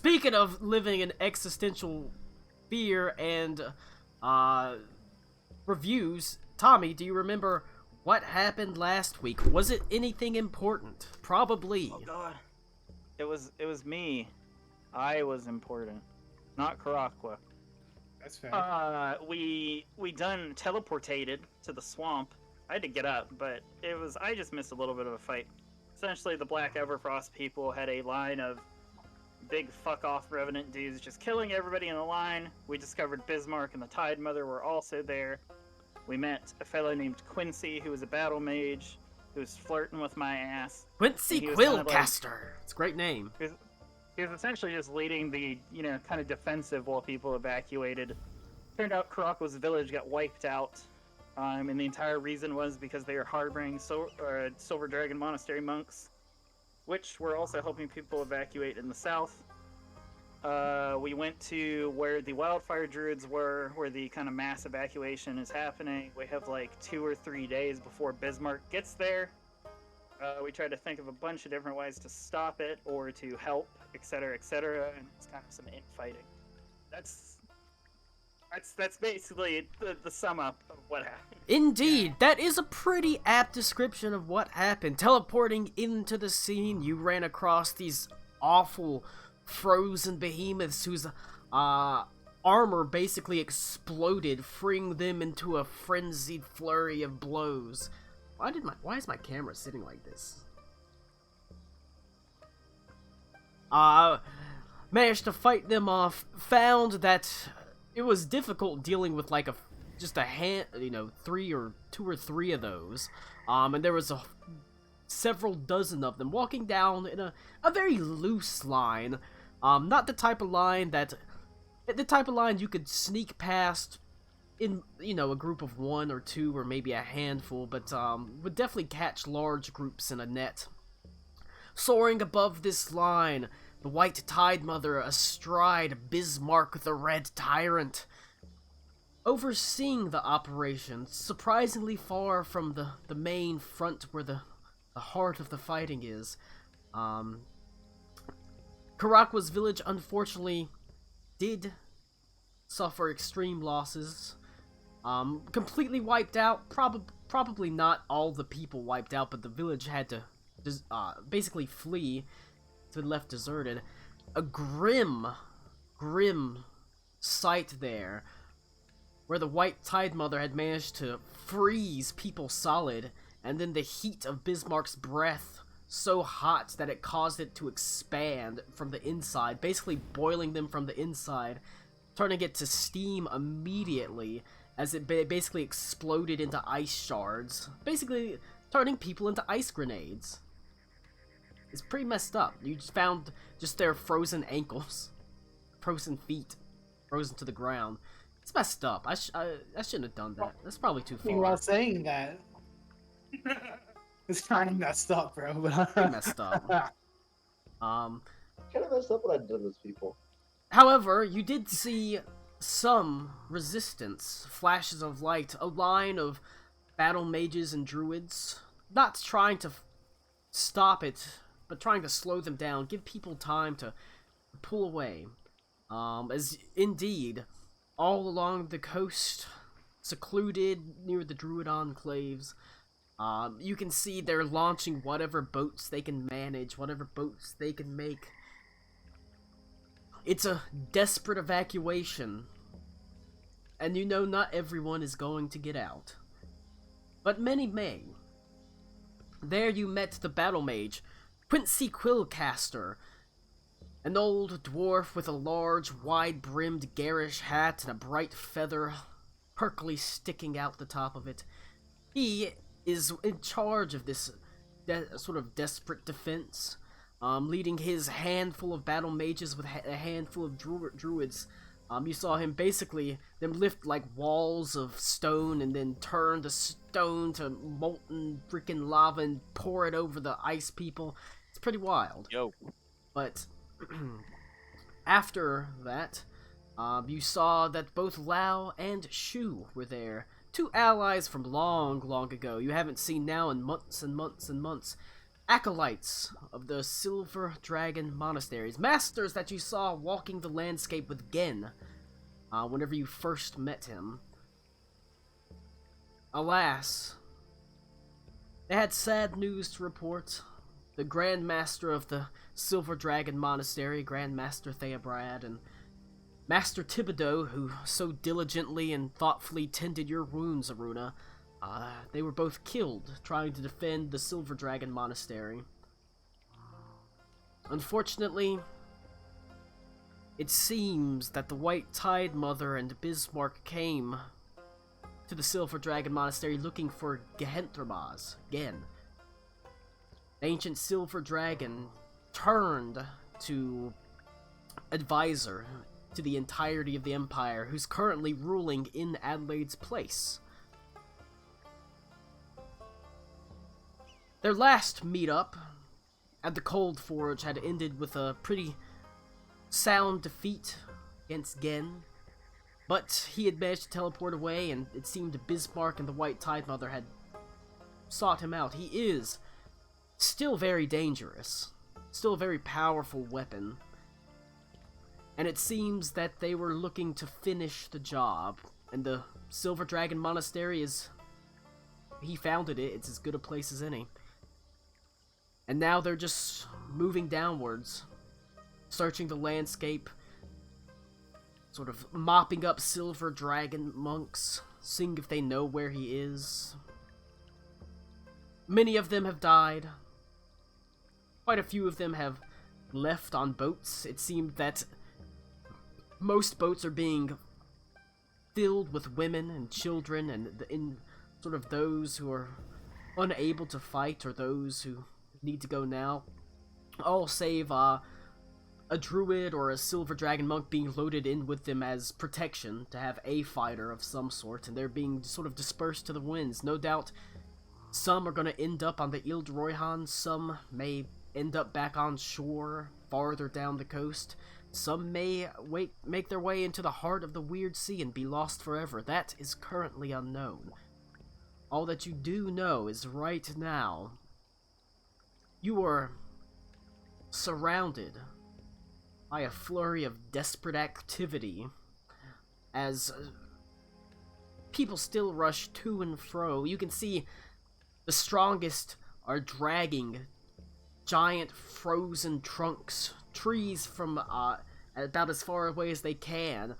speaking of living in existential fear and reviews, Tommy, do you remember what happened last week? Was it anything important? Probably. Oh God, it was me. I was important, not Karakwa. That's fair. We done teleportated to the swamp. I had to get up, but I just missed a little bit of a fight. Essentially, the Black Everfrost people had a line of big fuck off revenant dudes just killing everybody in the line. We discovered Bismarck and the Tide Mother were also there. We met a fellow named Quincy, who was a battle mage, who was flirting with my ass. Quincy Quillcaster. It's a great name. He was essentially just leading the, kind of defensive while people evacuated. Turned out Karakwa's village got wiped out, and the entire reason was because they were harboring Silver Dragon Monastery monks, which were also helping people evacuate in the south. We went to where the Wildfire Druids were, where the kind of mass evacuation is happening. We have like 2 or 3 days before Bismarck gets there. We tried to think of a bunch of different ways to stop it or to help, etc., and it's kind of some infighting. That's basically the sum up of what happened. Indeed, that is a pretty apt description of what happened. Teleporting into the scene, you ran across these awful frozen behemoths whose armor basically exploded, freeing them into a frenzied flurry of blows. Why is my camera sitting like this? Managed to fight them off, found that it was difficult dealing with like two or three of those. And there was several dozen of them walking down in a very loose line. Not the type of line you could sneak past in, a group of 1 or 2 or maybe a handful, but would definitely catch large groups in a net. Soaring above this line, the White Tide Mother astride Bismarck the Red Tyrant. Overseeing the operation, surprisingly far from the main front where the heart of the fighting is. Karakwa's village, unfortunately, did suffer extreme losses. Completely wiped out. Probably not all the people wiped out, but the village had to basically flee. It's been left deserted. A grim sight there, where the White Tide Mother had managed to freeze people solid, and then the heat of Bismarck's breath so hot that it caused it to expand from the inside, basically boiling them from the inside, turning it to steam immediately as it basically exploded into ice shards, basically turning people into ice grenades. It's pretty messed up. You just found their frozen ankles, frozen feet, frozen to the ground. It's messed up. I shouldn't have done that. That's probably too far. While saying that, it's kind of messed up, bro. Pretty messed up. Kind of messed up what I did to those people. However, you did see some resistance, flashes of light, a line of battle mages and druids, not trying to stop it, but trying to slow them down, give people time to pull away. As indeed, all along the coast, secluded near the druid enclaves, you can see they're launching whatever boats they can manage, whatever boats they can make. It's a desperate evacuation, and not everyone is going to get out. But many may. There you met the battle mage, Quincy Quillcaster, an old dwarf with a large, wide-brimmed, garish hat and a bright feather perkily sticking out the top of it. He is in charge of this sort of desperate defense, leading his handful of battle mages with a handful of druids. You saw him basically them lift like walls of stone and then turn the stone to molten freaking lava and pour it over the ice people. It's pretty wild. Yo. But after that, you saw that both Lao and Shu were there. 2 allies from long, long ago you haven't seen now in months and months and months. acolytes of the Silver Dragon Monasteries, masters that you saw walking the landscape with Gen whenever you first met him. Alas, they had sad news to report. The Grand Master of the Silver Dragon Monastery, Grand Master Theobrad, and Master Thibodeau, who so diligently and thoughtfully tended your wounds, Aruna, they were both killed trying to defend the Silver Dragon Monastery. Unfortunately, it seems that the White Tide Mother and Bismarck came to the Silver Dragon Monastery looking for Gehenthrabaz, Gen. The ancient Silver Dragon turned to advisor to the entirety of the Empire, who's currently ruling in Adelaide's place. Their last meetup at the Cold Forge had ended with a pretty sound defeat against Gen, but he had managed to teleport away, and it seemed Bismarck and the White Tide Mother had sought him out. He is still very dangerous, still a very powerful weapon, and it seems that they were looking to finish the job, and the Silver Dragon Monastery he founded it, it's as good a place as any. And now they're just moving downwards, searching the landscape, sort of mopping up Silver Dragon monks, seeing if they know where he is. Many of them have died. Quite a few of them have left on boats. It seemed that most boats are being filled with women and children, and in sort of those who are unable to fight or those who need to go now. All save a druid or a Silver Dragon monk being loaded in with them as protection to have a fighter of some sort, and they're being sort of dispersed to the winds. No doubt some are going to end up on the Ile de Royhan, some may end up back on shore farther down the coast, some may make their way into the heart of the Weird Sea and be lost forever. That is currently unknown. All that you do know is right now you are surrounded by a flurry of desperate activity as people still rush to and fro. You can see the strongest are dragging giant frozen trunks, trees from about as far away as they can,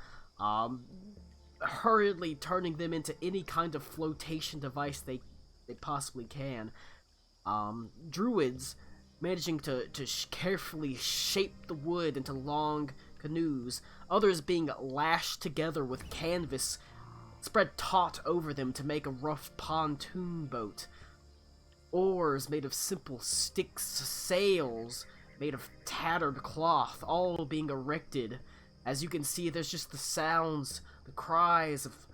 hurriedly turning them into any kind of flotation device they possibly can. Druids managing to carefully shape the wood into long canoes, others being lashed together with canvas spread taut over them to make a rough pontoon boat. Oars made of simple sticks, sails made of tattered cloth, all being erected. As you can see, there's just the sounds, the cries of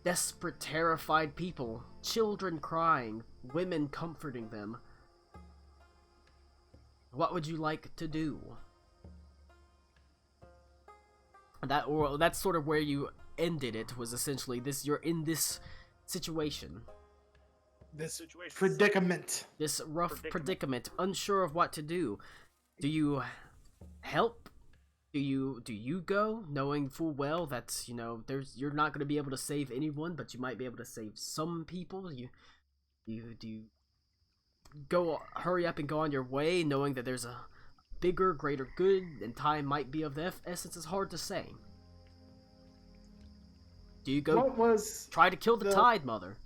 desperate, terrified people, children crying, women comforting them. What would you like to do? That's sort of where you ended it, was essentially this, you're in this situation. This situation. Predicament. This rough predicament, unsure of what to do. Do you help? Do you go, knowing full well that, you know, you're not going to be able to save anyone, but you might be able to save some people? Do you go, hurry up and go on your way, knowing that there's a bigger, greater good, and time might be of the essence? It's hard to say. Do you go try to kill the Tide Mother?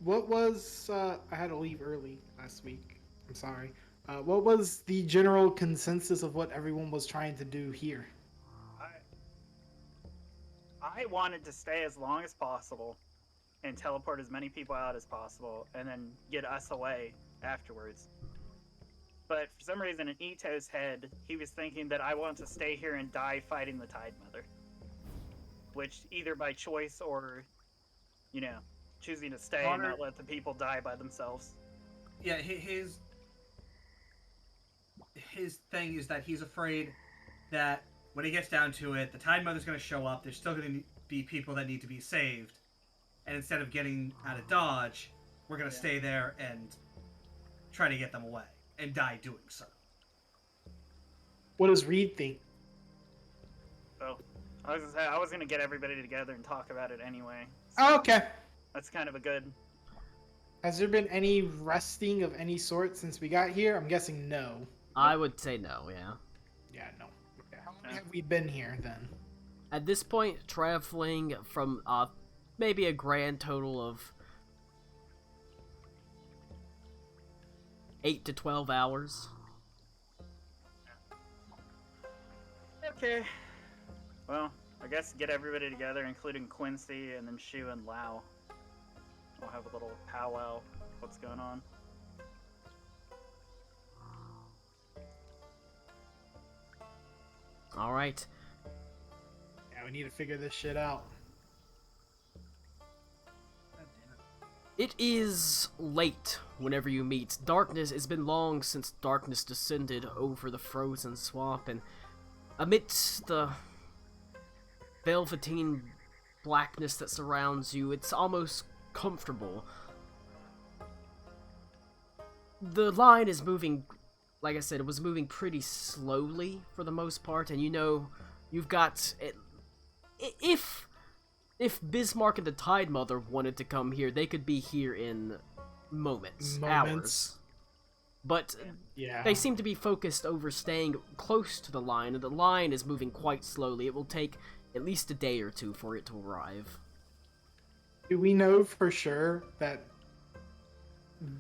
What was, I had to leave early last week, I'm sorry. What was the general consensus of what everyone was trying to do here? I wanted to stay as long as possible and teleport as many people out as possible and then get us away afterwards. But for some reason in Ito's head, he was thinking that I want to stay here and die fighting the Tide Mother. Which, either by choice or, you know, choosing to stay and not let the people die by themselves. Yeah, his thing is that he's afraid that when he gets down to it, the Tide Mother's going to show up, there's still going to be people that need to be saved, and instead of getting out of Dodge, we're going to stay there and try to get them away and die doing so. What does Reed think? So, I was gonna get everybody together and talk about it anyway. Oh, okay. That's kind of a good. Has there been any resting of any sort since we got here? I'm guessing no. I would say no, yeah. Yeah, no. Okay. How long have we been here then? At this point, traveling from maybe a grand total of 8 to 12 hours. Okay. Well, I guess get everybody together, including Quincy, and then Shu and Lao. We'll have a little powwow. What's going on? All right. Yeah, we need to figure this shit out. God damn it. It is late whenever you meet. Darkness, it's been long since darkness descended over the frozen swamp, and amidst the velveteen blackness that surrounds you, it's almost comfortable. The line is moving, like I said, it was moving pretty slowly for the most part, and you know, you've got... If Bismarck and the Tide Mother wanted to come here, they could be here in moments. Hours. But Yeah. they seem to be focused over staying close to the line, and the line is moving quite slowly. It will take at least a day or two for it to arrive. Do we know for sure that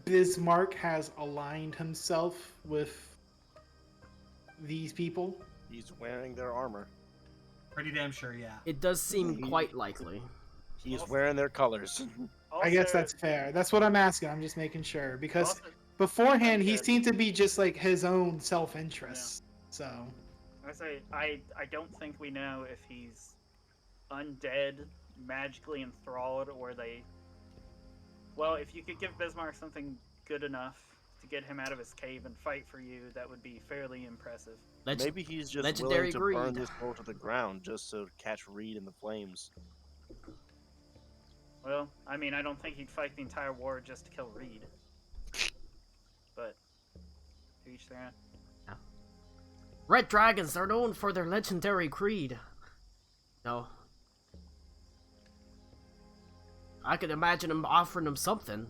Bismarck has aligned himself with these people? He's wearing their armor. Pretty damn sure, yeah. It does seem quite likely. He's wearing their colors. I guess Also- that's fair. That's what I'm asking. I'm just making sure. Because also- beforehand, he Good. seemed to be just like his own self-interest. So, I don't think we know if he's undead, magically enthralled, or they... Well, if you could give Bismarck something good enough to get him out of his cave and fight for you, that would be fairly impressive. Maybe he's just Legendary willing to burn greed. this bowl to the ground just to catch Reed in the flames. Well, I mean, I don't think he'd fight the entire war just to kill Reed. But, to each their own. Red Dragons are known for their legendary creed. No. I could imagine them offering them something.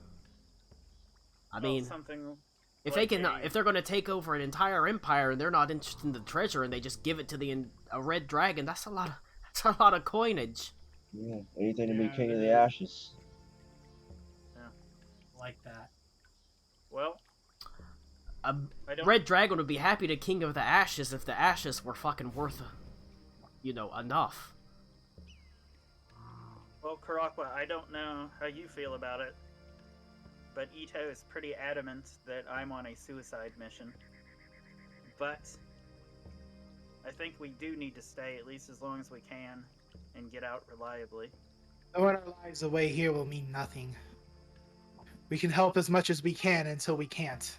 I Well, mean, something if like they can, a- if they're going to take over an entire empire and they're not interested in the treasure and they just give it to a red dragon, that's a lot of coinage. Yeah, anything to be Yeah, king of it the is. ashes. Like that. Well, A I don't... red dragon would be happy to king of the ashes if the ashes were fucking worth, enough. Well, Karakwa, I don't know how you feel about it, but Ito is pretty adamant that I'm on a suicide mission. But I think we do need to stay at least as long as we can and get out reliably. throwing our lives away here will mean nothing. We can help as much as we can until we can't.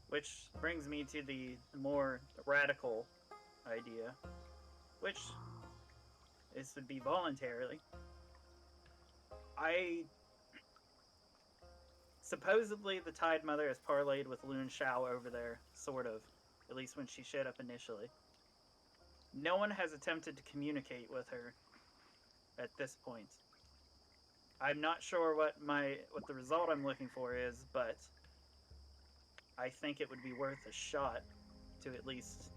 Which brings me to the more radical idea, which is to be voluntarily. Supposedly the Tide Mother has parlayed with Lun Shao over there, sort of, at least when she showed up initially. No one has attempted to communicate with her at this point. I'm not sure what the result I'm looking for is, but I think it would be worth a shot to at least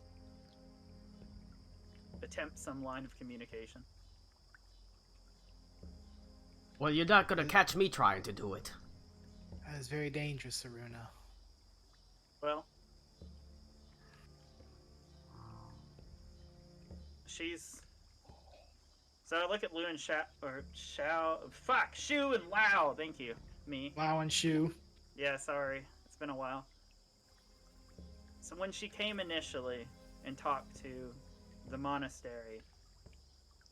attempt some line of communication. Well, you're not gonna catch me trying to do it. That is very dangerous, Aruna. Well, she's... So I look at Lu and Shu and Lao, thank you, me. Lao and Shu. Yeah, sorry, it's been a while. So when she came initially and talked to the monastery,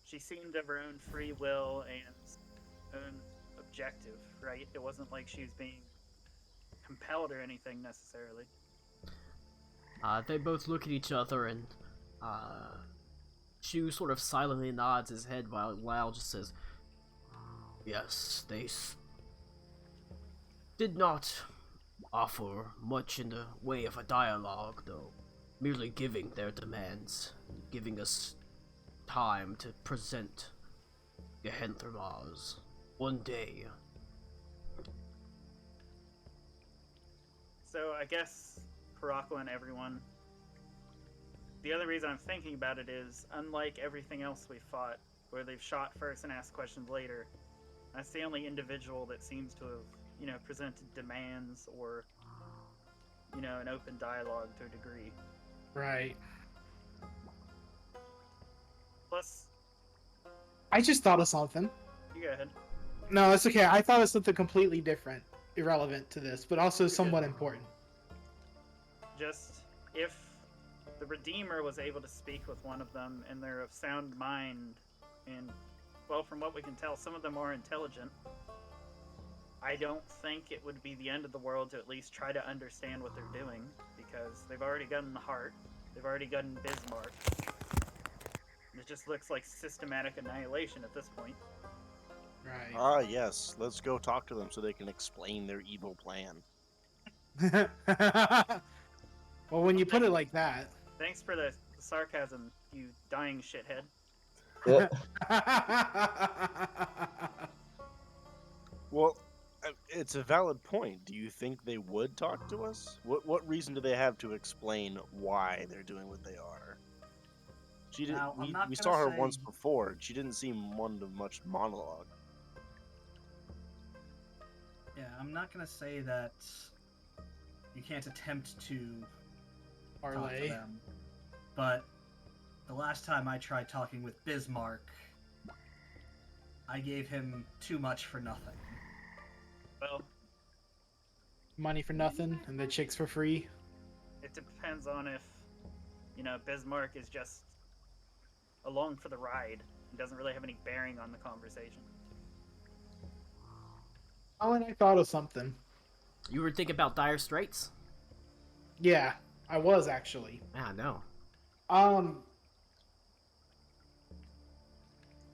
she seemed of her own free will and own objective, right? It wasn't like she was being compelled or anything necessarily. They both look at each other, and Shu sort of silently nods his head while Lao just says, "Yes, did not offer much in the way of a dialogue, though, merely giving their demands, giving us time to present Gehenthermars one day. So I guess Karako and everyone. The other reason I'm thinking about it is, unlike everything else we fought, where they've shot first and asked questions later, that's the only individual that seems to have, presented demands or, an open dialogue to a degree. Right. Plus, I just thought of something. you go ahead. No, it's okay. I thought of something completely different, irrelevant to this, but also somewhat important. Just, if the Redeemer was able to speak with one of them and they're of sound mind, and, well, from what we can tell, some of them are intelligent, I don't think it would be the end of the world to at least try to understand what they're doing, because they've already gotten the heart, they've already gotten Bismarck. It just looks like systematic annihilation at this point. Right. Ah, yes. Let's go talk to them so they can explain their evil plan. Well, when you put it like that. Thanks for the sarcasm, you dying shithead. Yep. Well, it's a valid point. Do you think they would talk to us? What reason do they have to explain why they're doing what they are? She did. Now, I'm We, not we gonna saw her say- once before. She didn't seem one of much monologue. Yeah, I'm not gonna say that you can't attempt to talk to Parlay. them, but the last time I tried talking with Bismarck, I gave him too much for nothing. Well, Money for nothing and the chicks for free. it depends on if, Bismarck is just along for the ride and doesn't really have any bearing on the conversation. Oh, and I thought of something. You were thinking about Dire Straits? Yeah, I was actually. Ah, no.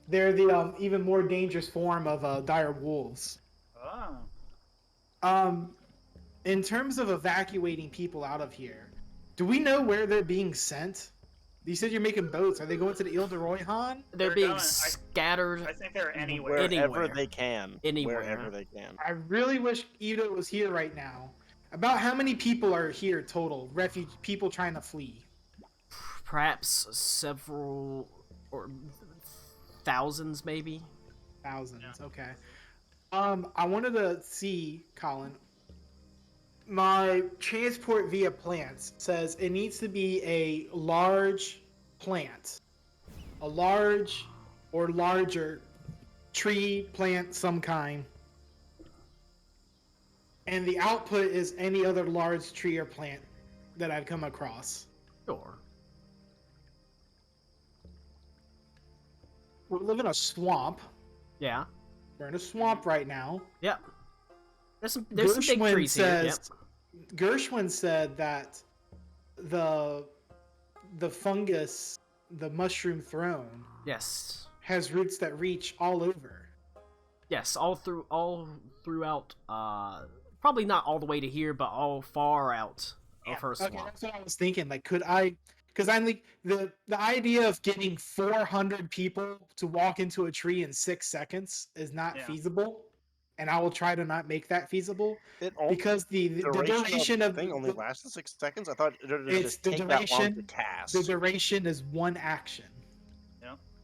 They're the even more dangerous form of dire wolves. Oh. In terms of evacuating people out of here, do we know where they're being sent? You said you're making boats. Are they going to the Ile de Royhan? They're They're being going- scattered. I think they're anywhere. Wherever Anywhere. they can. Anywhere. Wherever they can. I really wish Ida was here right now. About how many people are here total? People trying to flee. Perhaps several or thousands, maybe. Thousands. Yeah. Okay. I wanted to see, Colin. My transport via plants says it needs to be a large plant, a large or larger tree, plant, some kind, and the output is any other large tree or plant that I've come across. Sure. We live in a swamp. Yeah. We're in a swamp right now. Yep. There's some big Gershwin trees here. Yep. says, Gershwin said that the fungus, the mushroom throne, Yes. has roots that reach all over. Yes, all throughout. Probably not all the way to here, but all far out of her Okay, swamp. that's what I was thinking. Like, could I? Because I'm like the idea of getting 400 people to walk into a tree in 6 seconds is not Yeah. feasible, and I will try to not make that feasible It only, because the duration of thing only the, lasted 6 seconds. I thought it would It's just the take that long to duration- cast. the duration is one action.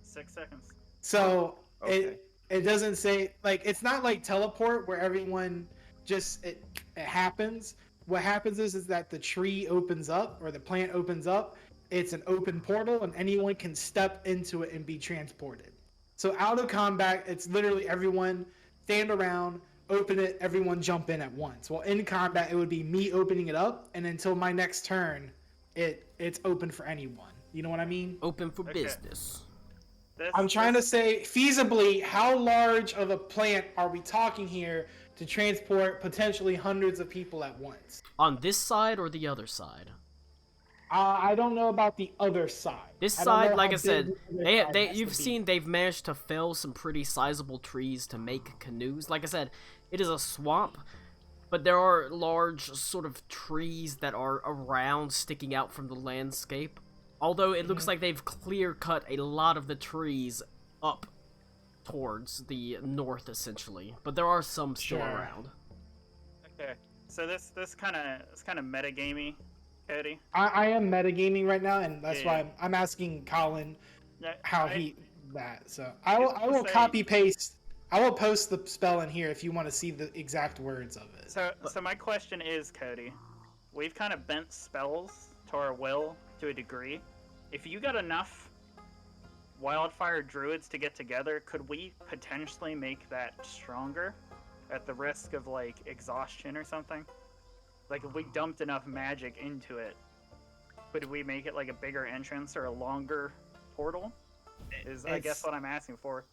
6 seconds. So Okay. it doesn't say like it's not like teleport where everyone just it happens. What happens is that the tree opens up or the plant opens up. It's an open portal and anyone can step into it and be transported. So out of combat, it's literally everyone stand around, open it, everyone jump in at once. Well, in combat, it would be me opening it up, and until my next turn, it's open for anyone. You know what I mean? Open for Okay. business. I'm trying to say, feasibly, how large of a plant are we talking here to transport potentially hundreds of people at once? On this side or the other side? I don't know about the other side. This I don't know side, like how I said, big the other side has you've to be. seen they've managed to fell some pretty sizable trees to make canoes. Like I said, it is a swamp. but there are large sort of trees that are around, sticking out from the landscape. Although it looks like they've clear-cut a lot of the trees up towards the north, essentially. But there are some still Sure. around. Okay. So this kind of metagamey, Cody. I am metagaming right now, and that's Yeah. why I'm asking Colin Yeah, how that. So I will Say- copy paste. I will post the spell in here if you want to see the exact words of it. So my question is, Cody, we've kind of bent spells to our will to a degree. If you got enough wildfire druids to get together, could we potentially make that stronger at the risk of like exhaustion or something? Like if we dumped enough magic into it, could we make it like a bigger entrance or a longer portal? I guess It's- what I'm asking for.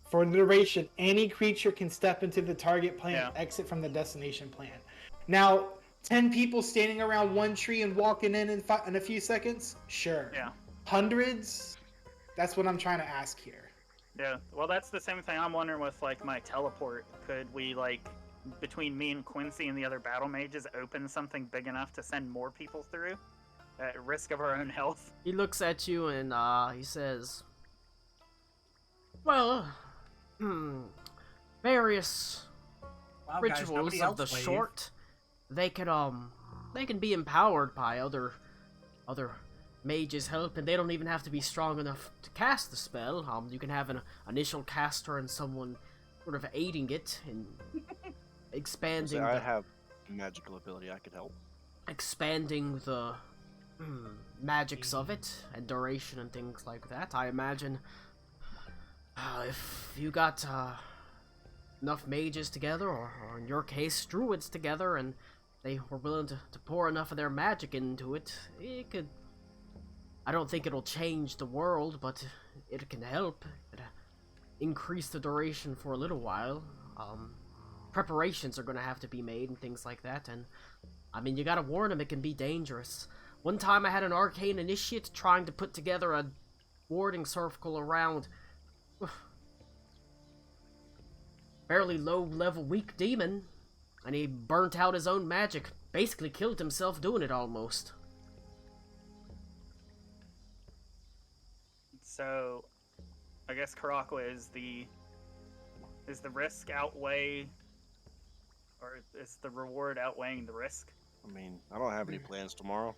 For the duration, any creature can step into the target plant Yeah. and exit from the destination plant. Now, 10 people standing around one tree and walking in a few seconds? Sure. Yeah. Hundreds? That's what I'm trying to ask here. Yeah, well, that's the same thing I'm wondering with like my teleport. Could we like between me and Quincy and the other battle mages open something big enough to send more people through at risk of our own health? He looks at you and he says, "Well, various Wow, guys, rituals nobody of the else wave. short, they can be empowered by other mages' help, and they don't even have to be strong enough to cast the spell. You can have an initial caster and someone sort of aiding it and expanding I the, have magical ability. I could help. expanding the magics of it and duration and things like that. I imagine if you got enough mages together, or in your case, druids together, and they were willing to pour enough of their magic into it, it could... I don't think it'll change the world, but it can help. It increase the duration for a little while. Preparations are going to have to be made and things like that, and I mean, you gotta warn them, it can be dangerous. One time I had an arcane initiate trying to put together a warding circle around fairly low-level weak demon, and he burnt out his own magic. Basically killed himself doing it, almost. So, I guess Karakwa is the risk outweigh, or is the reward outweighing the risk? I mean, I don't have any plans tomorrow.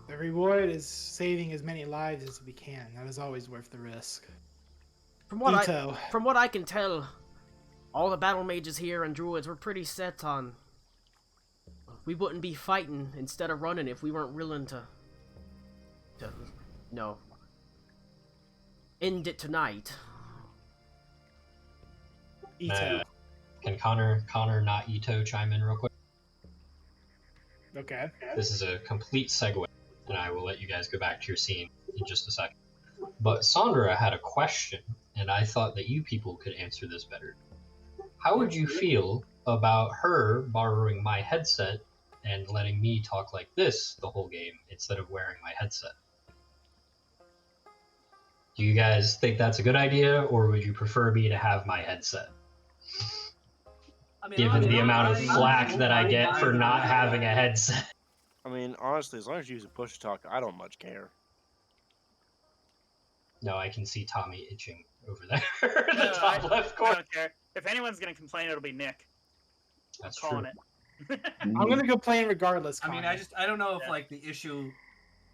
The reward is saving as many lives as we can. That is always worth the risk. From what Ito. From what I can tell, all the battle mages here and druids were pretty set on... We wouldn't be fighting instead of running if we weren't willing to no, end it tonight. Ito. Can Connor, not Ito, chime in real quick? Okay. This is a complete segue, and I will let you guys go back to your scene in just a second. But Sandra had a question, and I thought that you people could answer this better. How would you feel about her borrowing my headset and letting me talk like this the whole game instead of wearing my headset? Do you guys think that's a good idea, or would you prefer me to have my headset? I mean, Given the amount of honestly, flack that I get for not having a headset. I mean, honestly, as long as you use a push to talk, I don't much care. No, I can see Tommy itching over there in No, the top left I corner. don't care. If anyone's gonna complain, it'll be Nick. That's Calling true. it. I'm gonna complain regardless. I mean, Connor. I don't know if Yeah. like the issue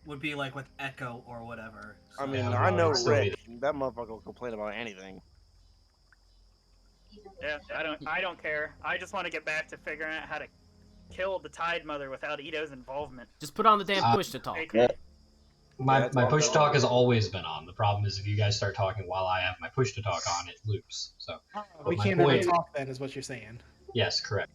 would be like with Echo or whatever. I So- mean, Yeah, I no, know it's still Rick. That motherfucker will complain about anything. Yeah, I don't care. I just want to get back to figuring out how to kill the Tide Mother without Ito's involvement. Just put on the damn push to talk. Hey, Yeah. My, that's my all push going talk on. has always been on. The problem is if you guys start talking while I have my push to talk on, it loops. So, we my can't ever point- talk then, is what you're saying. yes, correct.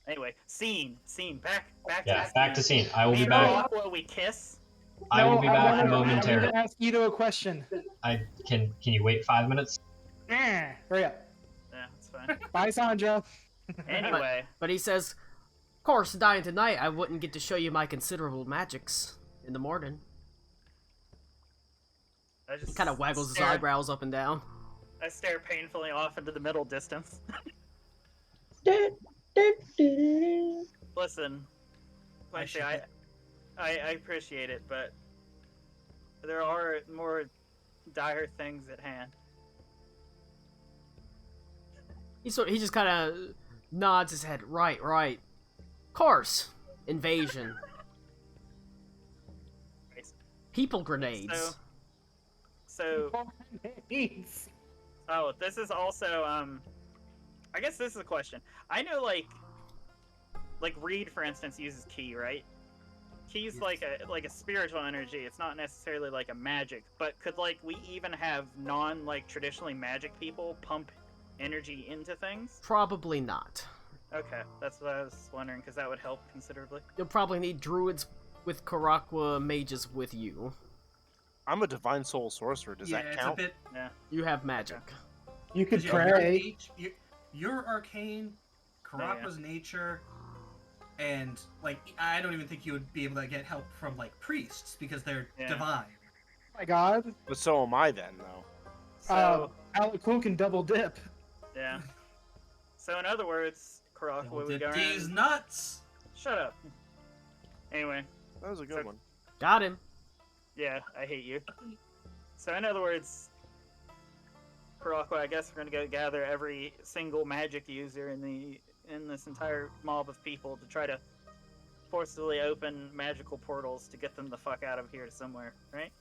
Anyway, scene, back Yeah, to back to scene. I will Me be and back. Aqua, we kiss. I will be back I momentarily. want to ask Ito a question. Can you wait 5 minutes? Hurry up. Yeah, it's fine. Bye, Sandra. Anyway, But he says, of course, dying tonight, I wouldn't get to show you my considerable magics in the morning. I just Kind of waggles his stare- eyebrows up and down. I stare painfully off into the middle distance. Listen, Quincy, I appreciate it, but there are more dire things at hand. He just kind of nods his head. Right. Course. Invasion. People grenades. So oh, this is also I guess this is a question. I know like Reed, for instance, uses ki, right? Ki's Yes. like a spiritual energy. It's not necessarily like a magic, but could like we even have non like traditionally magic people pump energy into things? Probably not. Okay, that's what I was wondering, because that would help considerably. You'll probably need druids with Karakwa mages with you. I'm a divine soul sorcerer. Does yeah, that it's count? a bit. You have magic. You could 'cause pray. You're arcane, Karakwa's nature, and like I don't even think you would be able to get help from like priests because they're Yeah. divine. Oh my god. But so am I then, though. So Alakul can double dip. yeah. So in other words, Karakwa Double would go dip these around. nuts. Shut up. Anyway, That was a good So- one. Got him. yeah, I hate you. So in other words, Karakwa, I guess we're gonna go gather every single magic user in this entire mob of people to try to forcibly open magical portals to get them the fuck out of here to somewhere, right?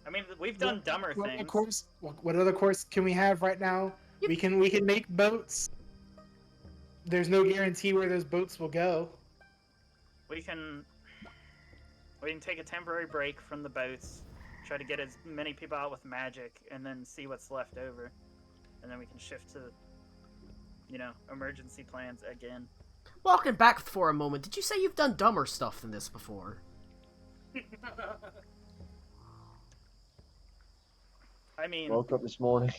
I mean, we've done dumber What things. course? What other course can we have right now? We can make boats. There's no guarantee where those boats will go. We can take a temporary break from the boats, try to get as many people out with magic, and then see what's left over, and then we can shift to, emergency plans again. Walking back for a moment, did you say you've done dumber stuff than this before? I mean, Woke up this morning.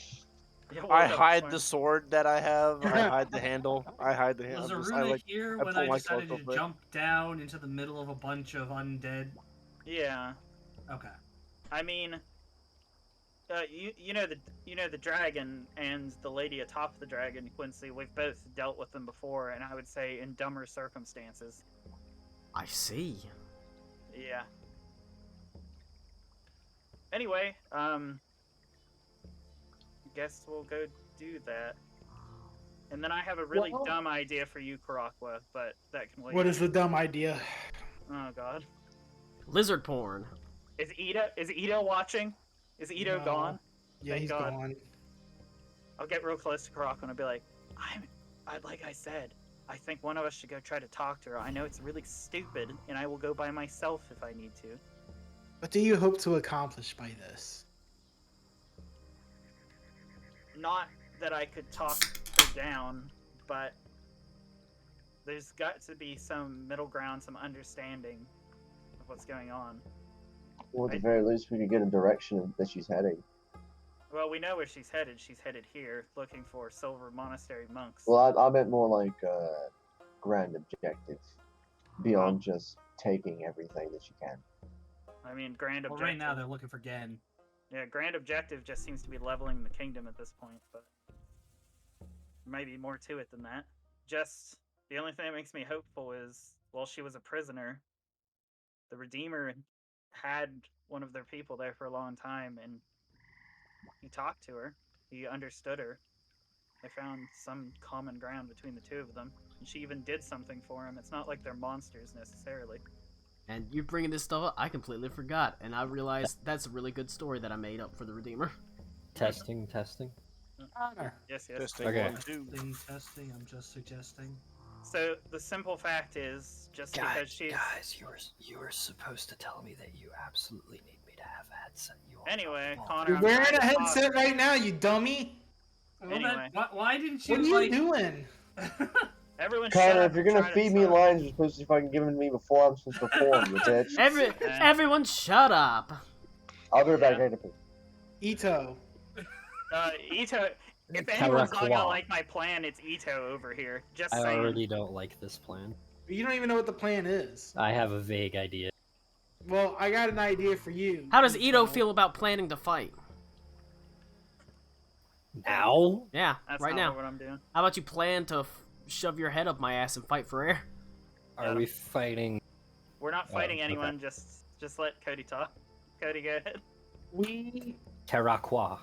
yeah, I woke up hide this the sword that I have. I hide the handle. I hide the Was handle. Aruna here I when pull I my decided cloak to over it. jump down into the middle of a bunch of undead? morning. Yeah, Okay. I mean, you know the dragon and the lady atop the dragon, Quincy. We've both dealt with them before, and I would say in dumber circumstances. I see. Yeah. Anyway, guess we'll go do that. And then I have a really Well- dumb idea for you, Karakwa, but that can wait. What is the dumb idea? Oh god. Lizard porn. Is Ito watching? Is Ito No. gone? Yeah, Thank he's God. gone. I'll get real close to Karakwa and I'll be like, like I said, I think one of us should go try to talk to her. I know it's really stupid, and I will go by myself if I need to. What do you hope to accomplish by this? Not that I could talk her down, but there's got to be some middle ground, some understanding of what's going on. Or at the very least, we could get a direction that she's heading. Well, we know where she's headed. She's headed here, looking for Silver Monastery monks. Well, I meant more like grand objective, beyond just taking everything that you can. I mean, grand Well, objective. right now they're looking for Gen. Yeah, grand objective just seems to be leveling the kingdom at this point, but there might be more to it than that. Just the only thing that makes me hopeful is while she was a prisoner, the Redeemer had one of their people there for a long time, and he talked to her. He understood her. They found some common ground between the two of them, and she even did something for him. It's not like they're monsters necessarily. And you bringing this stuff up, I completely forgot, and I realized that's a really good story that I made up for the Redeemer. Testing. Honor. Yes, yes. Testing Okay. 1, 2. Testing. I'm just suggesting. So the simple fact is, just because she's you were supposed to tell me that you absolutely need me to have a headset. You are anyway, not- Connor. You're I'm wearing trying a to talk. headset right now, you dummy. Well, Anyway. why didn't you What are you like? doing? Everyone shut Connor, up if you're and gonna try feed to me talk. lines, you're supposed to fucking give them to me before I'm supposed to perform, you bitch. Everyone shut up. I'll be right back Yeah. later. Ito. Ito, if anyone's not gonna Karakwa. like my plan, it's Ito over here. Just I saying. already don't like this plan. You don't even know what the plan is. I have a vague idea. Well, I got an idea for you. How does Ito feel about planning to fight? Now? Yeah, That's right not now. what I'm doing. How about you plan to shove your head up my ass and fight for air? Are we fighting? We're not fighting okay. anyone. Just let Cody talk. Cody, go ahead. We Karakwa.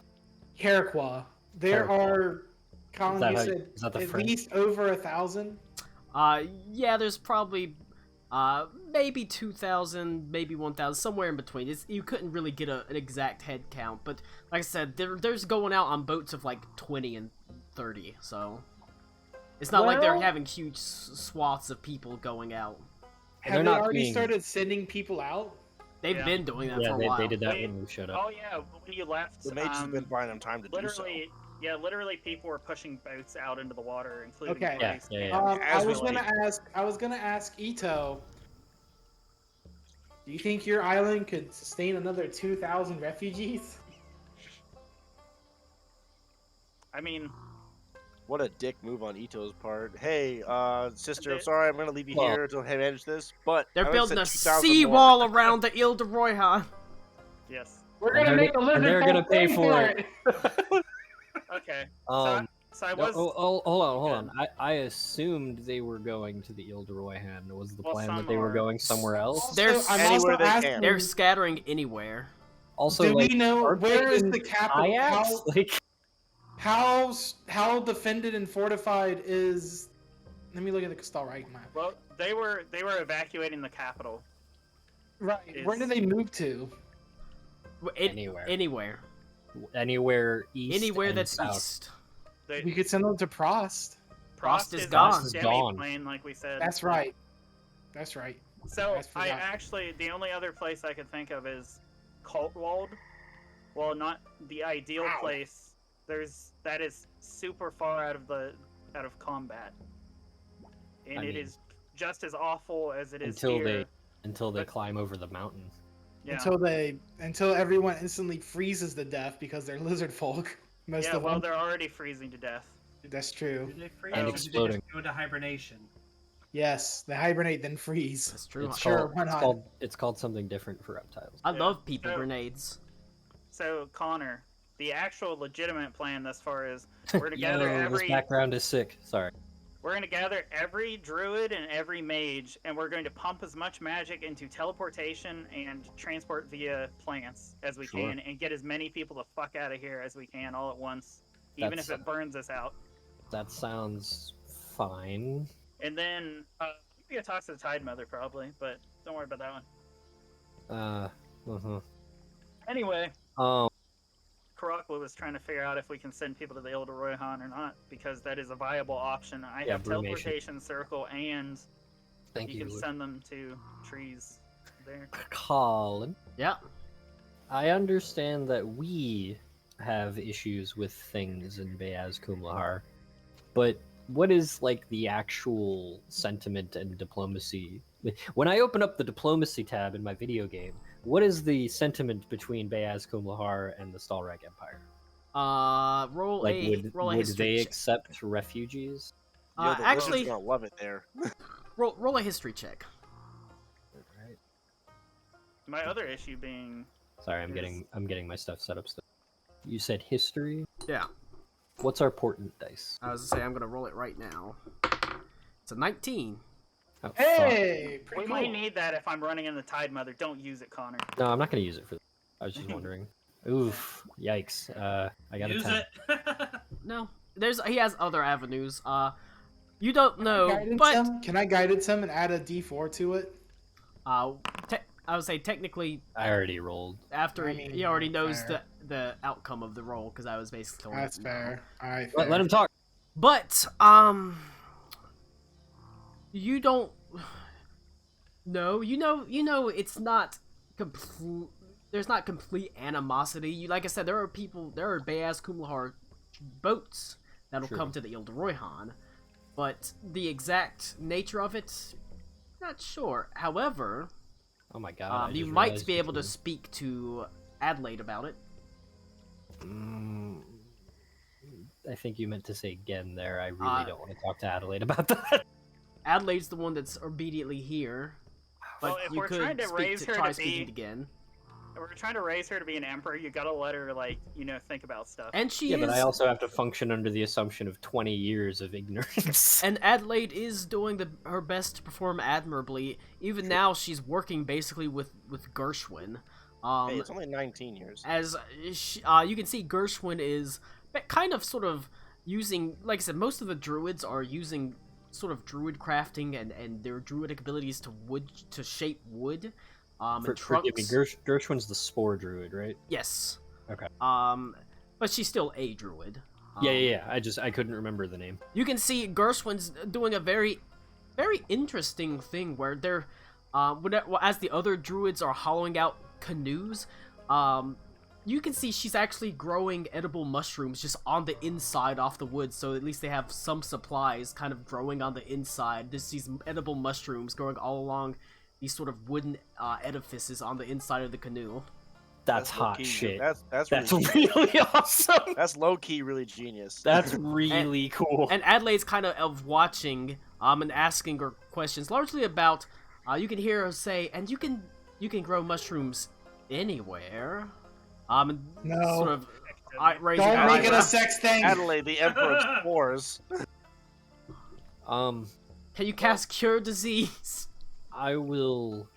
Iroquois. There Iroquois. are, Colin, that you how- said is that the at French? least over 1,000. Yeah, there's probably, maybe 2,000, maybe 1,000, somewhere in between. You couldn't really get an exact head count, but like I said, there's going out on boats of like 20 and 30, so it's not like they're Well- having huge swaths of people going out. And Have they're they not already being- started sending people out? They've Yeah. been doing that Yeah, for a while. they did that Wait, when we showed up. Oh yeah, when you left, The mages have been buying them time to do so. literally, people were pushing boats out into the water, including Okay. Yeah, Grace. yeah. I As was we gonna ask Ito. Do you think your island could sustain another 2,000 refugees? I mean, What a dick move on Ito's part. Hey, sister, I'm bit. sorry, I'm gonna leave you Well- here to manage this, but They're I'm gonna building send a 2,000 more. seawall around the Ile de Royhan. yes. We're And gonna they're make the and lizard they're folk gonna pay for it. Okay. Um, So I no, was. hold on. I assumed they were going to the Ile de Royhan. Was the Well, plan some that they were are. going somewhere else? They're I'm Anywhere also they asking, can. They're scattering anywhere. Also, do like, we know aren't where they is in the capital? kayaks? Like, How defended and fortified is? Let me look at the Stalrite map. Well, they were evacuating the capital. Right. Where did they move to? Anywhere. Anywhere. anywhere east. Anywhere and that's south. east. They, We could send them to Prost. Frost is on gone. Is Demi gone. plane, like we said. That's right. That's right. So I forgot. the only other place I could think of is Kultwald. Well, not the ideal Wow. place. That is super far out of combat, and I it mean, is just as awful as it is until here. they But- climb over the mountain. Yeah. Until everyone instantly freezes to death because they're lizard folk. Most Yeah. of Well, them. they're already freezing to death. That's true. Do they freeze? And or do they exploding. just go into hibernation? Yes, they hibernate then freeze. That's true. It's Sure, called, why it's not? called it's called something different for reptiles. I Yeah. love people So- grenades. So Connor, the actual legitimate plan thus far is we're gonna gather Yo, this every background is sick. Sorry. We're going to gather every druid and every mage, and we're going to pump as much magic into teleportation and transport via plants as we Sure. can, and get as many people the fuck out of here as we can all at once, even That's- if it burns us out. That sounds fine. And then we gotta talk to the Tide Mother probably, but don't worry about that one. Uh-huh. Anyway, Um, Karakwa was trying to figure out if we can send people to the Ile de Royhan or not, because that is a viable option. I Yeah, have brumation. teleportation circle, and thank you you, can send them to trees there. Colin. Yeah. I understand that we have issues with things in Bayaz Kumlahar, but what is like the actual sentiment and diplomacy? When I open up the diplomacy tab in my video game, what is the sentiment between Bayaz Kumlahar and the Stalrag Empire? Roll Like, a would, roll a would history they check. accept refugees? Yo, the Actually, lizard's gonna love it there. roll a history check. Right. My other issue being Sorry, I'm getting my stuff set up still. You said history? Yeah. What's our portent dice? I was gonna say I'm gonna roll it right now. It's a 19. Oh, fuck. Hey, pretty we cool. might need that if I'm running in the Tide Mother. Don't use it, Connor. No, I'm not gonna use it for. I was just wondering. Oof! Yikes! I got Use a 10. it. No, he has other avenues. You don't know, Guidance but him? Can I guidance him and add a D4 to it? I would say technically I already rolled. after I mean, he already knows fair. the outcome of the roll because I was basically told That's him. fair. All right. Let him talk. But you don't. No, you know, it's not complete. There's not complete animosity. Like I said, there are Bayaz Kumlahar boats that'll True. come to the Ile de Royhan, but the exact nature of it, not sure. However, Oh my god! I you just might realized be you able to can- speak to Adelaide about it. I think you meant to say again there. I really Uh, don't want to talk to Adelaide about that. Adelaide's the one that's immediately here, but Well, if you we're could trying to speak raise to her try to speaking be- again. we're trying to raise her to be an emperor. You gotta let her, like, think about stuff. And she Yeah, is. but I also have to function under the assumption of 20 years of ignorance. And Adelaide is doing her best to perform admirably. Even now, she's working basically with Gershwin. Hey, it's only 19 years. As you can see, Gershwin is kind of sort of using, like I said, most of the druids are using sort of druid crafting and their druidic abilities to shape wood. And trunks. Forgive me, Gershwin's the spore druid, right? Yes. Okay. But she's still a druid. Yeah. I couldn't remember the name. You can see Gershwin's doing a very, very interesting thing where they're, as the other druids are hollowing out canoes, you can see she's actually growing edible mushrooms just on the inside off the wood, so at least they have some supplies kind of growing on the inside. There's these edible mushrooms growing all along these sort of wooden edifices on the inside of the canoe. That's hot low-key, shit. That's really awesome. That's low key really genius. That's really cool. And Adelaide's kind of watching and asking her questions, largely about. You can hear her say, "And you can grow mushrooms anywhere." And No. sort of raising Don't her make it a eyebrow. sex thing. Adelaide, the Emperor of Spores. Can you cast Cure Disease? I will.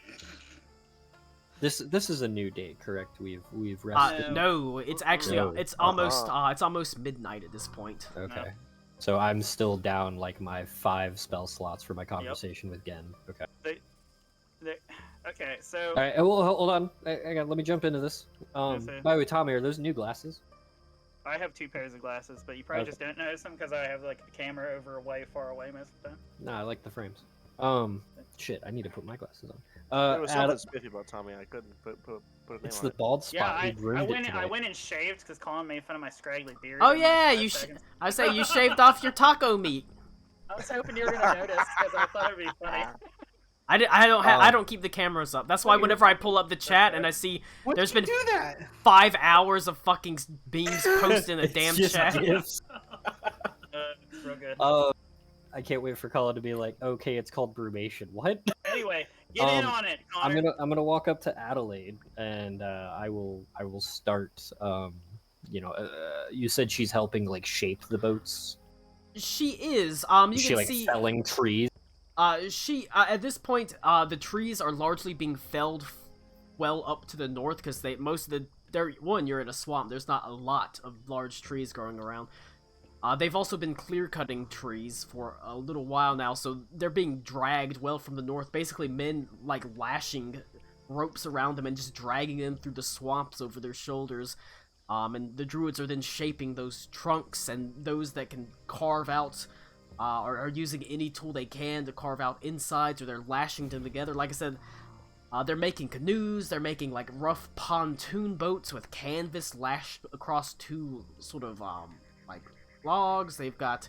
This is a new date, correct? We've rested. No, it's actually No. it's almost midnight at this point. Okay. So I'm still down like my 5 spell slots for my conversation with Gen. Okay. Okay, so. All right. Well, hold on. Let me jump into this. Okay. By the way, Tommy, are those new glasses? I have 2 pairs of glasses, but you probably Okay. just don't notice them because I have like the camera over way far away most of the time. No, I like the frames. Shit, I need to put my glasses on. There was something spiffy about Tommy. I couldn't put a name It's on the it. bald spot. Yeah, He ruined it I today. went and shaved because Colin made fun of my scraggly beard. Oh in, like, yeah, 5 you. seconds. I say you shaved off your taco meat. I was hoping you were gonna notice because I thought it'd be funny. I don't keep the cameras up. That's why whenever I pull up the chat and I see What'd there's you been do that? 5 hours of fucking beams posted in a It's damn just chat. gifs. Real good. I can't wait for Colin to be like, okay, it's called brumation. What? Anyway, get in on it, Connor. I'm gonna walk up to Adelaide and I will start. You said she's helping like shape the boats. She is. You Is she can like see. felling trees? She at this point, the trees are largely being felled well up to the north because you're in a swamp. There's not a lot of large trees growing around. They've also been clear cutting trees for a little while now, so they're being dragged well from the north. Basically, men like lashing ropes around them and just dragging them through the swamps over their shoulders. And the druids are then shaping those trunks, and those that can carve out are using any tool they can to carve out insides, or they're lashing them together. Like I said, they're making canoes, they're making like rough pontoon boats with canvas lashed across 2 sort of like logs. They've got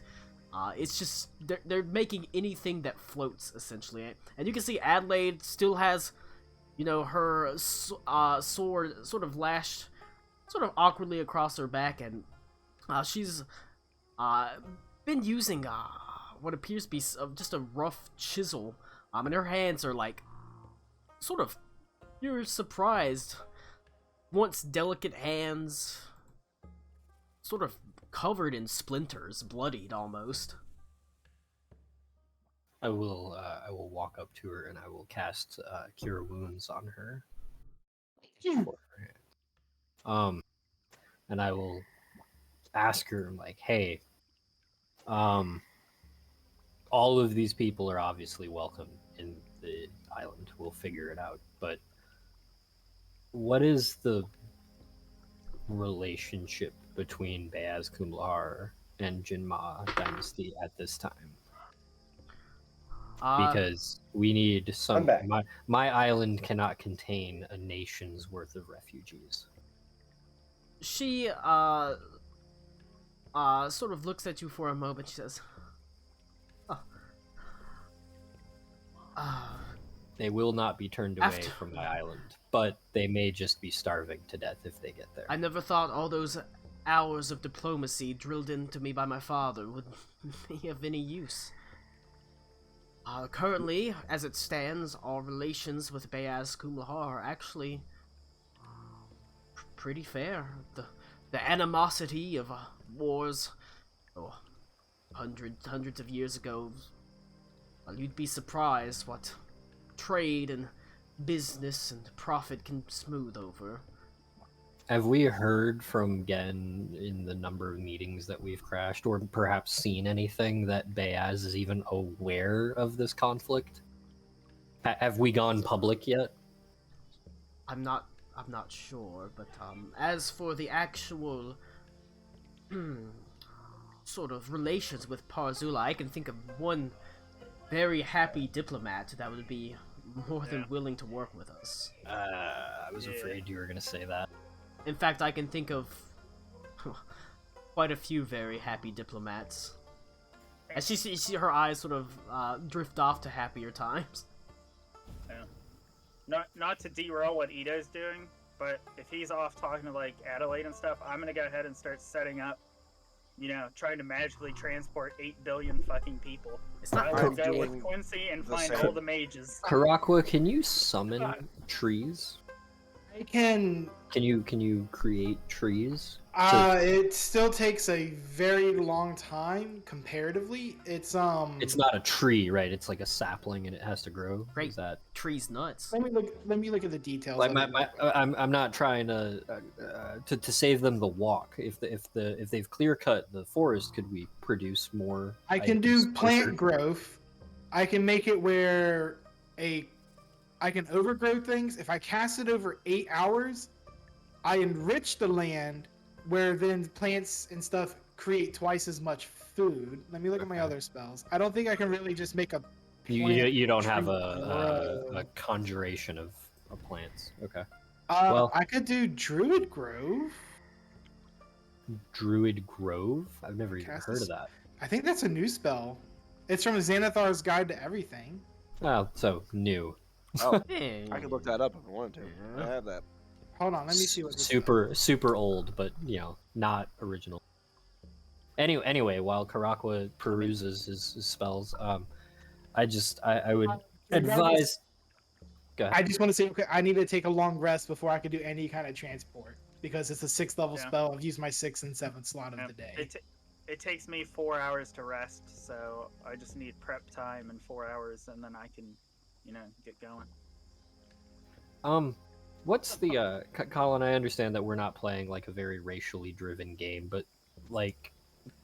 it's just they're making anything that floats essentially. And you can see Adelaide still has her sword sort of lashed sort of awkwardly across her back, and she's been using what appears to be just a rough chisel, and her hands are like sort of, you're surprised, once delicate hands, sort of covered in splinters, bloodied almost. I will walk up to her and I will cast Cure Wounds on her. And I will ask her like, hey, all of these people are obviously welcome in the island. We'll figure it out. But what is the relationship between Beaz Kumlahar and Jinma Dynasty at this time? Because we need some. My island cannot contain a nation's worth of refugees. She sort of looks at you for a moment. She says, They will not be turned away from my island, but they may just be starving to death if they get there. I never thought all those hours of diplomacy drilled into me by my father would be of any use. Currently, as it stands, our relations with Beaz Kumlahar are actually pretty fair. The animosity of wars, hundreds of years ago. Well, you'd be surprised what trade and business and profit can smooth over. Have we heard from Gen in the number of meetings that we've crashed, or perhaps seen anything that Bayaz is even aware of this conflict? Have we gone public yet? I'm not sure, but as for the actual sort of relations with Parzula, I can think of one very happy diplomat that would be more than willing to work with us. I was afraid you were gonna say that. In fact, I can think of quite a few very happy diplomats. As you see her eyes sort of drift off to happier times. Yeah. Not to derail what Ito's doing, but if he's off talking to like Adelaide and stuff, I'm gonna go ahead and start setting up, trying to magically transport 8 billion fucking people. It's not I will go doing with Quincy and the find same. all the mages. Karakwa, can you summon trees? I can. Can you create trees? It still takes a very long time comparatively. It's not a tree, right? It's like a sapling, and it has to grow. Great. Is that? Trees nuts. Let me look at the details. Like of it. I'm not trying to save them the walk. If they've clear cut the forest, could we produce more? I can items do plant quicker? growth. I can make it where I can overgrow things. If I cast it over 8 hours, I enrich the land where then plants and stuff create twice as much food. Let me look at my other spells. I don't think I can really just make a You don't have tree a grow. conjuration of plants. Okay. Well, I could do Druid Grove. Druid Grove? I've never even Cast heard this- of that. I think that's a new spell. It's from Xanathar's Guide to Everything. Oh, so new. Oh, Hey. I could look that up if I wanted to. Yeah. I have that. Hold on, let me see what this super old, but not original. Anyway, while Karakwa peruses his spells, I would advise. Go ahead. I just want to say, okay, I need to take a long rest before I can do any kind of transport because it's a 6th level Yeah. spell. I've used my 6th and 7th slot of Yeah. the day. It takes me 4 hours to rest, so I just need prep time in 4 hours, and then I can, get going. What's the Colin? I understand that we're not playing like a very racially driven game, but like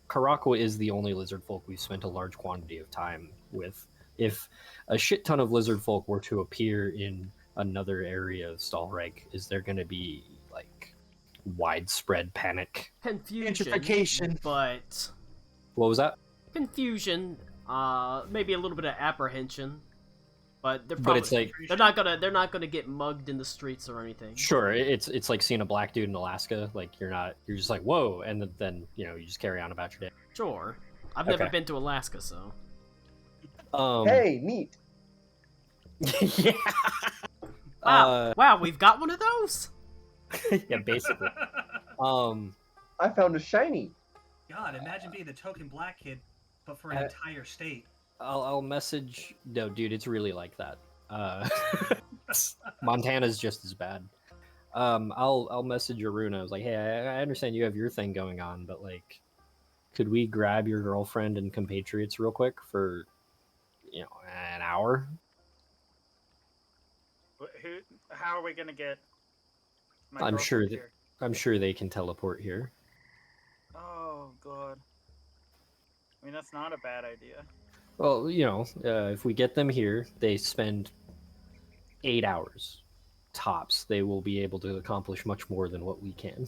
Karakwa is the only lizard folk we've spent a large quantity of time with. If a shit ton of lizard folk were to appear in another area of Stalreg, is there going to be like widespread panic? Confusion. Gentrification. But What was that? confusion, maybe a little bit of apprehension. But they're But probably, it's like they're not gonna get mugged in the streets or anything. sure, it's like seeing a black dude in Alaska. Like you're just like whoa, and then you just carry on about your day. Sure. I've never Okay. been to Alaska, so. Hey, meat. Yeah. Wow, we've got one of those. Yeah, basically. I found a shiny. God, imagine being the token black kid, but for an entire state. I'll message. No, dude, it's really like that. Montana's just as bad. I'll message Aruna. I was like, hey, I understand you have your thing going on, but like, could we grab your girlfriend and compatriots real quick for, an hour? How are we gonna get? my I'm sure girlfriend that here? I'm sure they can teleport here. Oh god. I mean, that's not a bad idea. Well, if we get them here, they spend 8 hours tops. They will be able to accomplish much more than what we can.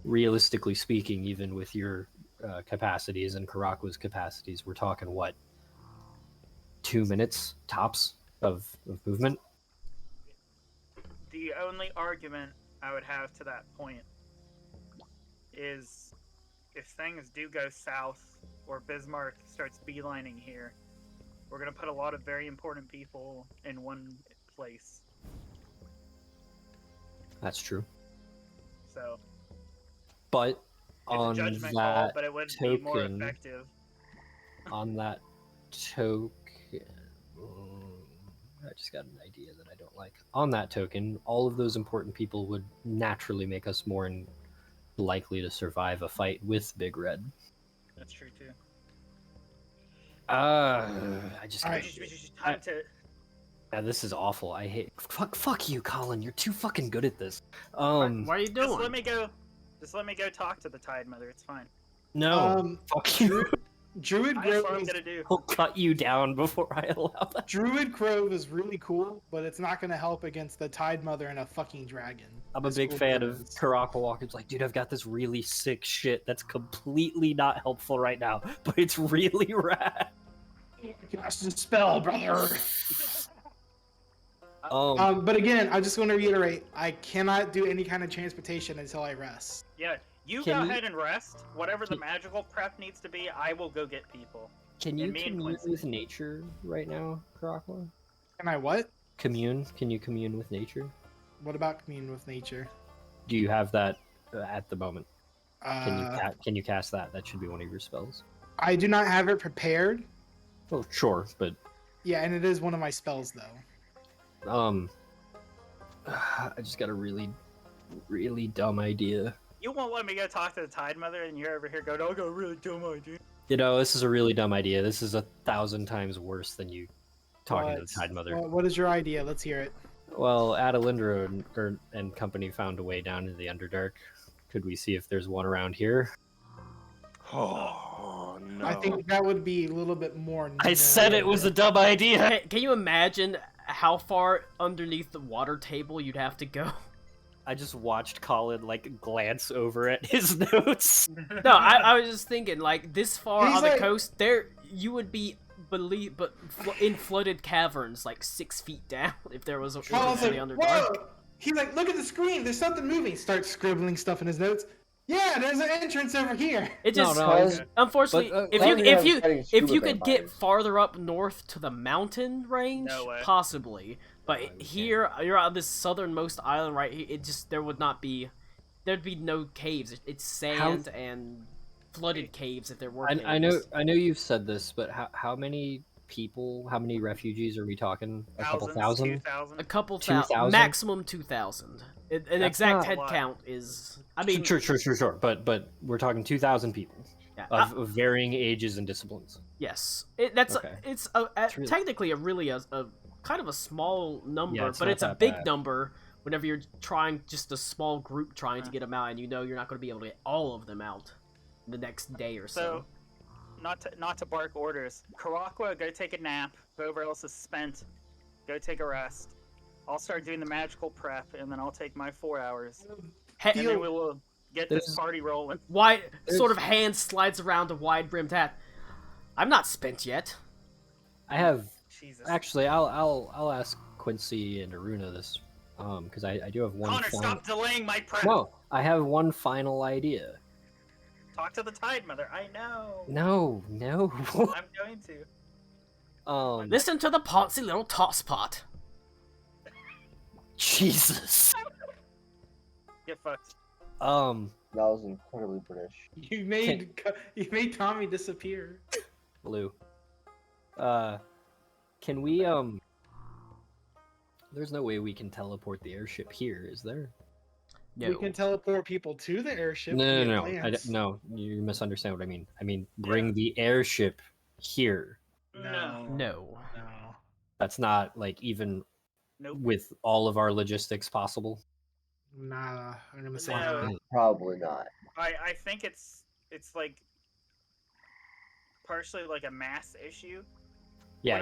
Realistically speaking, even with your capacities and Karakwa's capacities, we're talking what? 2 minutes tops of movement? The only argument I would have to that point is if things do go south or Bismarck starts beelining here, we're going to put a lot of very important people in one place. That's true. So But it's on a judgment call, that but it would be more token, effective. on that token, I just got an idea that I don't like. On that token, all of those important people would naturally make us more likely to survive a fight with Big Red. That's true too. I just. Alright. Time to. Yeah, this is awful. I hate. Fuck you, Colin. You're too fucking good at this. What are you Just doing? let me go. Just let me go talk to the Tide Mother. It's fine. No. Fuck you. Druid That's Grove what I'm is, gonna do. I'll cut you down before I allow that. Druid Grove is really cool, but it's not gonna help against the Tide Mother and a fucking dragon. I'm a As big cool fan as of it is. Karaka Walker's like, dude, I've got this really sick shit that's completely not helpful right now, but it's really rad. Cast the spell, brother. Um, But again, I just want to reiterate, I cannot do any kind of transportation until I rest. Yeah, you Can go you- ahead and rest. Whatever the magical prep needs to be, I will go get people. can you and me and commune Quincy. with nature right now, Karaka? Can I what? Commune? Can you commune with nature? What about commune with nature? Do you have that at the moment? Can you Uh, can you cast that? That should be one of your spells. I do not have it prepared. Oh, sure, but Yeah, and it is one of my spells though. I just got a really, really dumb idea. You won't let me go talk to the Tide Mother, and you're over here going, "Oh, I got a really dumb idea." You know, this is a really dumb idea. This is 1,000 times worse than you talking to the What? Tide Mother. What is your idea? Let's hear it. Well, Adalindra and company found a way down into the Underdark. Could we see if there's one around here? Oh no! I think that would be a little bit more. I said it was a dumb idea. Can you imagine how far underneath the water table you'd have to go? I just watched Colin like glance over at his notes. No, I was just thinking, like, this far He's on the like- coast, there you would be in flooded caverns, like 6 feet down, if there was a Colin's really like, underdark. whoa! He's like, look at the screen. There's something moving. Starts scribbling stuff in his notes. Yeah, there's an entrance over here. It No, just, no, Because- unfortunately, but, if Clouds you are fighting if scuba you could get vampires. farther up north to the mountain range, No way. possibly. But No, you here, you're on this southernmost island right here. It just there'd be no caves. It's sand and flooded caves if there were. Caves. I know you've said this, but how many people, how many refugees are we talking? A couple thousand? 2,000. A couple 2,000? thousand, maximum 2,000. An That's exact not head a lot. count is. I mean, Sure. But we're talking 2,000 people yeah, of varying ages and disciplines. yes, Okay. it's really- technically a kind of a small number, Yeah, it's but not it's a that big bad. number whenever you're trying just a small group trying to get them out, and you know you're not going to be able to get all of them out the next day or so. So, not to bark orders. Karakwa, go take a nap. Whoever else is spent, go take a rest. I'll start doing the magical prep, and then I'll take my 4 hours, and then we will get this There's- party rolling. Wide sort of It's- hand slides around a wide brimmed hat. I'm not spent yet. I have Jesus. actually. I'll ask Quincy and Aruna this, because I do have one. Connor, final... stop delaying my prep. No, I have one final idea. Talk to the Tide Mother. I know. No. I'm going to. Listen to the poncy little tosspot. Jesus. Get fucked. That was incredibly British. You made Tommy disappear. Blue. Can we There's no way we can teleport the airship here, is there? No. We can teleport people to the airship. No. via Lance. No, you misunderstand what I mean. I mean, bring the airship here. No. No. No. That's not like even Nope. with all of our logistics possible. Nah, I'm gonna say No. no. Probably not. I think it's like partially like a mass issue. Yeah,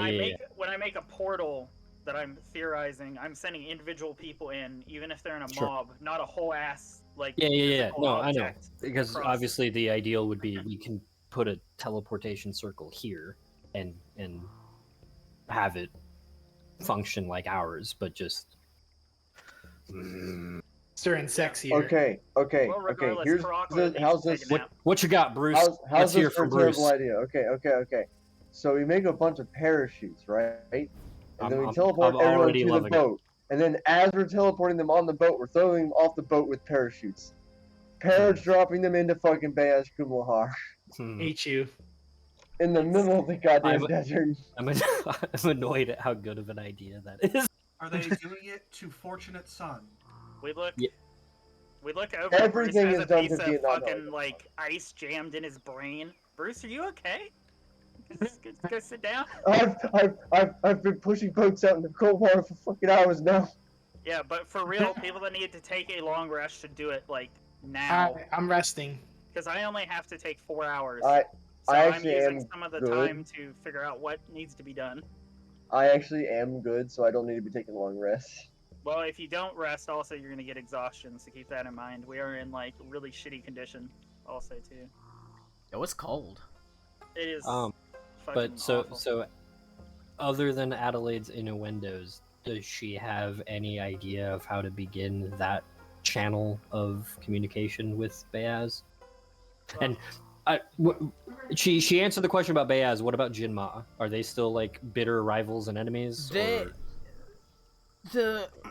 When I make a portal that I'm theorizing, I'm sending individual people in, even if they're in a Sure. mob, not a whole ass like. Yeah. physical No, I know. object Because across. obviously the ideal would be we can put a teleportation circle here and have it function like ours, but just Stirring sex here. Okay. Well, regardless, Here's Karakwa how's needs this? to take a nap. what you got, Bruce? How's Let's hear this for a from Bruce. terrible idea? Okay. So we make a bunch of parachutes, right? And then we I'm teleport everyone already to the loving it. boat. And then as we're teleporting them on the boat, we're throwing them off the boat with parachutes. Dropping them into fucking Bayash Kumlahar. Hmm. Hate you. In the middle of the goddamn I'm- desert. I'm annoyed at how good of an idea that is. Are they doing it to Fortunate Son? We look. Yeah. We look over. Everything Bruce is has done a piece to of Vietnam. fucking like ice jammed in his brain. Bruce, are you okay? Go sit down. I've been pushing boats out in the cold water for fucking hours now. Yeah, but for real, people that need to take a long rest should do it like now. I'm resting. Because I only have to take 4 hours. I So I I'm actually using am some of the good. time to figure out what needs to be done. I actually am good, so I don't need to be taking long rests. Well, if you don't rest, also you're gonna get exhaustion. So keep that in mind. We are in like really shitty condition, also too. Yo, it's cold. It is. Um, fucking But so awful. so, other than Adelaide's innuendos, does she have any idea of how to begin that channel of communication with Bayaz? And she answered the question about Bayaz. What about Jinma? Are they still like bitter rivals and enemies,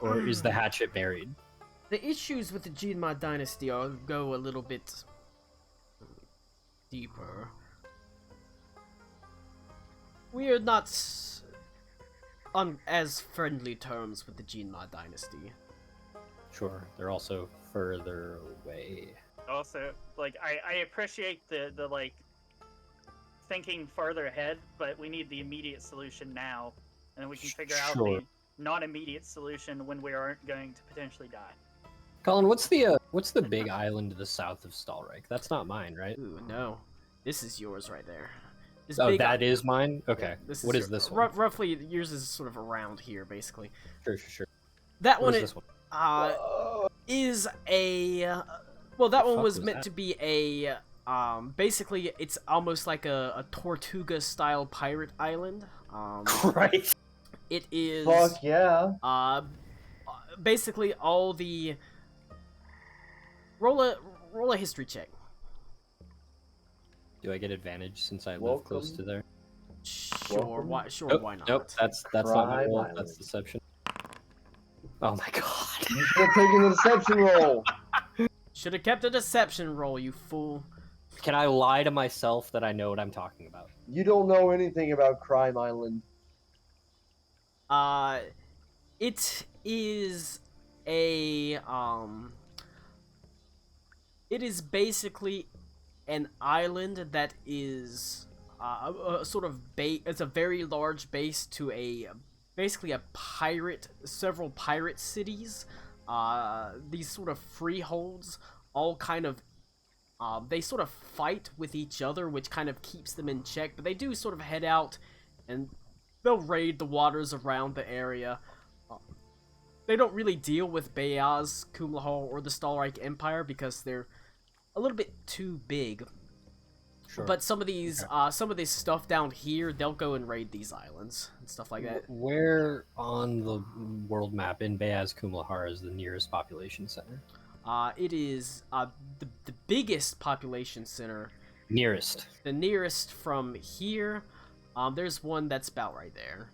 or is the hatchet buried? The issues with the Jinma dynasty go a little bit deeper. We are not on as friendly terms with the Jinma dynasty. Sure, they're also further away. Also, like I appreciate the like thinking farther ahead, but we need the immediate solution now, and then we can figure out Sure. the not immediate solution when we aren't going to potentially die. Colin, what's the big island to the south of Stalreich? That's not mine, right? Ooh, no. This is yours right there. This Oh, big- that is mine. Okay. This What is your- this one? Roughly, yours is sort of around here, basically. Sure. That What one, is this one? is a. Well, that one fuck was was meant that? to be a. Basically, it's almost like a Tortuga-style pirate island. Right. It is. Fuck yeah. Basically all the. Roll a history check. Do I get advantage since I live close Welcome. to there? Sure, Welcome. why not? Nope, that's not my Crime roll. Island. That's deception. Oh my god. You should have taken the deception roll. Should have kept a deception roll, you fool. Can I lie to myself that I know what I'm talking about? You don't know anything about Crime Island. It is a It is basically an island that is a sort of it's a very large base to basically several pirate cities. These sort of freeholds all kind of they sort of fight with each other, which kind of keeps them in check, but they do sort of head out and they'll raid the waters around the area. They don't really deal with Bayaz, Kumlahal, or the Stalreich Empire because they're a little bit too big. Sure. But some of these stuff down here, they'll go and raid these islands and stuff like that. Where on the world map in Bayaz Kumlahar is the nearest population center? It is the biggest population center. Nearest. The nearest from here, there's one that's about right there.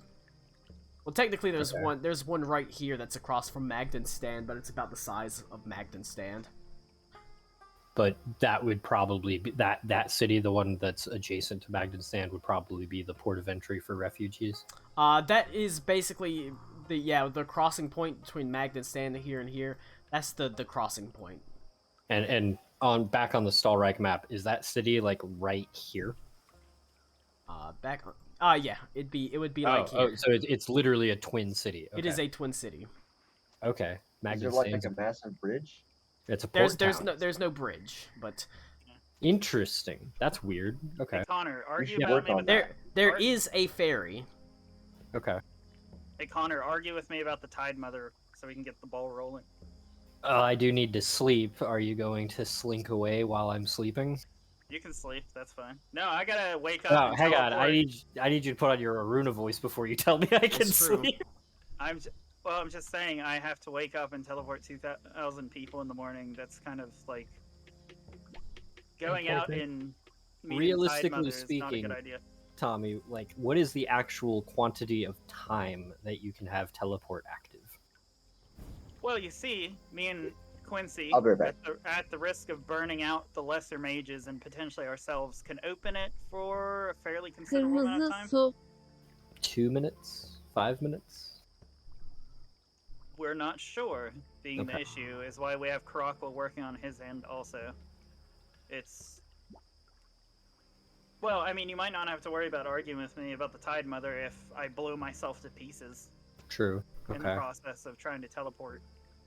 Well, technically, there's Okay. one. There's one right here that's across from Magden Stand, but it's about the size of Magden Stand. But that would probably be that city, the one that's adjacent to Magden Stand, would probably be the port of entry for refugees. That is basically the crossing point between Magden Stand here and here. That's the crossing point. And back on the Stalreich map, is that city like right here? Back on. Yeah, it would be like here. So it's literally a twin city. It is a twin city. Okay. Is Magden there like Stand's a massive bridge? it's a port There's town. there's no bridge, but Interesting. That's weird. Okay. Hey, Connor, argue should about work me on with that. there Art- is a ferry. Okay. Hey Connor, argue with me about the Tide Mother so we can get the ball rolling. I do need to sleep. Are you going to slink away while I'm sleeping? You can sleep, that's fine. No, I gotta wake up. Oh, and hang on. I teleport. need you to put on your Aruna voice before you tell me I can It's true. sleep. I'm just saying I have to wake up and teleport 2,000 people in the morning. That's kind of like going out in Realistically Tide Mother is not a speaking, good idea. Tommy, like, what is the actual quantity of time that you can have teleport active? Well, you see, me and Quincy, I'll be right back. at the risk of burning out the lesser mages and potentially ourselves, can open it for a fairly considerable amount of time. 2 minutes? 5 minutes? We're not sure, being the Okay. issue, is why we have Karakwa working on his end also. It's... Well, I mean, you might not have to worry about arguing with me about the Tide Mother if I blow myself to pieces True. in the Okay. process of trying to teleport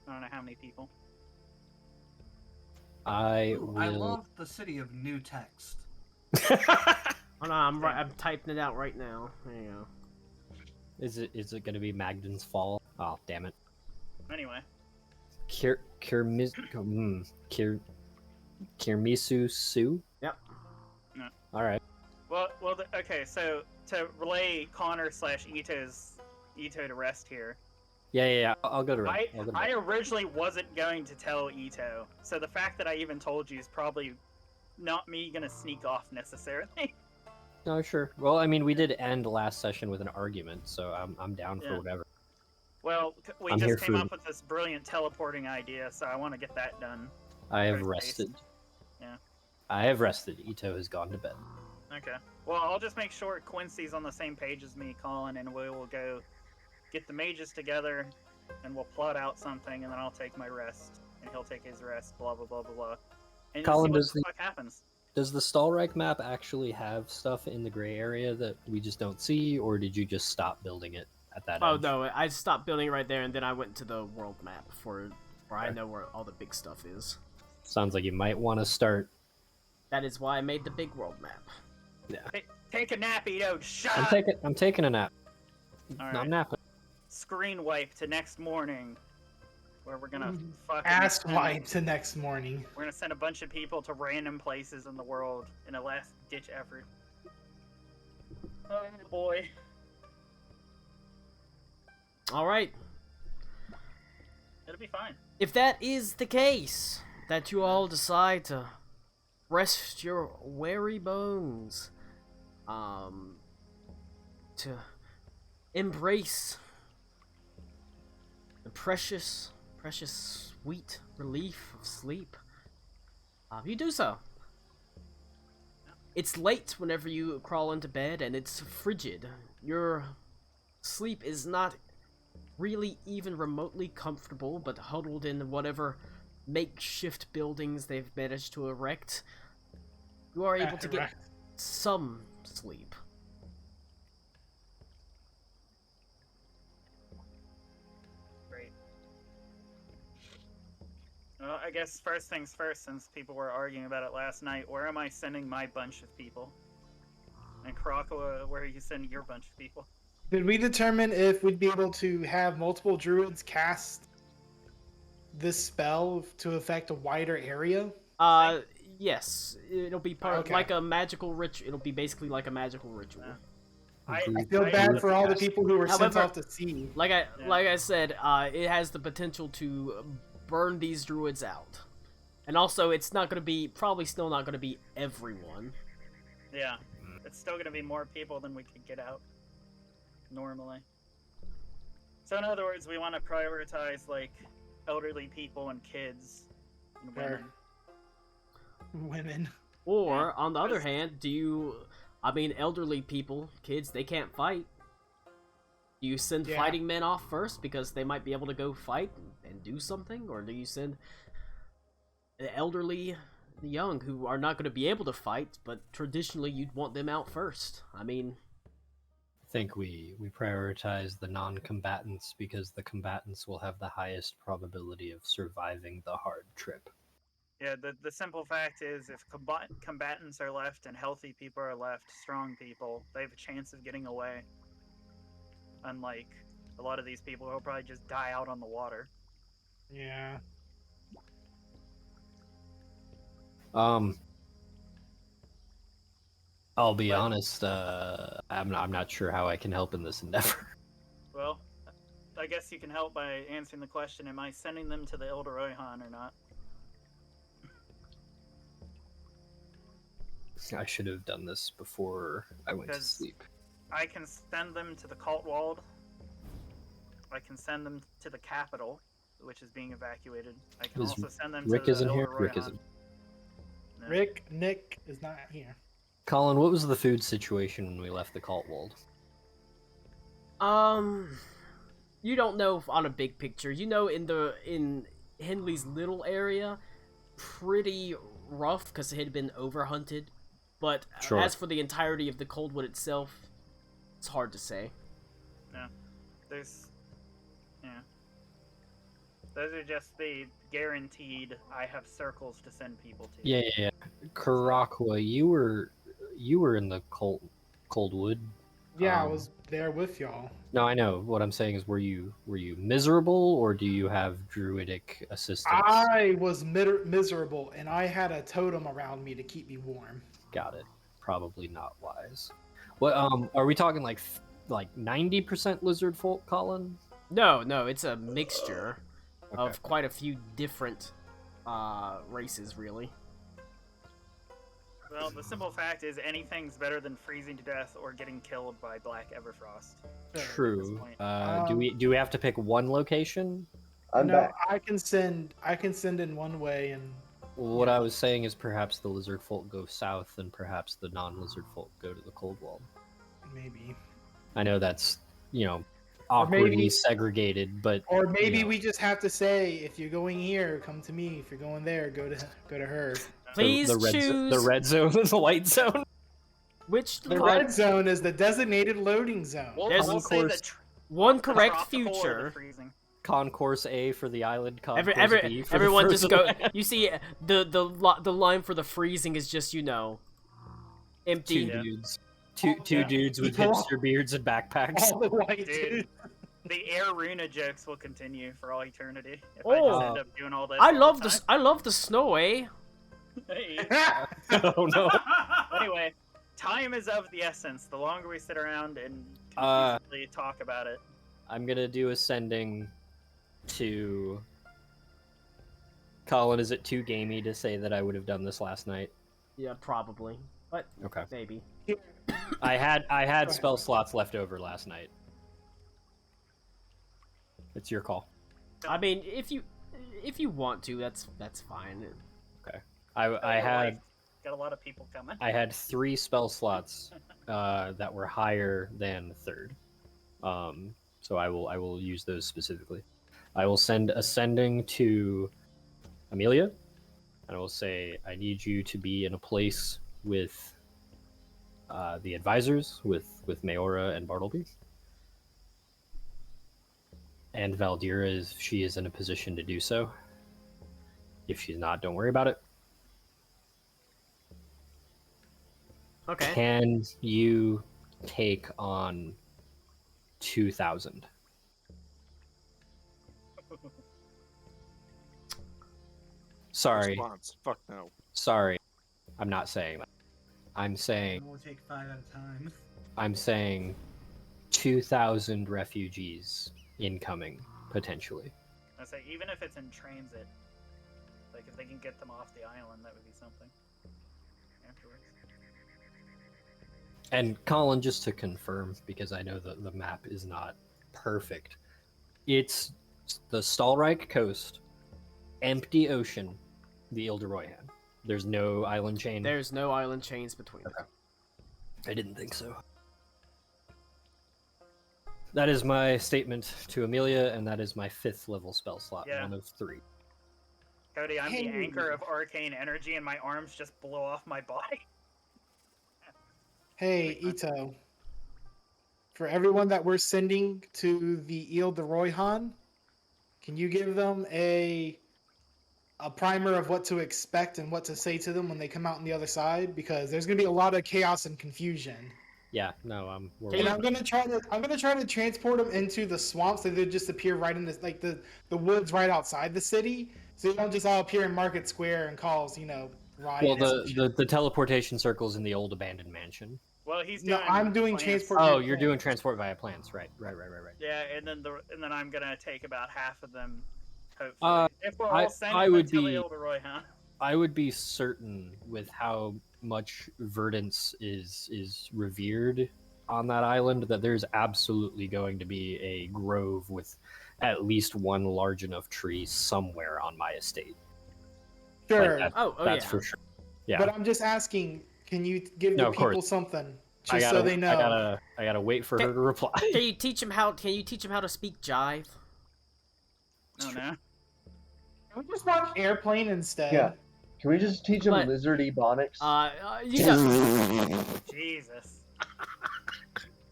I don't know how many people. I Ooh, will. I love the city of New Text. Hold on, I'm typing it out right now. There you go. Is it going to be Magden's Fall? Oh, damn it. Anyway, Kirmisu Su? Yep. No. All right. well, okay. So to relay Ito to rest here. Yeah. I'll go to I rest. originally wasn't going to tell Ito, so the fact that I even told you is probably not me gonna sneak off necessarily. No, sure. Well, I mean, we did end last session with an argument, so I'm down for Yeah. whatever. Well, we I'm here just came for- up with this brilliant teleporting idea, so I want to get that done. I have First rested. base. Yeah. I have rested. Ito has gone to bed. Okay. Well, I'll just make sure Quincy's on the same page as me, Colin, and we will go get the mages together, and we'll plot out something, and then I'll take my rest, and he'll take his rest, blah, blah, blah, blah, blah. And Colin, you'll see does what the fuck happens. Does the Stallreich map actually have stuff in the gray area that we just don't see, or did you just stop building it at that Oh edge? no, I stopped building it right there, and then I went to the world map where I Okay. know where all the big stuff is. Sounds like you might want to start. That is why I made the big world map. Take a nap, Ito. Shut I'm up! taking a nap. All I'm right. napping. Screen wipe to next morning, where we're gonna fucking Ass send- wipe to next morning. We're gonna send a bunch of people to random places in the world in a last-ditch effort. Oh boy. All right. It'll be fine. If that is the case, that you all decide to rest your weary bones, to embrace the precious sweet relief of sleep, you do so. It's late whenever you crawl into bed, and it's frigid. Your sleep is not really even remotely comfortable, but huddled in whatever makeshift buildings they've managed to erect, you are able to get Erect. some sleep. Great. Well, I guess first things first, since people were arguing about it last night, where am I sending my bunch of people? And Karakwa, where are you sending your bunch of people? Did we determine if we'd be able to have multiple druids cast this spell to affect a wider area? Yes, it'll be part Okay. like a magical ritual. It'll be basically like a magical ritual. I Feel bad for all the Yes. people who were sent However- off to sea. Like Yeah. I said, it has the potential to burn these druids out, and also it's not gonna be still not gonna be everyone. Yeah. It's still gonna be more people than we could get out normally. So in other words, we want to prioritize like elderly people and kids and women. Women. Or on the other Because- hand, elderly people, kids, they can't fight. Do you send Yeah. fighting men off first because they might be able to go fight and do something, or do you send the elderly, the young, who are not going to be able to fight, but traditionally you'd want them out first? I mean, I think we prioritize the non-combatants because the combatants will have the highest probability of surviving the hard trip. Yeah, the simple fact is if combatants are left and healthy people are left, strong people, they have a chance of getting away. Unlike a lot of these people who will probably just die out on the water. Yeah. I'll be But- honest. I'm not sure how I can help in this endeavor. Well, I guess you can help by answering the question, am I sending them to the Elder Rohan or not? I should have done this before I went to Because- sleep. I can send them to the Cultwald. I can send them to the capital. which is being evacuated. I can Is also send them Rick to the isn't here? Elder Rick Royhan. isn't. No. Nick is not here. Colin, what was the food situation when we left the Cultwald? You don't know on a big picture. You know, in Henley's little area, pretty rough because it had been overhunted. But Sure. as for the entirety of the Coldwood itself, it's hard to say. There's, yeah. Those are just the guaranteed. I have circles to send people to. Yeah. Karakwa, you were in the Coldwood. Yeah, I was there with y'all. No, I know. What I'm saying is, were you miserable, or do you have druidic assistance? I was miserable, and I had a totem around me to keep me warm. Got it. Probably not wise. What are we talking like 90% lizard folk, Colin? No, it's a mixture Okay. of quite a few different races, really. Well, the simple fact is anything's better than freezing to death or getting killed by Black Everfrost. True. point. Do we have to pick one location? I'm no, back. I can send in one way, and What I was saying is perhaps the lizard folk go south, and perhaps the non-lizard folk go to the Coldwald. maybe, I know that's Or awkwardly maybe- segregated, but or maybe you know, we just have to say, if you're going here, come to me. If you're going there, go to her. Please the choose red zone, the white zone. which The red zone is the designated loading zone. There's we'll say course- the one correct tropical or the future. freezing. Concourse A for the island. Concourse B for Everyone the just frozen go. land. You see, the line for the freezing is just empty. Two dudes. Two dudes with hipster beards and backpacks. All the white Dude. dudes. The Air Runa jokes will continue for all eternity if I Oh. just end up doing all this. I all love the the I love the snow, eh? time. Hey. Oh no. Anyway, time is of the essence. The longer we sit around and Uh, confusedly talk about it, I'm gonna do a sending to Colin. Is it too gamey to say that I would have done this last night? Yeah, probably, but Okay. maybe. I had spell slots left over last night. It's your call. I mean, if you want to, that's fine. I had got a lot of people coming. I had 3 spell slots that were higher than third. So I will use those specifically. I will send a sending to Amelia, and I will say I need you to be in a place with the advisors, with Mayora and Bartleby. And Valdira, she is in a position to do so. If she's not, don't worry about it. Okay. Can you take on 2,000? Sorry, Response. Fuck no. sorry. I'm not saying that. I'm saying We'll take 5 at a time. I'm saying 2,000 refugees incoming potentially. I say even if it's in transit, like if they can get them off the island, that would be something. Afterwards. And Colin, just to confirm, because I know the map is not perfect, it's the Stalreich coast, empty ocean, the Ile de Royan. There's no island chain. There's no island chains between them. I didn't think so. That is my statement to Amelia, and that is my 5th level spell slot, Yeah. 1 of 3. Cody, I'm Hey. the anchor of arcane energy, and my arms just blow off my body. Hey, Ito. For everyone that we're sending to the Ile de Royan, can you give them a primer of what to expect and what to say to them when they come out on the other side? Because there's gonna be a lot of chaos and confusion. Yeah, no, we're And I'm gonna try to transport them into the swamps so they just appear right in this, like the woods right outside the city, so they don't just all appear in Market Square and cause riots. well, and shit. the teleportation circle's in the old abandoned mansion. Well, he's No, doing. I'm doing plants. transport. Oh, you're doing transport via plants, right? Yeah, and then I'm gonna take about half of them. Hopefully, if we're I all sending them would to the be- Ile de Royan. I would be certain with how much verdance is revered on that island that there's absolutely going to be a grove with at least one large enough tree somewhere on my estate. Sure, Like, Oh, that's yeah. for sure. Yeah. but I'm just asking, can you give No, the of course. people something I just gotta, so they know? I gotta wait for her to reply. Can you teach him how? Can you teach him how to speak jive? Oh no. Can we just watch Airplane instead? Yeah. Can we just teach them But- lizard ebonics? You got. Jesus.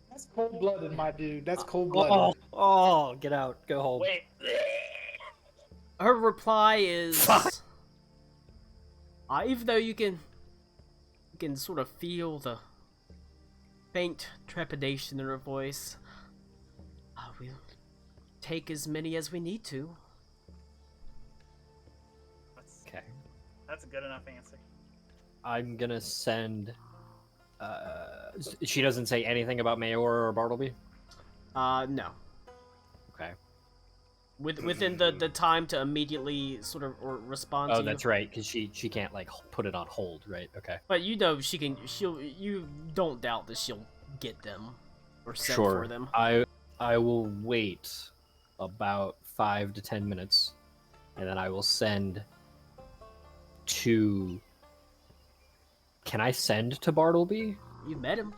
That's cold-blooded, my dude. That's cold-blooded. Oh, get out. Go home. Wait. Her reply is. Even though you can sort of feel the faint trepidation in her voice, we'll take as many as we need to. Okay. That's a good enough answer. I'm gonna send. She doesn't say anything about Mayor or Bartleby. No. Okay. Within the time to immediately sort of respond to Oh, you. that's right, because she can't like put it on hold, right? Okay. But you know you don't doubt that she'll get them or send Sure. for them. I will wait about 5 to 10 minutes, and then I will send to. Can I send to Bartleby? You met him.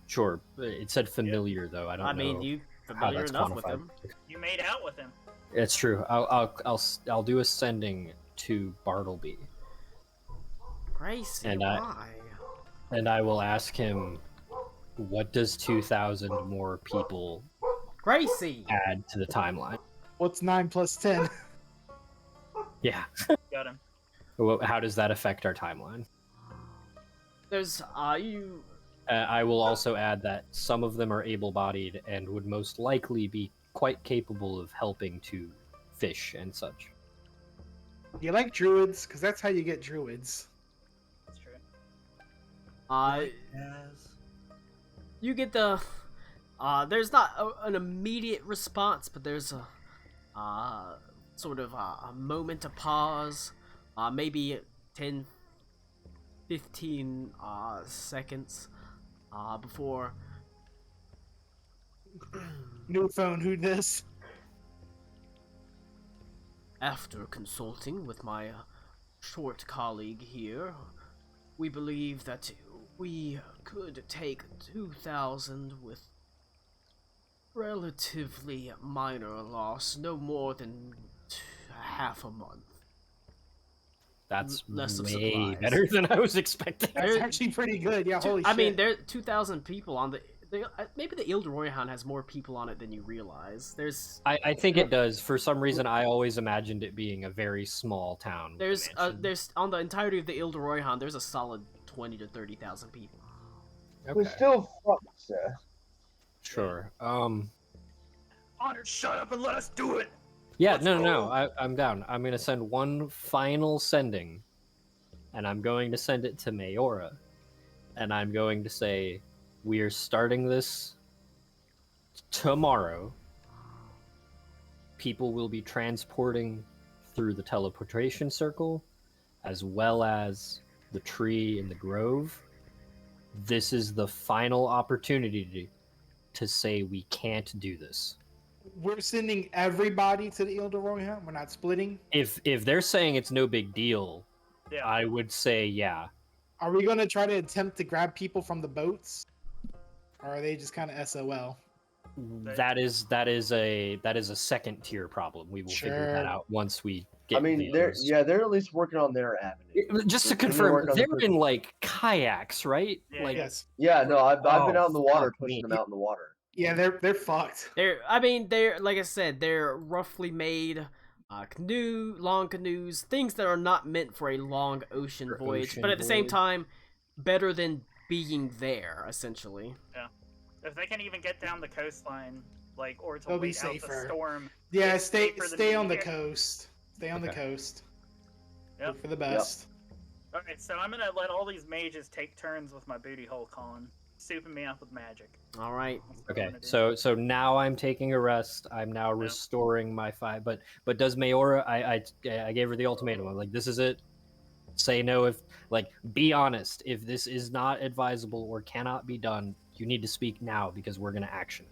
Sure. It said familiar though. I don't know. I mean, you how familiar that's enough with quantified. him. You made out with him. It's true. I'll do a sending to Bartleby, Gracie, And why? and I will ask him, what does 2,000 more people Gracie. add to the timeline? What's 9 plus 10? Yeah. Got him. How does that affect our timeline? There's you. I will also add that some of them are able-bodied and would most likely be quite capable of helping to fish and such. You like druids? Because that's how you get druids. That's true. Yes. You get the. There's not an immediate response, but there's a sort of a moment of pause, maybe 10, 15 seconds before. New phone, who this? After consulting with my short colleague here, we believe that we could take 2,000 with relatively minor loss, no more than half a month. That's Less of way supplies. better than I was expecting. That's There- actually pretty good. Yeah, holy I shit. mean, there are 2,000 people on the. Maybe the Ildroyhan has more people on it than you realize. I think it does. For some reason, I always imagined it being a very small town. with a mansion. there's on the entirety of the Ildroyhan, there's a solid 20 to 30,000 people. We're Okay. still fucked, sir. Sure. Honor, shut up and let us do it. Yeah, Let's no. go. I'm down. I'm gonna send one final sending, and I'm going to send it to Mayora, and I'm going to say, we are starting this tomorrow. People will be transporting through the teleportation circle, as well as the tree in the grove. This is the final opportunity to say we can't do this. We're sending everybody to the Ildroyhan. We're not splitting. If they're saying it's no big deal, Yeah. I would say yeah. Are we going to try to attempt to grab people from the boats? Or are they just kind of SOL? That is a second tier problem. We will figure that Sure. out once we get. I mean, the they're others. they're at least working on their avenue. Just to They confirm, work on they're the- in like kayaks, right? Yeah, Like Yes. Yeah, no, I've been Oh, out in the water fuck pushing me. them out in the water. Yeah, they're fucked. They're like I said, they're roughly made long canoes, things that are not meant for a long ocean For voyage, ocean but at the same voyage. time, better than being there, essentially. If they can even get down the coastline, like, or to They'll be wait out the safer. storm. Yeah, it's stay safer than stay being on the here. coast. Stay on the Okay. coast. Yep. Hope for the best. Okay, so I'm gonna let all these mages take turns with my booty hole con, souping me up with magic. All right. That's what I'm okay, gonna do. so now I'm taking a rest. I'm now restoring my 5. But does Mayora? I gave her the ultimatum. I'm like, this is it. Say no if be honest. If this is not advisable or cannot be done, you need to speak now because we're gonna action.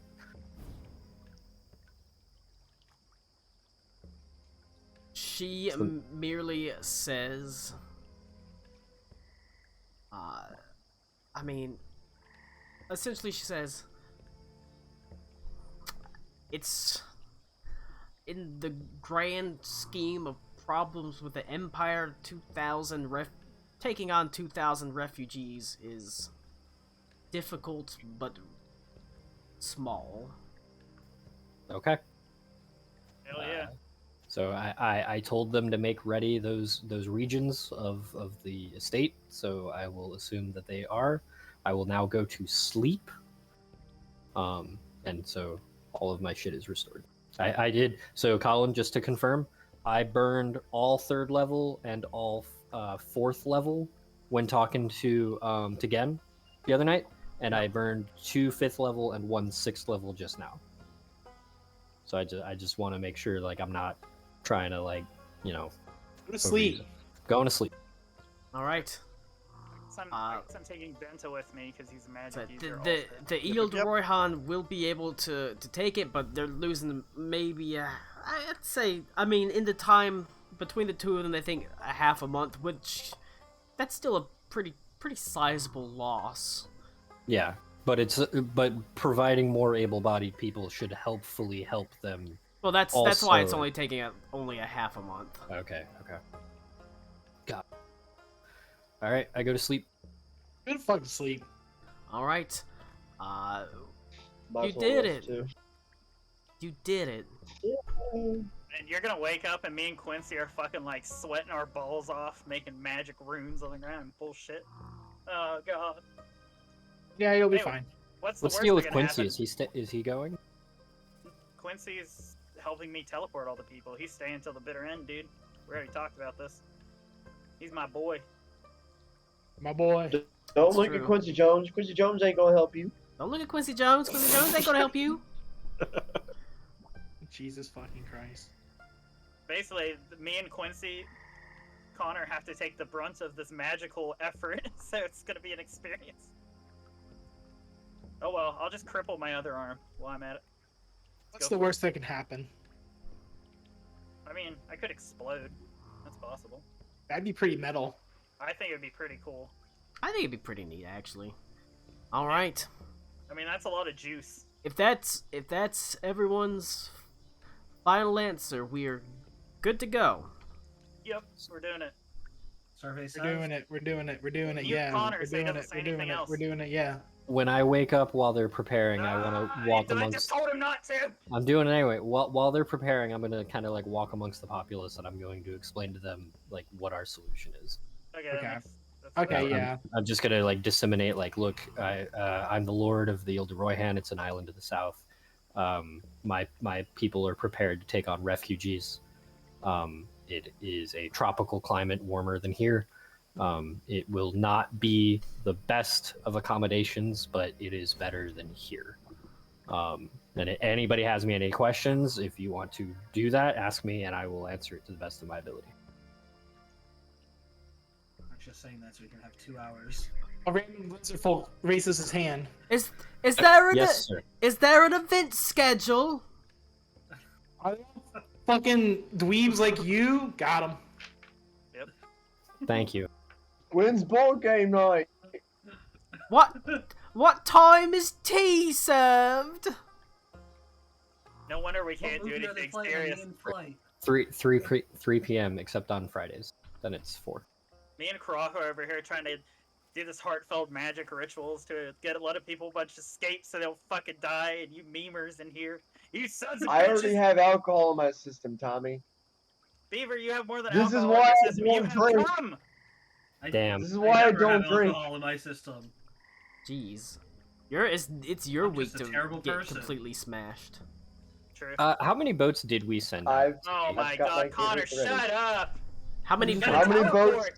She merely says, I mean, essentially she says, it's in the grand scheme of problems with the Empire, taking on 2,000 refugees is difficult but small. Okay. Hell yeah. So I told them to make ready those regions of the estate, so I will assume that they are. I will now go to sleep. And so all of my shit is restored. I did, so Colin, just to confirm, I burned all 3rd level and all 4th level when talking to Gen the other night, and I burned 2 5th level and 1 6th level just now. So I just want to make sure, like, I'm not trying to, like, you know, Go to sleep. Going to sleep. All right. So I'm taking Bento with me because he's a magic So user. the Eeld Royhan will be able to take it, but they're losing maybe I'd say, I mean, in the time between the two of them, I think a half a month, which that's still a pretty sizable loss. Yeah, but providing more able-bodied people should helpfully help them. Well, that's why it's only taking only a half a month. Okay. Got it. All right, I go to sleep. Go to fucking sleep. All right. Might You as well did rest, it. too. You did it. And you're gonna wake up and me and Quincy are fucking like sweating our balls off, making magic runes on the ground. Bullshit. Oh god. Yeah, you'll be Anyway, fine. What's the What's worst the deal with that can Quincy? happen? Is he going? Quincy's helping me teleport all the people. He's staying till the bitter end, dude. We already talked about this. He's my boy. My boy. Don't That's look true. at Quincy Jones. Quincy Jones ain't gonna help you. Don't look at Quincy Jones. Quincy Jones ain't gonna help you. Jesus fucking Christ. Basically, me and Quincy, Connor have to take the brunt of this magical effort, so it's gonna be an experience. Oh well, I'll just cripple my other arm while I'm at it. What's the worst that can happen? I mean, I could explode. That's possible. That'd be pretty metal. I think it'd be pretty cool. I think it'd be pretty neat, actually. All right. I mean, that's a lot of juice. If that's everyone's final answer, we're good to go. Yep, we're doing it. Survey We're says. doing it. You, Yeah. Connor, We're say doing doesn't it. say We're doing anything it. else. We're doing it. Yeah. When I wake up while they're preparing, I want to walk I amongst. just told him not to. I'm doing it anyway. While they're preparing, I'm gonna kind of like walk amongst the populace, and I'm going to explain to them like what our solution is. Okay. Okay. That's Okay, fine. yeah. I'm just gonna like disseminate. Like, look, I'm the Lord of the Ile de Royhan. It's an island to the south. My people are prepared to take on refugees. It is a tropical climate, warmer than here. It will not be the best of accommodations, but it is better than here. And anybody has me any questions, if you want to do that, ask me, and I will answer it to the best of my ability. I'm just saying that so we can have 2 hours. A random lizard folk raises his hand. Is there an Yes, sir. is there an event schedule? Are there fucking dweebs like you? Got him. Thank you. When's ball game night? What time is tea served? No wonder we can't What do movie are they anything playing serious. in flight? 3 p.m. except on Fridays. Then it's 4. Me and Croc are over here trying to do this heartfelt magic rituals to get a lot of people a bunch of escape so they'll fucking die, and you memers in here. You sons of I already bitches! have alcohol in my system, Tommy. Beaver, you have more than This is alcohol in why your I system. You don't have drink. cum! Damn. This is why I never don't have drink. alcohol in my system. Jeez, it's your I'm week just a to terrible get person. completely smashed. True. How many boats did we send? out? Oh I've my got god, my Connor, favorite ready. shut up! How many? You How gotta many teleport. boats?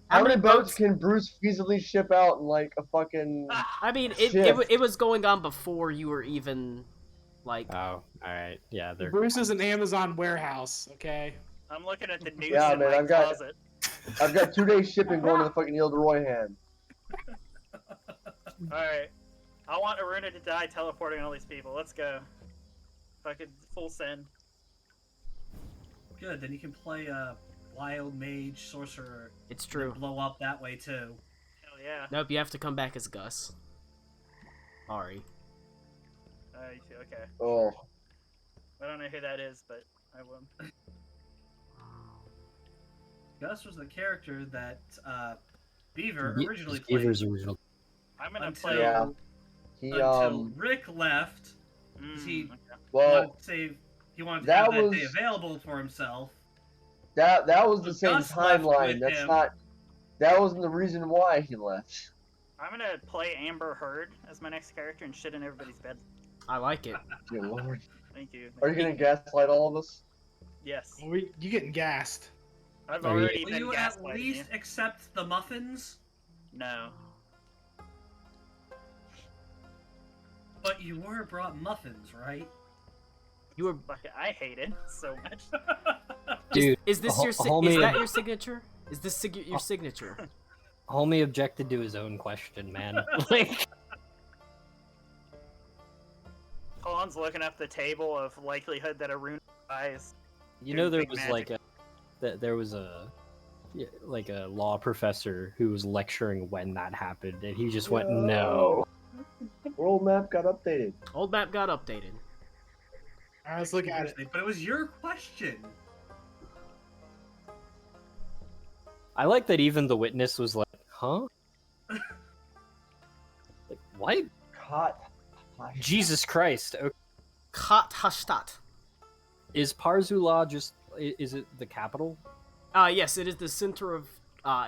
How many boats can Bruce feasibly ship out in like a fucking? I mean, Shift. it was going on before you were even like. Oh, all right. Yeah, they're. Bruce is an Amazon warehouse. Okay. I'm looking at the news Yeah, in man, my I've got- closet. I've got 2 days shipping going to the fucking Ile de Royhan. Alright. I want Aruna to die teleporting all these people. Let's go. Fucking full send. Good. Then you can play a wild mage sorcerer. It's and true. blow up that way too. Hell yeah. Nope, you have to come back as Gus. Sorry. Okay. Oh, I don't know who that is, but I will. Gus was the character that Beaver Ye- originally played Beaver's original. I'm gonna until, play. Yeah. he until Rick left. he- Okay. well, He wanted to that have that was- day available for himself. that was the So same Gus left timeline. with That's him. not. That wasn't the reason why he left. I'm gonna play Amber Heard as my next character and shit in everybody's bed. I like it. Dear Lord. Thank you. Are you gonna gaslight all of us? Yes. You getting gassed? I've Are you- already Will been you at gaslighting least you. accept the muffins? No. But you were brought muffins, right? You were. Fuck it, I hate it so much. Dude, Is this your? Is homie, that your signature? Is this your signature? homie objected to his own question, man. Like, Colin's looking up the table of likelihood that Aruna dies. you know, there Big was magic. there was a like a law professor who was lecturing when that happened, and he just went, "No." World map got updated. Old map got updated. All right, let's look at it. But it was your question. I like that even the witness was like, "Huh?" Like, what? Caught. Jesus Christ! Okay. Kat Hashtat. Is Parzula just? Is it the capital? Yes, it is the center of.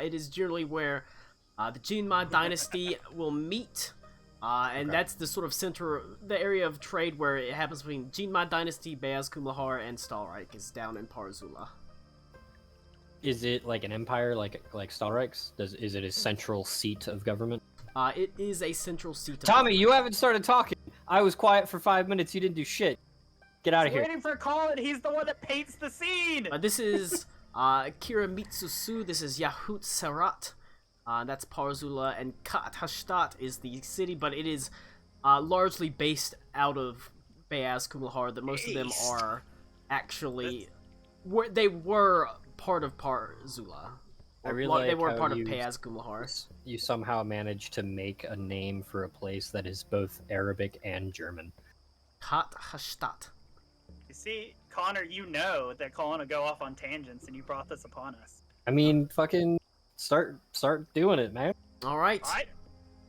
It is generally where the Jinma dynasty will meet. And Okay. that's the sort of center, the area of trade where it happens between Jinma dynasty, Beaz Kumlahar, and Stalreich is down in Parzula. Is it like an empire, like Stalreich's? Is it a central seat of government? It is a central seat. Of Tommy, you haven't started talking. I was quiet for 5 minutes. You didn't do shit. Get out of here. Waiting for Colin. He's the one that paints the scene. This is Kira Mitsusu. This is Yahut Serat. That's Parzula, and Kat Hashtat is the city, but it is largely based out of Beaz Kumlahar. That most of them are actually they were part of Parzula. I really They like were how part of you- Beaz Kumlahar. You somehow managed to make a name for a place that is both Arabic and German. Kat Hashtat. You see, Connor, you know that Colin will go off on tangents, and you brought this upon us. I mean, fucking start doing it, man. All right. Alright?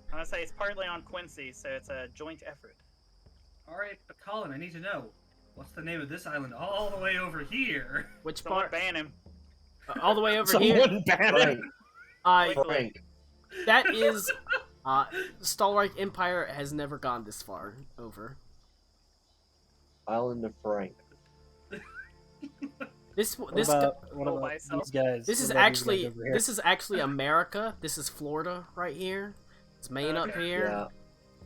I'm gonna say it's partly on Quincy, so it's a joint effort. Alright, but Colin, I need to know. What's the name of this island all the way over here? Which Someone part? ban him. All the way over here. Someone ban it. Frank. Uh, Frank. that is. Stalreich Empire has never gone this far over. Island of Frank. This What this about myself. these guys? This What is about these actually guys over here? this is actually America. This is Florida right here. It's Maine up Okay. here. Yeah.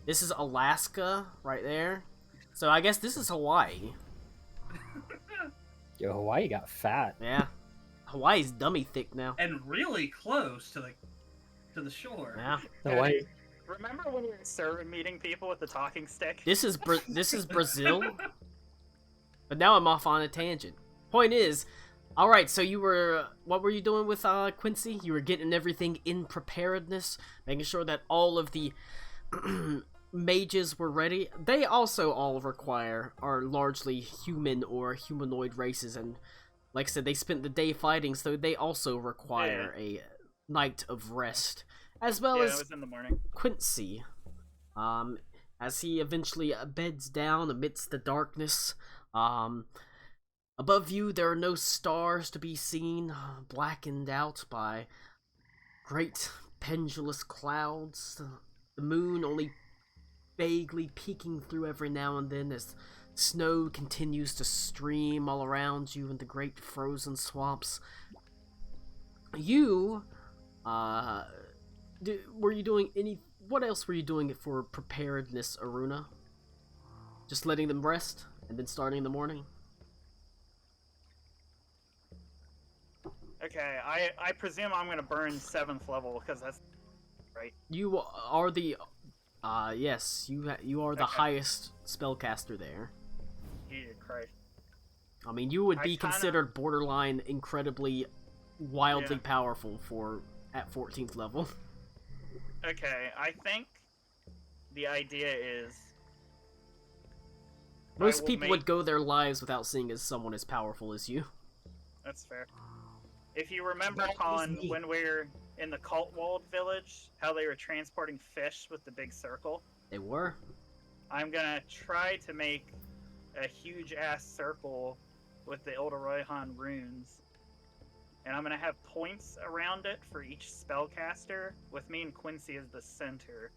This is Alaska right there. So I guess this is Hawaii. Yo, Hawaii got fat. Yeah. Hawaii's dummy thick now. And really close to the shore. Yeah. Hawaii. Remember when we were servant meeting people with the talking stick? This is Brazil. But now I'm off on a tangent. Point is, all right. So what were you doing with Quincy? You were getting everything in preparedness, making sure that all of the mages were ready. They also all are largely human or humanoid races, and like I said, they spent the day fighting, so they also require a night of rest, as well Yeah, it as was in the morning. Quincy, as he eventually beds down amidst the darkness. Above you, there are no stars to be seen, blackened out by great pendulous clouds. The moon only vaguely peeking through every now and then as snow continues to stream all around you in the great frozen swamps. You, were you doing any? What else were you doing for preparedness, Aruna? Just letting them rest and then starting in the morning. Okay, I presume I'm gonna burn 7th level because that's right. You are the, yes, you are the Okay. highest spellcaster there. Jesus Christ. I mean, you would I be kinda- considered borderline incredibly wildly Yeah. powerful at 14th level. Okay, I think the idea is Most will people make- would go their lives without seeing as someone as powerful as you. that's fair. If you remember, That is Colin, neat. when we were in the Cultwald village, how they were transporting fish with the big circle, They were. I'm gonna try to make a huge ass circle with the Eldoroyhan runes. And I'm gonna have points around it for each spellcaster, with me and Quincy as the center,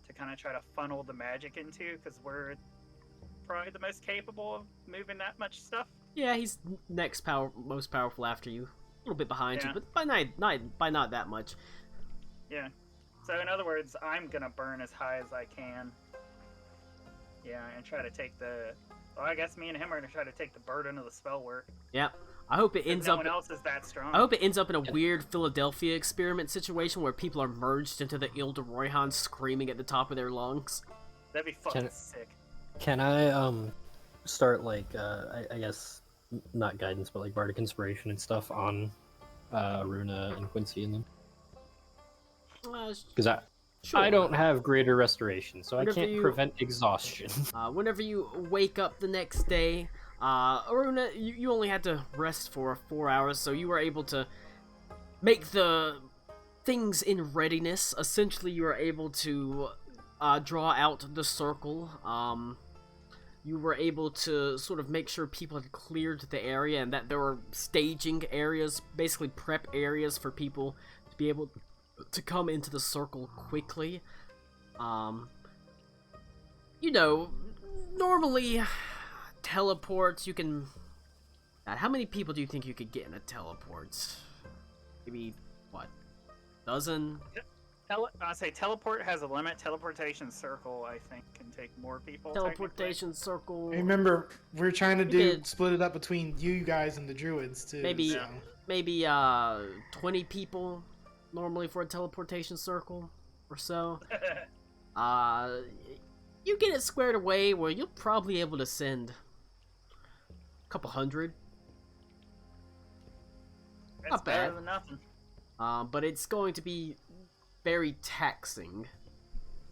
to kind of try to funnel the magic into, because we're probably the most capable of moving that much stuff. Yeah, he's most powerful after you. A little bit behind you, Yeah. but by not that much. Yeah. So in other words, I'm gonna burn as high as I can. Yeah, and try to take the. Well, I guess me and him are gonna try to take the burden of the spell work. Yeah. I hope it 'cause ends no up. one else is that strong. I hope it ends up in a weird Philadelphia experiment situation where people are merged into the Ilda Royhan screaming at the top of their lungs. That'd be fucking Can- sick. Can I start like I guess not guidance but like bardic inspiration and stuff on Runa and Quincy and them? Because Sure. I don't have greater restoration, so Whenever I can't you- prevent exhaustion. Whenever you wake up the next day, Aruna, you only had to rest for 4 hours, so you were able to make the things in readiness. Essentially, you were able to draw out the circle. You were able to sort of make sure people had cleared the area and that there were staging areas, basically prep areas for people to be able to come into the circle quickly. You know, normally teleports you can. God, how many people do you think you could get in a teleport? Maybe what? Dozen? I say teleport has a limit. Teleportation circle, I think, can take more people. Teleportation circle. Remember, we're trying to You could- split it up between you guys and the druids too. Maybe- so. Maybe 20 people normally for a teleportation circle or so. You get it squared away where you'll probably be able to send a couple hundred. That's Not better bad. than nothing. But it's going to be very taxing.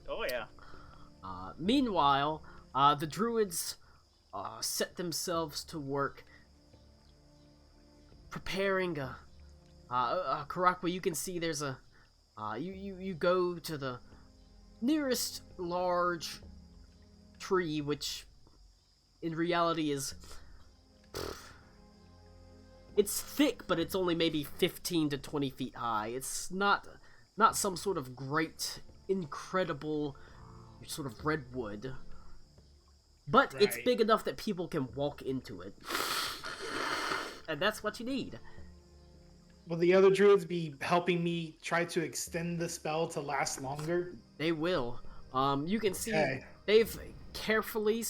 Oh yeah. Meanwhile, the druids set themselves to work preparing Karakwa. You can see there's a you go to the nearest large tree, which in reality is it's thick, but it's only maybe 15 to 20 feet high. It's not some sort of great, incredible sort of redwood, but it's Right. big enough that people can walk into it, and that's what you need. Will the other druids be helping me try to extend the spell to last longer? They will. You can see Okay. they've carefully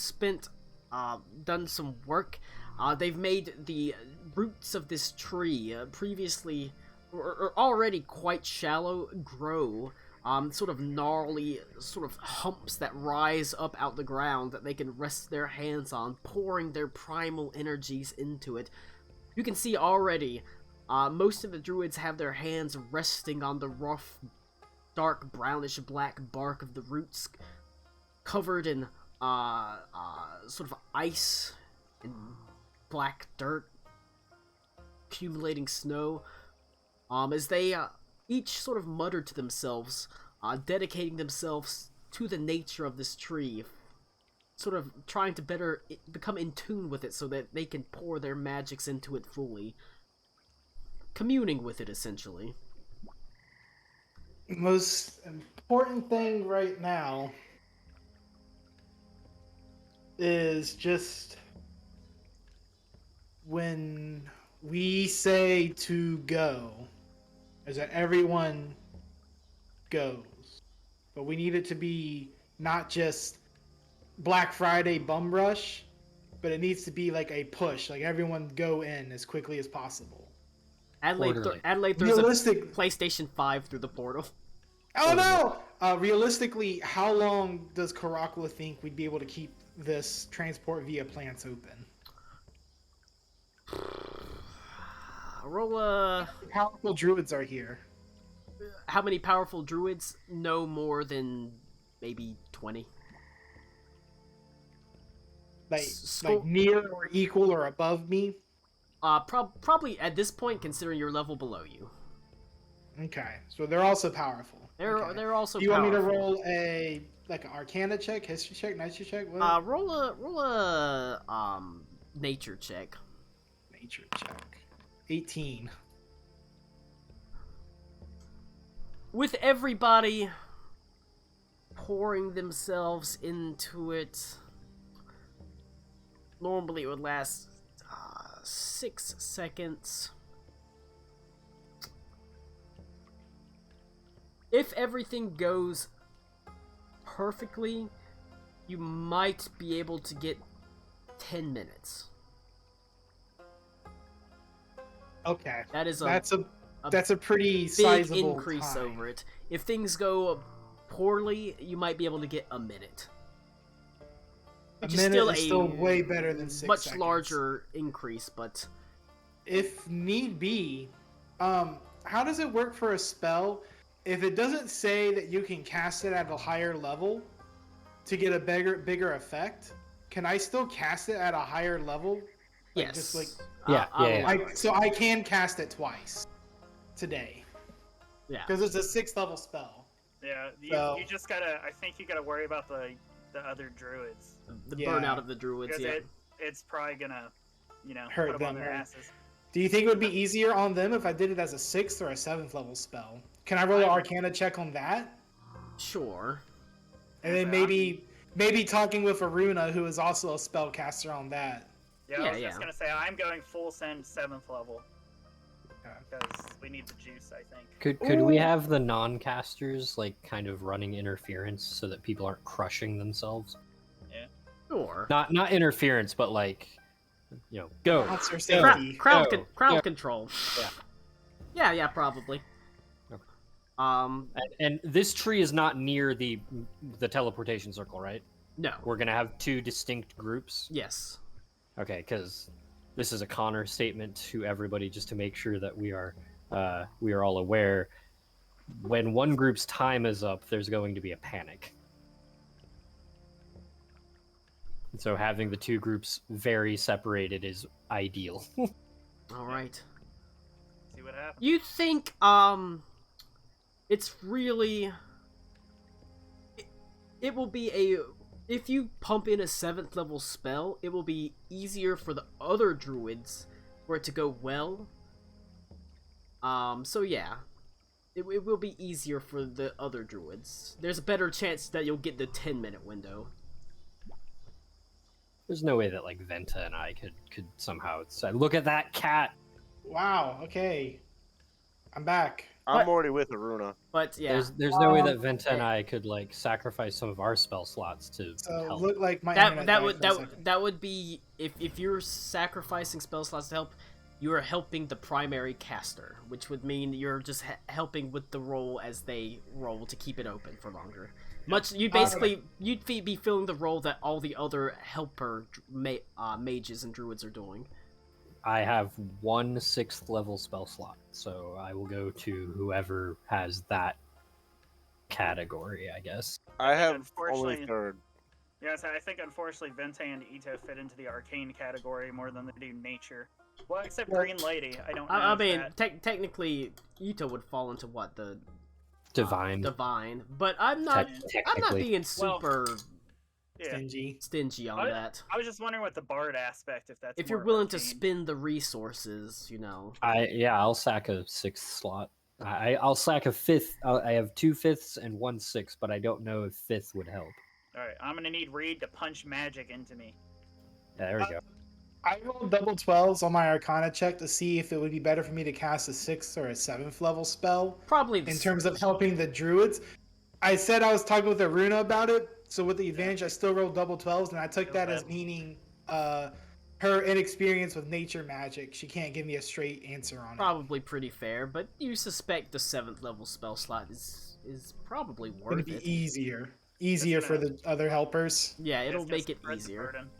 done some work. They've made the roots of this tree, previously or already quite shallow, grow sort of gnarly sort of humps that rise up out the ground that they can rest their hands on, pouring their primal energies into it. You can see already most of the druids have their hands resting on the rough, dark brownish black bark of the roots, covered in sort of ice and black dirt, accumulating snow, as they each sort of mutter to themselves, dedicating themselves to the nature of this tree, sort of trying to better become in tune with it so that they can pour their magics into it fully, communing with it essentially. Most important thing right now is just when we say to go, is that everyone goes. But we need it to be not just Black Friday bum rush, but it needs to be like a push, like everyone go in as quickly as possible. Adelaide Orderly. throws a Realistic. PlayStation 5 through the portal. Oh no! Realistically, how long does Karakwa think we'd be able to keep this transport via plants open? roll a... Powerful druids are here. How many powerful druids? No more than maybe 20. Like, Skull- like near or equal or above me. Probably at this point, considering your level below you. Okay, so they're also powerful. They're Okay. they're also Do you want me to powerful. roll a like an Arcana check, History check, Nature check? What? Roll a nature check. Nature check. 18. With everybody pouring themselves into it, normally it would last 6 seconds. If everything goes perfectly, you might be able to get 10 minutes. Okay. That is That's a pretty big sizable increase time. over it. If things go poorly, you might be able to get a minute. A Which minute is is still still way better than 6 much seconds. larger increase, but If need be, how does it work for a spell? If it doesn't say that you can cast it at a higher level to get a bigger effect, can I still cast it at a higher level? Like, yes. just like Yeah, I'll yeah, yeah. allow it. so I can cast it twice today Yeah. because it's a 6th level spell. Yeah, So- you just gotta. I think you gotta worry about the other druids The Yeah. burnout of the druids, because yeah. it's probably gonna, Hurt put them on them, their right? asses. Do you think it would be easier on them if I did it as a 6th or a 7th level spell? Can I roll an Arcana check on that? Sure. And then maybe talking with Aruna, who is also a spellcaster on that. Yeah, Yeah, I was yeah. just gonna say I'm going full send 7th level Okay. because we need the juice. I think. Could we have the non-casters like kind of running interference so that people aren't crushing themselves? Sure. Not interference, but like, go. Monster Cra- safety. crowd Go. crowd Go. control. Yeah. Yeah, probably. Okay. Um, And this tree is not near the teleportation circle, right? no. We're gonna have two distinct groups. Yes. Okay, because this is a Connor statement to everybody, just to make sure that we are all aware. When one group's time is up, there's going to be a panic. And so having the two groups very separated is ideal. All right. See what happens. You think it's really it will be if you pump in a 7th level spell, it will be easier for the other druids for it to go well. So yeah. It will be easier for the other druids. There's a better chance that you'll get the 10-minute window. There's no way that like Venta and I could somehow say, look at that cat. Wow. Okay. I'm back. I'm already with Aruna. But yeah. There's no way that Venta and I could like sacrifice some of our spell slots to So help. look like my internet That would be if you're sacrificing spell slots to help, you are helping the primary caster, which would mean you're just helping with the roll as they roll to keep it open for longer. You'd be filling the role that all the other helper mages and druids are doing. I have one 6th level spell slot, so I will go to whoever has that category, I guess. I have Unfortunately- only 3rd. Yeah, so I think unfortunately Vente and Ito fit into the arcane category more than they do nature. Well, except Green Lady. I don't know. I if mean, that- technically, Ito would fall into what the Divine. divine, but I'm not Technically. being super yeah. Stingy. on that. I was just wondering what the bard aspect, if that's If more you're willing to arcane. spend the resources, I'll sack a 6th slot. I'll sack a 5th. I have 2 5ths and 1 6th, but I don't know if 5th would help. All right, I'm gonna need Reed to punch magic into me. Yeah, there we go. I rolled double 12s on my Arcana check to see if it would be better for me to cast a 6th or a 7th level spell probably in terms of helping the druids. I said I was talking with Aruna about it, so with the advantage, I still rolled double 12s, and I took that as meaning her inexperience with nature magic. She can't give me a straight answer on it. probably pretty fair. But you suspect the 7th level spell slot is probably It's gonna worth be it. easier for the other helpers. Yeah, it'll It's make just it spreads the easier. burden.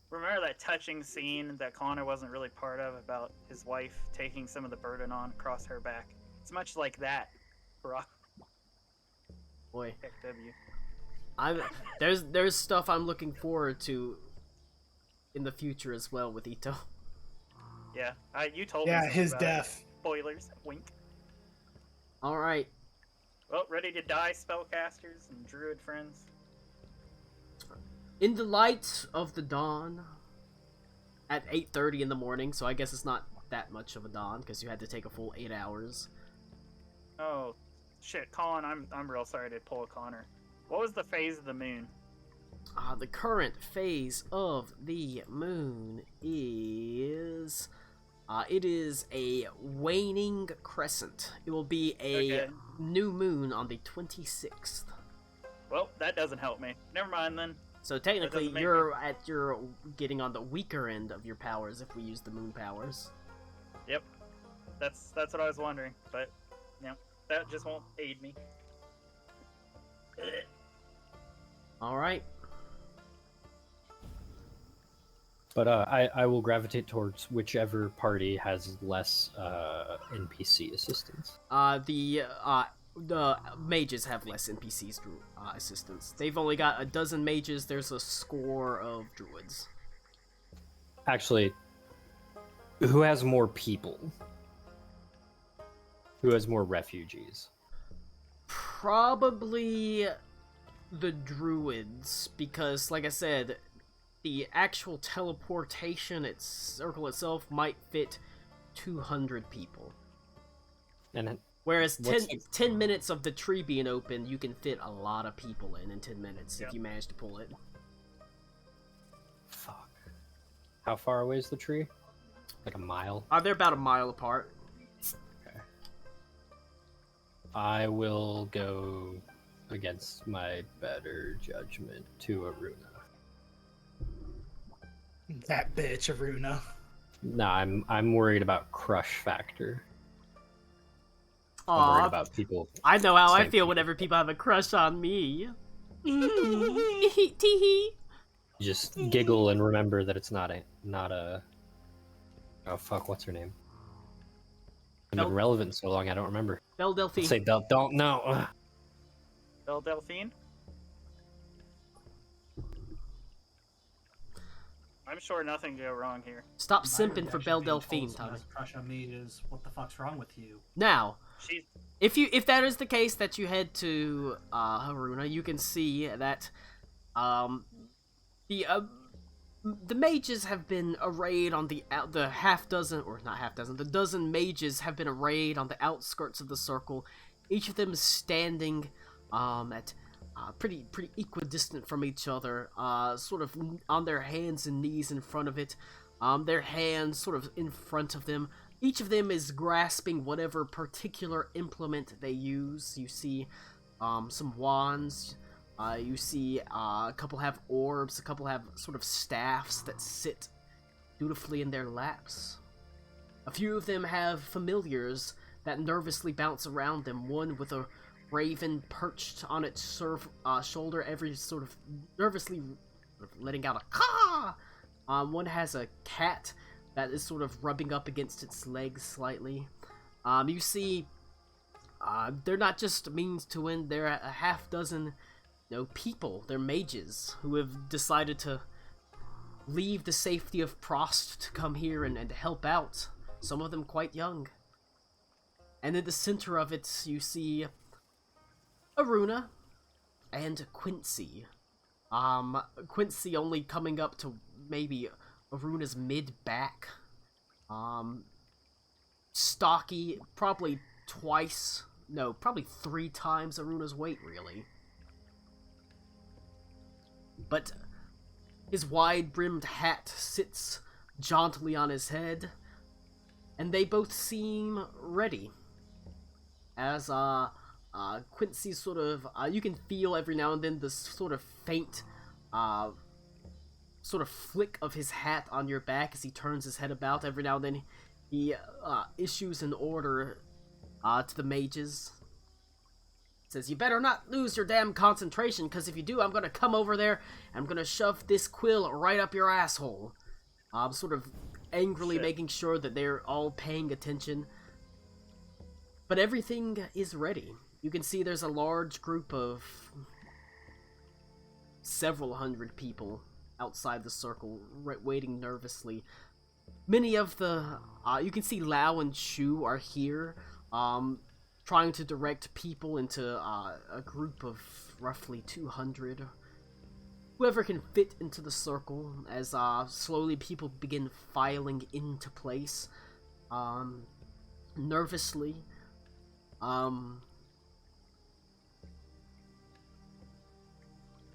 remember that touching scene that Connor wasn't really part of about his wife taking some of the burden on across her back? It's much like that, Brock. Boy, XW. there's stuff I'm looking forward to in the future as well with Ito. Yeah, you told me. Yeah, something his about it. death. Spoilers. Wink. All right. Well, ready to die, spellcasters and druid friends. In the light of the dawn, at 8:30 in the morning, so I guess it's not that much of a dawn because you had to take a full 8 hours. Oh, shit, Colin, I'm real sorry to pull a Connor. What was the phase of the moon? The current phase of the moon is... it is a waning crescent. It will be a Okay. new moon on the 26th. Well, that doesn't help me. Never mind then. So technically, doesn't make you're getting on the weaker end of your powers if we use the moon powers. Yep. That's what I was wondering, but you know, that just won't aid me. All right. But I will gravitate towards whichever party has less NPC assistance. The mages have less NPCs assistance. They've only got a dozen mages. There's a score of druids. Actually, who has more people? Who has more refugees? Probably the druids, because, like I said, the actual teleportation circle itself might fit 200 people. And Whereas what's 10 minutes of the tree being open, you can fit a lot of people in 10 minutes Yep. if you manage to pull it. fuck. How far away is the tree? Like a mile? They're about a mile apart. Okay. I will go against my better judgment to Aruna. That bitch, Aruna. No, I'm worried about crush factor. I'm worried Aw, about people. I know how I saying feel people. whenever people have a crush on me. Tee-hee. Just giggle and remember that it's not a. Oh fuck! What's her name? I've been Bel- relevant so long I don't remember. Belle Delphine. Say don't know. Ugh. Belle Delphine? I'm sure nothing can go wrong here. Stop My simping for reaction Belle being told Delphine, someone Tommy. has a crush on me is, what the fuck's wrong with you? Now, She's if that is the case that you head to Haruna, you can see that the mages have been arrayed on the dozen mages have been arrayed on the outskirts of the circle. Each of them is standing at pretty equidistant from each other, sort of on their hands and knees in front of it. Their hands sort of in front of them. Each of them is grasping whatever particular implement they use. You see some wands. You see a couple have orbs. A couple have sort of staffs that sit dutifully in their laps. A few of them have familiars that nervously bounce around them. One with a raven perched on its shoulder, every sort of nervously letting out a caw. One has a cat that is sort of rubbing up against its legs slightly. You see, they're not just means to win. They're a half dozen, people. They're mages who have decided to leave the safety of Prost to come here and help out. Some of them quite young. And in the center of it, you see Aruna and Quincy. Quincy only coming up to maybe Aruna's mid-back. Stocky, probably probably 3 times Aruna's weight, really. But his wide-brimmed hat sits jauntily on his head, and they both seem ready. As, Quincy sort of, you can feel every now and then this sort of faint, sort of flick of his hat on your back as he turns his head about. Every now and then he issues an order to the mages. Says, you better not lose your damn concentration, because if you do, I'm gonna come over there, and I'm gonna shove this quill right up your asshole. Sort of angrily Shit. making sure that they're all paying attention. But everything is ready. You can see there's a large group of several hundred people outside the circle, waiting nervously. Many of the, you can see Lao and Shu are here, trying to direct people into a group of roughly 200. Whoever can fit into the circle, as slowly people begin filing into place, nervously.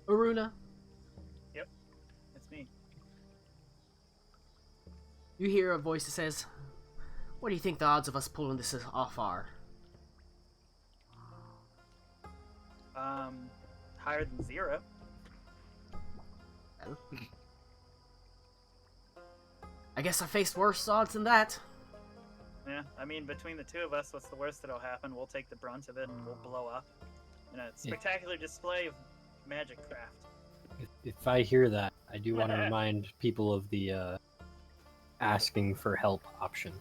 Aruna, Yep, it's me. you hear a voice that says, what do you think the odds of us pulling this off are? Higher than 0. Well, I guess I faced worse odds than that. Yeah, I mean, between the two of us, what's the worst that'll happen? We'll take the brunt of it and we'll blow up. In a spectacular display of magic craft. If I hear that, I do want to remind people of the asking for help option.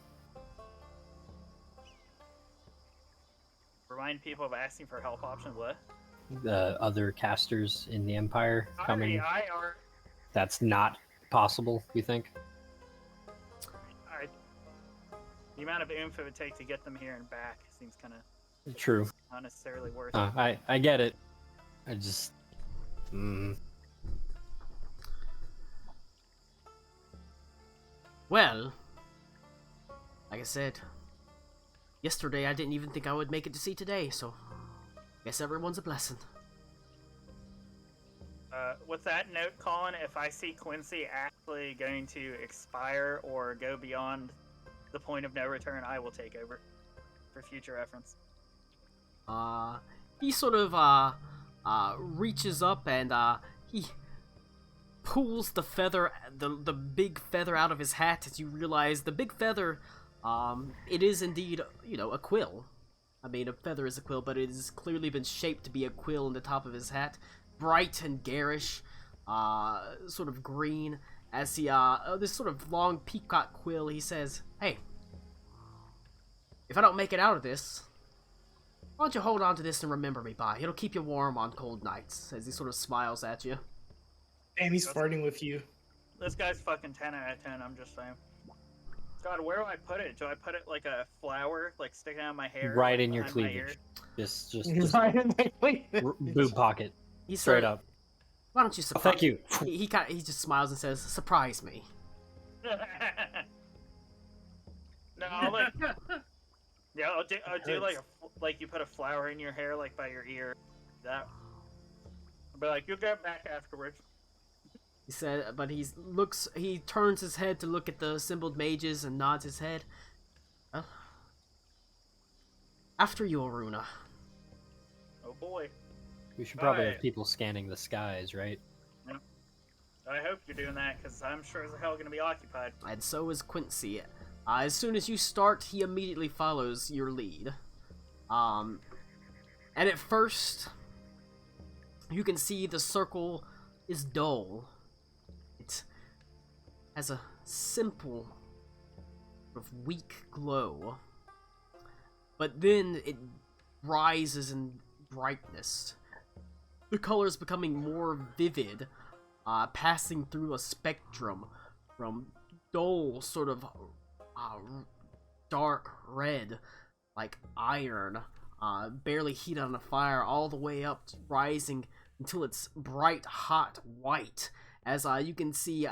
Remind people of asking for help option, what? The other casters in the Empire coming. IR. That's not possible, you think? The amount of oomph it would take to get them here and back seems kind of True. not necessarily worth it. I get it. I just... Well, like I said, yesterday I didn't even think I would make it to see today, so guess everyone's a blessing. With that note, Colin, if I see Quincy actually going to expire or go beyond the point of no return, I will take over for future reference. He sort of, reaches up and, he pulls the feather, the big feather out of his hat as you realize the big feather, it is indeed, you know, a quill. I mean, a feather is a quill, but it has clearly been shaped to be a quill in the top of his hat. Bright and garish, sort of green, as he, this sort of long peacock quill, he says, hey, if I don't make it out of this, why don't you hold on to this and remember me by? It'll keep you warm on cold nights, as he sort of smiles at you. Damn, he's flirting with you. This guy's fucking 10 out of 10, I'm just saying. God, where do I put it? Do I put it like a flower, like sticking out of my hair? Right like in your behind my ear? cleavage. Just Boob boob pocket. He Straight said, up. why don't you Oh, surprise thank you. He just smiles and says, surprise me. No, I'll do like you put a flower in your hair, like by your ear. That. I'll be like, you'll get back afterwards. He said, but he turns his head to look at the assembled mages and nods his head. Well, after you, Aruna. Oh boy. We should probably Alright. have people scanning the skies, right? I hope you're doing that, because I'm sure as hell gonna be occupied. And so is Quincy. As soon as you start, he immediately follows your lead. And at first, you can see the circle is dull. It has a simple, sort of weak glow. But then it rises in brightness. The colors becoming more vivid, passing through a spectrum from dull, sort of dark red, like iron, barely heated on a fire, all the way up, rising until it's bright, hot white. As you can see,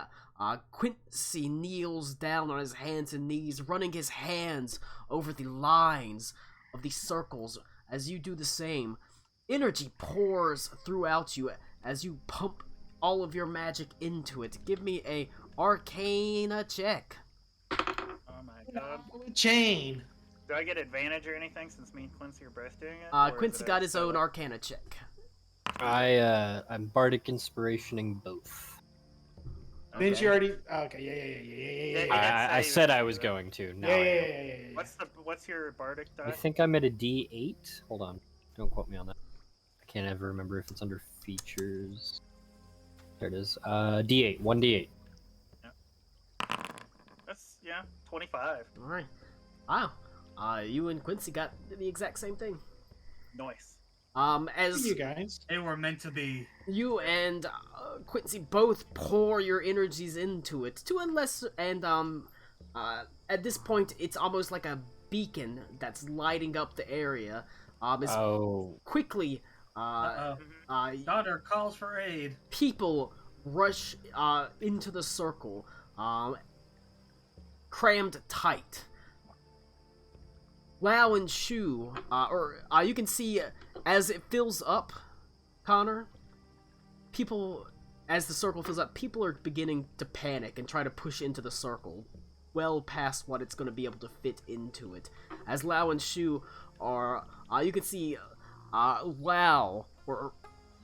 Quincy kneels down on his hands and knees, running his hands over the lines of these circles. As you do the same, energy pours throughout you as you pump all of your magic into it. Give me a Arcana check. Oh my god. Chain. Do I get advantage or anything since me and Quincy are both doing it? Or is Quincy it got a his own solo? Arcana check. I'm bardic inspirationing both. Didn't Okay. you already? Okay, yeah. Yeah. I said I was going to. Now I am. Yeah. What's your bardic die? I think I'm at a D8. Hold on. Don't quote me on that. can't ever remember if it's under features. There it is. D8, 1d8. That's 25. All right. Wow. You and Quincy got the exact same thing. Nice. As You guys. They were meant to be. you and Quincy both pour your energies into it to unless and at this point it's almost like a beacon that's lighting up the area. As quickly Daughter calls for aid. people rush into the circle, crammed tight. Lao and Shu, you can see as it fills up, Connor, people, as the circle fills up, people are beginning to panic and try to push into the circle, well past what it's going to be able to fit into it. As Lao and Shu are, you can see Lao, or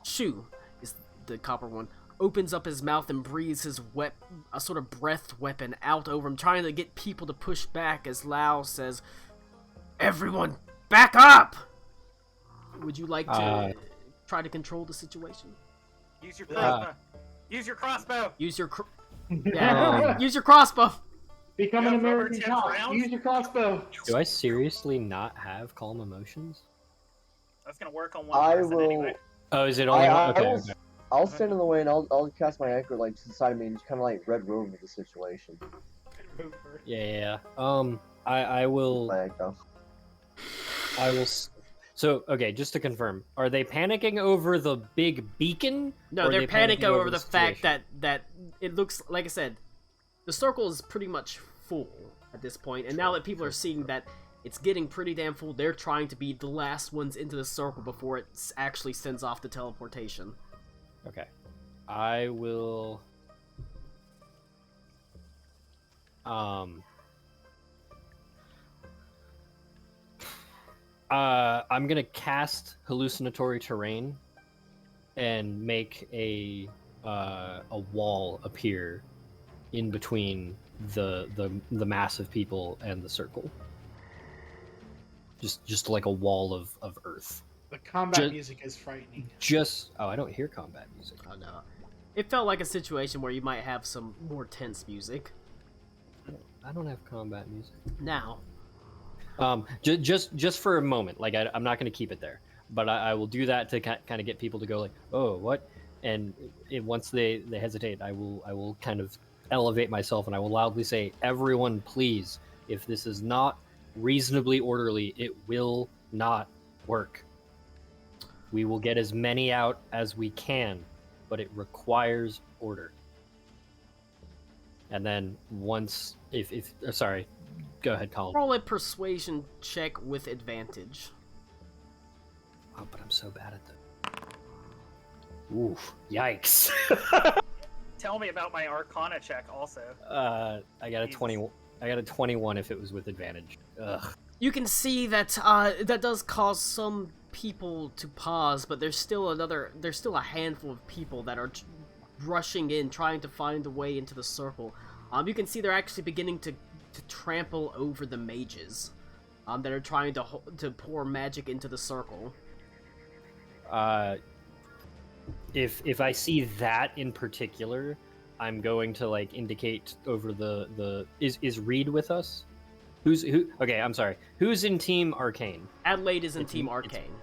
Shu is the copper one, opens up his mouth and breathes his a sort of breath weapon out over him, trying to get people to push back as Lao says, "Everyone, back up!" Would you like to try to control the situation? Use your crossbow. Use your crossbow. Use your use your crossbow. Become You an have rubber American tipped cop. rounds? Use your crossbow. Do I seriously not have calm emotions? That's gonna work on one I person will. anyway. Oh, is it only one? Okay, okay. I'll stand in the way and I'll cast my anchor like to the side of me and just kind of like red room with the situation. Yeah. I will. My echo. So, okay, just to confirm, are they panicking over the big beacon? No, or are they're they panicking over the fact situation? that it looks, like I said, the circle is pretty much full at this point, and now that people are seeing that it's getting pretty damn full, they're trying to be the last ones into the circle before it actually sends off the teleportation. Okay. I will... I'm gonna cast hallucinatory terrain and make a wall appear in between the mass of people and the circle. Just like a wall of earth. The combat music is frightening. Oh, I don't hear combat music. Oh no. It felt like a situation where you might have some more tense music. I don't have combat music. Now. Just for a moment, like I'm not going to keep it there, but I will do that to kind of get people to go like, oh, what? And once they hesitate, I will kind of elevate myself and I will loudly say, everyone, please, if this is not reasonably orderly, it will not work. We will get as many out as we can, but it requires order. And then once, sorry, go ahead, Colin. Roll a persuasion check with advantage. Oh, but I'm so bad at that. Oof, yikes. Tell me about my Arcana check also. I got a 20. I got a 21 if it was with advantage. Ugh. You can see that that does cause some people to pause, but there's still a handful of people that are rushing in, trying to find a way into the circle. You can see they're actually beginning to trample over the mages that are trying to pour magic into the circle. If I see that in particular, I'm going to like indicate over the is Reed with us? Who? Okay, I'm sorry. Who's in Team Arcane? Adelaide is in Team Arcane.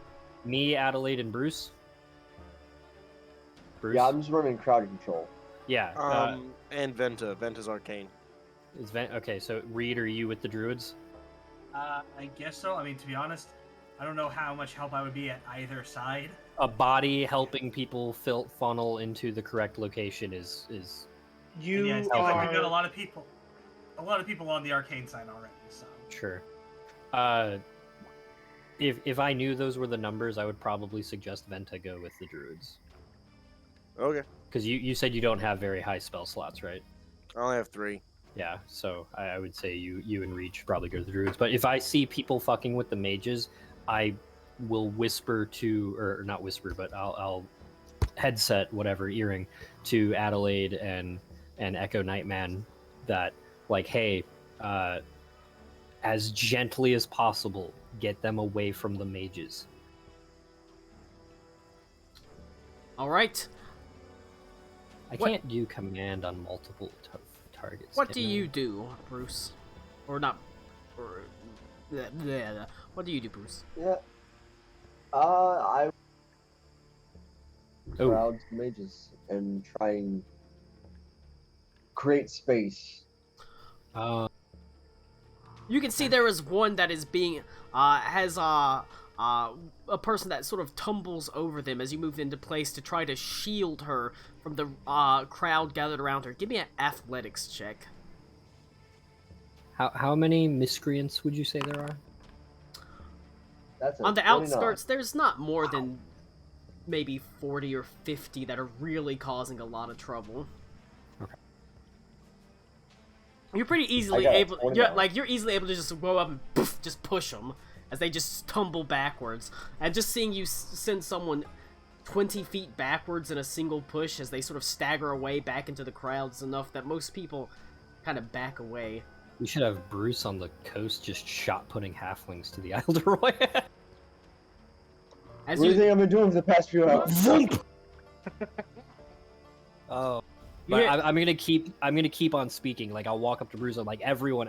Me, Adelaide, and Bruce. Bruce? Yeah, I'm just running crowd control. Yeah. And Venta. Venta's Arcane. Okay, so Reed, are you with the druids? I guess so. I mean, to be honest, I don't know how much help I would be at either side. A body helping people funnel into the correct location is. You yeah, it seems like we've got a lot of people on the arcane side already. So Sure. If I knew those were the numbers, I would probably suggest Venta go with the druids. Okay. Because you said you don't have very high spell slots, right? I only have 3. Yeah, so I would say you and Reach probably go to the druids. But if I see people fucking with the mages, I will whisper to, or not whisper, but I'll headset, whatever, earring, to Adelaide and Echo Nightman that, like, hey, as gently as possible, get them away from the mages. All right. I What- can't do command on multiple targets. What can do I? you do, Bruce? Or not? Or what do you do, Bruce? Yeah. I Oh, crowd mages and try and create space. You can see there is one that is being has a person that sort of tumbles over them as you move into place to try to shield her from the crowd gathered around her. Give me an athletics check. how many miscreants would you say there are? That's a On the 29. outskirts, there's not more than maybe 40 or 50 that are really causing a lot of trouble. Okay. You're pretty easily got a able. 29. You're easily able to just go up and poof, just push them as they just tumble backwards. And just seeing you send someone 20 feet backwards in a single push as they sort of stagger away back into the crowd is enough that most people kind of back away. We should have Bruce on the coast just shot putting halflings to the Isle de Roy. As What do you think I've been doing for the past few hours? Oh. You But hear- I'm gonna keep on speaking. Like I'll walk up to Bruce. I'm like, everyone,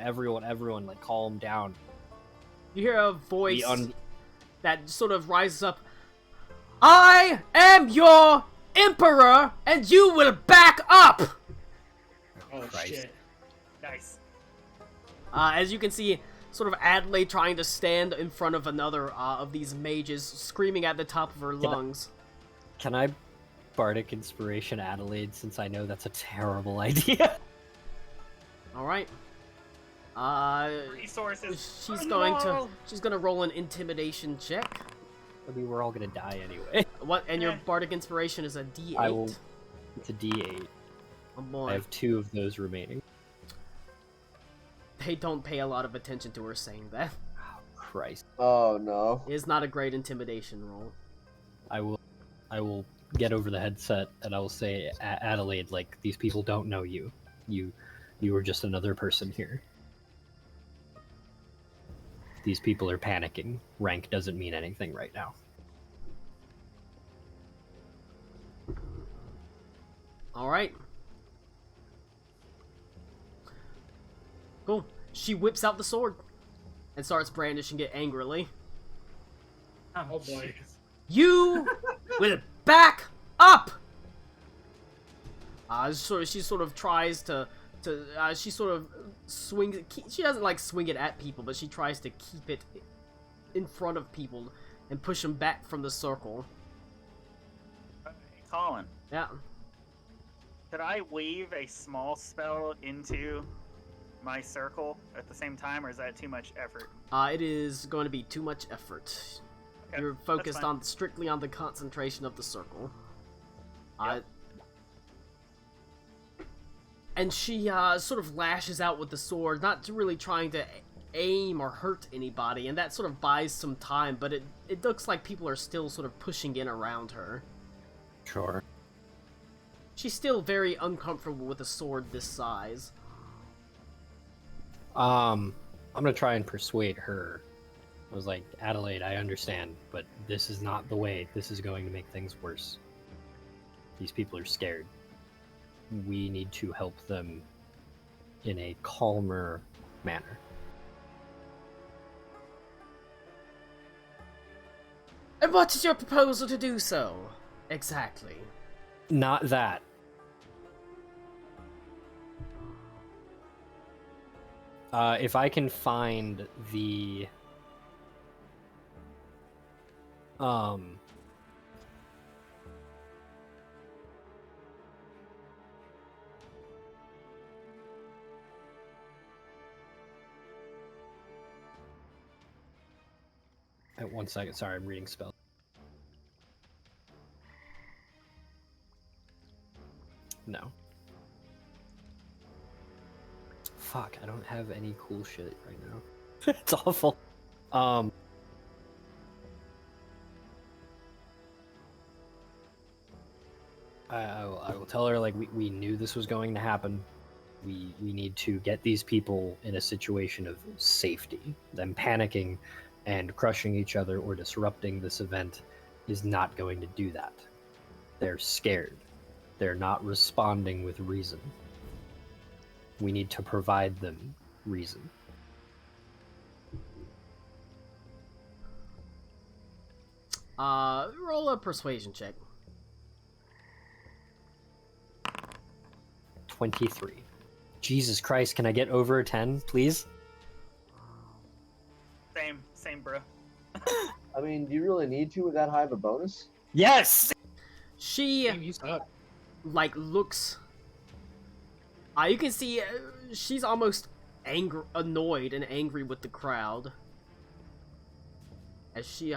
like calm down. You hear a voice The un- that sort of rises up. I am your emperor, and you will back up! Oh Christ. shit. Nice. As you can see, sort of Adelaide trying to stand in front of another of these mages, screaming at the top of her lungs. Can I bardic inspiration Adelaide, since I know that's a terrible idea? Alright. Resources. She's No! gonna roll an intimidation check. I mean, we're all gonna die anyway. What? And your Eh. bardic inspiration is a D8. I will. It's a D8. Oh boy. I have 2 of those remaining. They don't pay a lot of attention to her saying that. Christ. Oh no. It is not a great intimidation roll. I will get over the headset and I will say, Adelaide, like, these people don't know you. You are just another person here. These people are panicking. Rank doesn't mean anything right now. Alright. Cool. She whips out the sword and starts brandishing it angrily. Oh boy. You will back up! She sort of tries to she sort of swings it. She doesn't like swing it at people, but she tries to keep it in front of people and push them back from the circle. Hey, Colin, Yeah. could I weave a small spell into my circle at the same time, or is that too much effort? It is going to be too much effort. Okay, You're that's focused fine. on strictly on the concentration of the circle. Yep. And she sort of lashes out with the sword, not really trying to aim or hurt anybody, and that sort of buys some time, but it looks like people are still sort of pushing in around her. Sure. She's still very uncomfortable with a sword this size. I'm gonna try and persuade her. I was like, Adelaide, I understand, but this is not the way. This is going to make things worse. These people are scared. We need to help them in a calmer manner. And what is your proposal to do so? Exactly. Not that. If I can find the at 1 second, sorry, I'm reading spell. No. Fuck, I don't have any cool shit right now. It's awful. I will tell her, like, we knew this was going to happen. We need to get these people in a situation of safety. Them panicking and crushing each other or disrupting this event is not going to do that. They're scared. They're not responding with reason. We need to provide them reason. Roll a persuasion check. 23. Jesus Christ, can I get over a 10, please? Same, bro. I mean, do you really need to with that high of a bonus? Yes! She, Damn, you suck. like, looks... you can see she's almost annoyed and angry with the crowd. As she,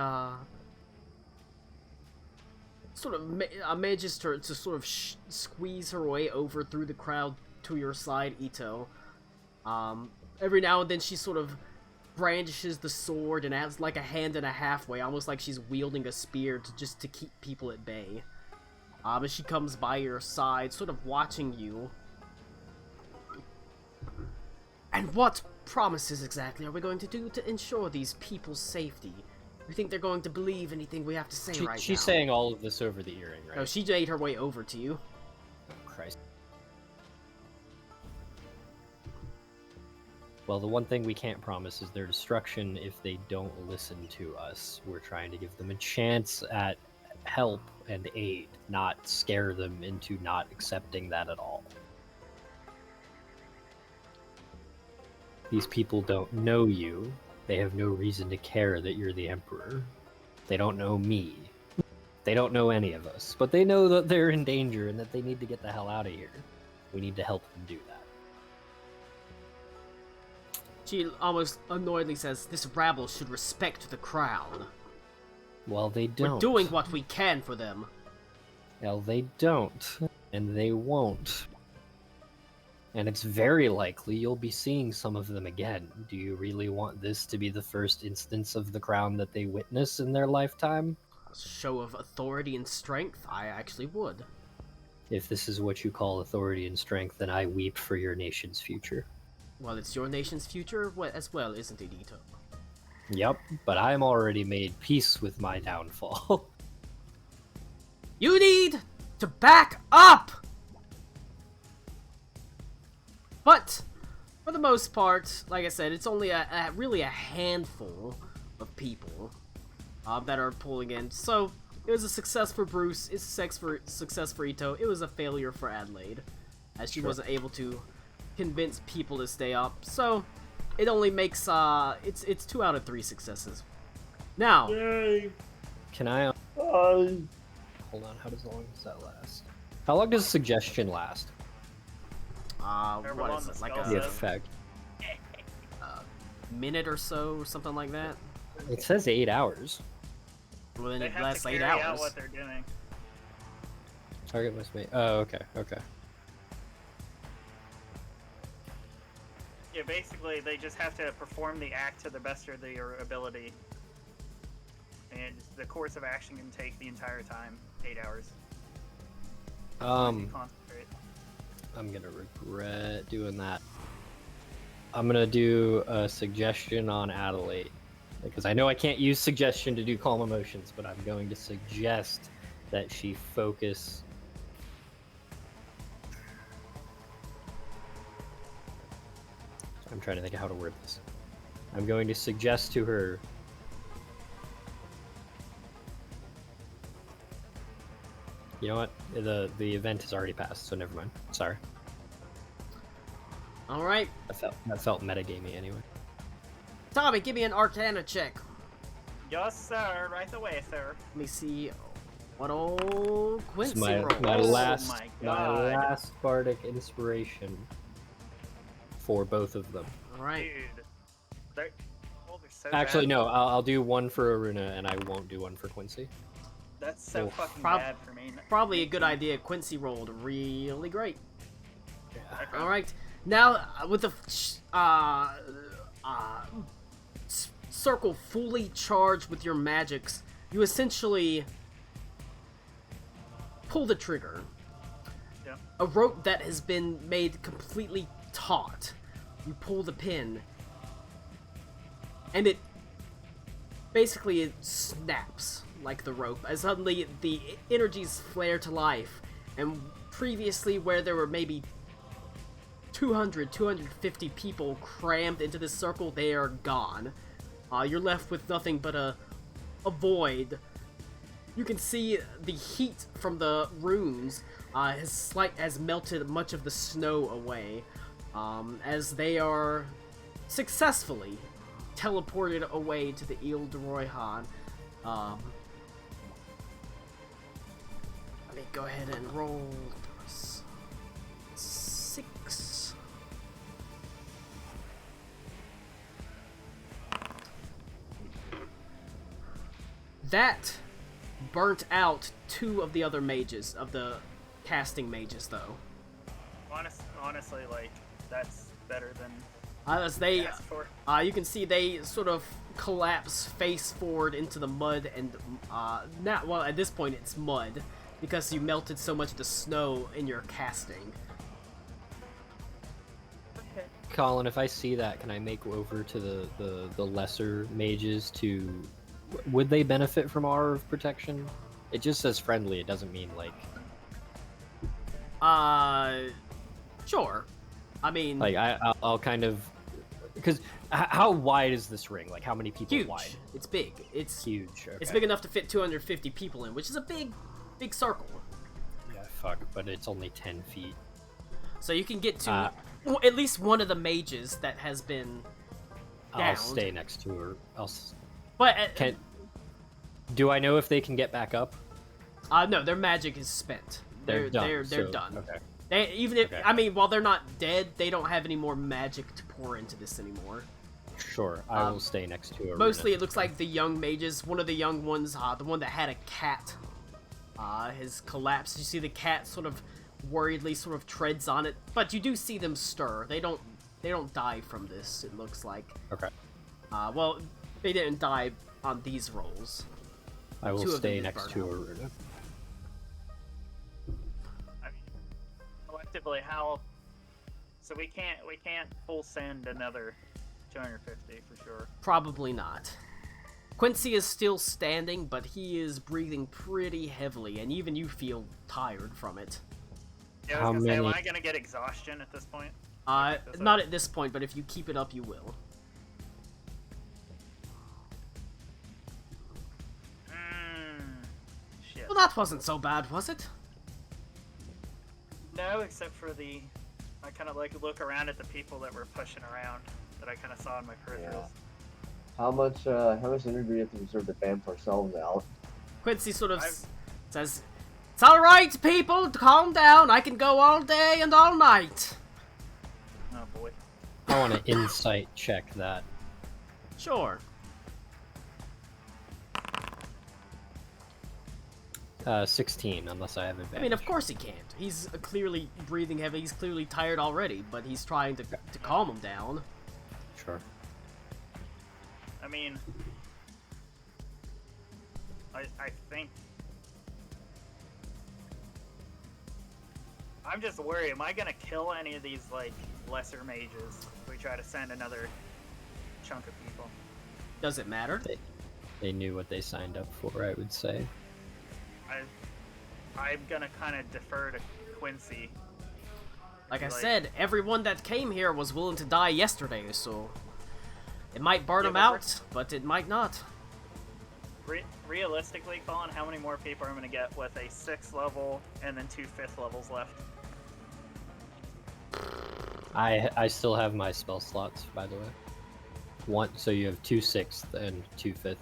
sort of manages to sort of squeeze her way over through the crowd to your side, Ito. Every now and then she sort of brandishes the sword and has like a hand and a halfway, almost like she's wielding a spear just to keep people at bay. As she comes by your side, sort of watching you. And what promises exactly are we going to do to ensure these people's safety? You think they're going to believe anything we have to say right now? She's saying all of this over the earring, right? No, she made her way over to you. Christ. Well, the one thing we can't promise is their destruction if they don't listen to us. We're trying to give them a chance at help and aid, not scare them into not accepting that at all. These people don't know you. They have no reason to care that you're the Emperor. They don't know me. They don't know any of us. But they know that they're in danger and that they need to get the hell out of here. We need to help them do that. She almost annoyedly says, this rabble should respect the crowd. Well, they don't. We're doing what we can for them. Well, they don't. And they won't. And it's very likely you'll be seeing some of them again. Do you really want this to be the first instance of the crown that they witness in their lifetime? A show of authority and strength? I actually would. If this is what you call authority and strength, then I weep for your nation's future. Well, it's your nation's future as well, isn't it, Ito? Yep, but I'm already made peace with my downfall. You need to back up! But, for the most part, like I said, it's only really a handful of people that are pulling in. So, it was a success for Bruce, it's a success for Ito, it was a failure for Adelaide, as she wasn't able to convince people to stay up. So, it only makes, it's 2 out of 3 successes. Now, Can I... Hold on, how long does that last? How long does suggestion last? what is it, like The effect. a minute or so, or something like that? It says 8 hours. Well, then They it have lasts to 8 carry out hours. what they're doing. Target must be... Oh, okay, okay. Yeah, basically, they just have to perform the act to the best of their ability. And the course of action can take the entire time, 8 hours. Concentrate. I'm gonna regret doing that. I'm gonna do a suggestion on Adelaide. Because I know I can't use suggestion to do calm emotions, but I'm going to suggest that she focus... I'm trying to think of how to word this. I'm going to suggest to her... You know what? The event has already passed, so never mind. Sorry. Alright, That felt metagamey anyway. Tommy, give me an Arcana check. Yes, sir. Right away, sir. Let me see what old Quincy It's my rolls. last my my God. last bardic inspiration for both of them. Alright, Dude. They're so Actually, bad. no. I'll do one for Aruna, and I won't do one for Quincy. That's so Oh, fucking prob- bad for me. probably a good idea. Quincy rolled really great. Yeah. Alright, now with the circle fully charged with your magics, you essentially pull the trigger. Yeah. A rope that has been made completely taut. You pull the pin, and it basically snaps like the rope, as suddenly the energies flare to life, and previously where there were maybe 250 people crammed into this circle, they are gone. You're left with nothing but a void. You can see the heat from the runes has melted much of the snow away, as they are successfully teleported away to the Ile de Royhan. Let me go ahead and roll 6. That burnt out 2 of the other mages, of the casting mages, though. Honestly, like, that's better than As they, asked for. you can see they sort of collapse face forward into the mud, and well, at this point it's mud because you melted so much of the snow in your casting. Colin, if I see that, can I make over to the lesser mages to... Would they benefit from Aura of Protection? It just says friendly, it doesn't mean, like... Sure. I mean... Like, I'll kind of... Because how wide is this ring? Like, how many people huge. wide? It's big. It's Huge, okay. It's big enough to fit 250 people in, which is a big circle. Yeah, fuck, but it's only 10 feet. So you can get to at least one of the mages that has been downed. I'll stay next to her. But do I know if they can get back up? no, their magic is spent. They're done. They're done. Okay. They, even if Okay. I mean, while they're not dead, they don't have any more magic to pour into this anymore. Sure, I will stay next to her. Mostly, it looks like the young mages. One of the young ones, the one that had a cat, has collapsed. You see the cat sort of worriedly sort of treads on it, but you do see them stir. They don't die from this. It looks like. Okay. Well, they didn't die on these rolls. I will 2 of them stay did next burn to out. her. I mean, collectively, how? So we can't full send another 250 for sure. Probably not. Quincy is still standing, but he is breathing pretty heavily, and even you feel tired from it. Yeah, I How was gonna say, am many- I gonna get exhaustion at this point? Not at this point, but if you keep it up, you will. Shit. Well, that wasn't so bad, was it? No, except for I kind of like look around at the people that were pushing around that I kind of saw in my peripherals. How much energy do we have to reserve to vamp ourselves out? Quincy sort of says, "It's all right, people. Calm down. I can go all day and all night." Oh boy. I want to insight check that. Sure. 16, unless I have advantage. I mean, of course he can't. He's clearly breathing heavy. He's clearly tired already, but he's trying to calm him down. Sure. I mean, I think I'm just worried. Am I gonna kill any of these like lesser mages if we try to send another chunk of people? Does it matter? They knew what they signed up for, I would say. I'm gonna kind of defer to Quincy. Like I Like- said, everyone that came here was willing to die yesterday, so it might burn Yeah, them but out, but it might not. Realistically, Colin, how many more people I'm gonna get with a 6th level and then 2 5th levels left? I still have my spell slots, by the way. So you have 2 6th and 2 5th.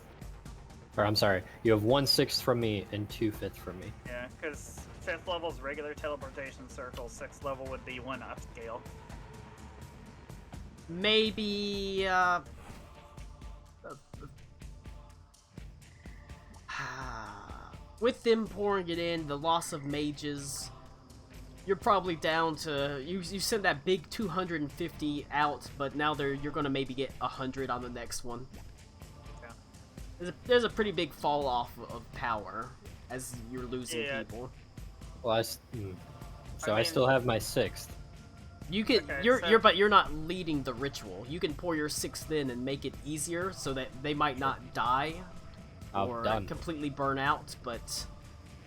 Or I'm sorry, you have 1 6th from me and 2 5th from me. Yeah, because 5th level's regular teleportation circle, 6th level would be 1 upscale. Maybe, with them pouring it in, the loss of mages, you're probably down to... You sent that big 250 out, but now you're gonna maybe get 100 on the next one. Yeah. There's a pretty big fall off of power as you're losing Yeah. people. Well, I mean- still have my 6th. You can Okay, but you're not leading the ritual. You can pour your 6th in and make it easier so that they might not die. Oh, or done. completely burn out, but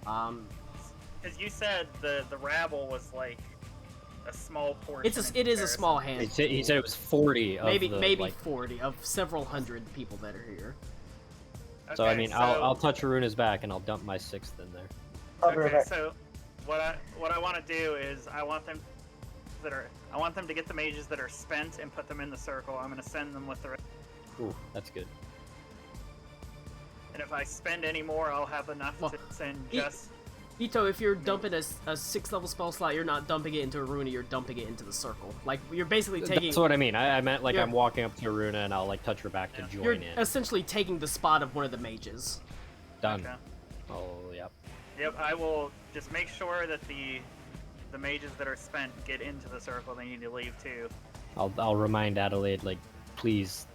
Because you said the rabble was like a small portion. it is a comparison. small handful. He said it was 40 of maybe the, maybe like, 40 of several hundred people that are here. So I Okay, mean, I'll touch Aruna's back and I'll dump my 6th in there. I'll be right Okay, back. so what I want to do is I want them to get the mages that are spent and put them in the circle. I'm gonna send them with the rest. Ooh, that's good. And if I spend any more, I'll have enough Well, to send e- just. Ito, if you're dumping a 6th level spell slot, you're not dumping it into Aruna, you're dumping it into the circle. Like, you're basically taking... That's what I mean. I meant like Yeah. I'm walking up to Aruna and I'll like touch her back to Yeah. join You're in. essentially taking the spot of one of the mages. Done. Okay. Oh, yep. Yep, I will just make sure that the mages that are spent get into the circle. They need to leave too. I'll remind Adelaide, like, please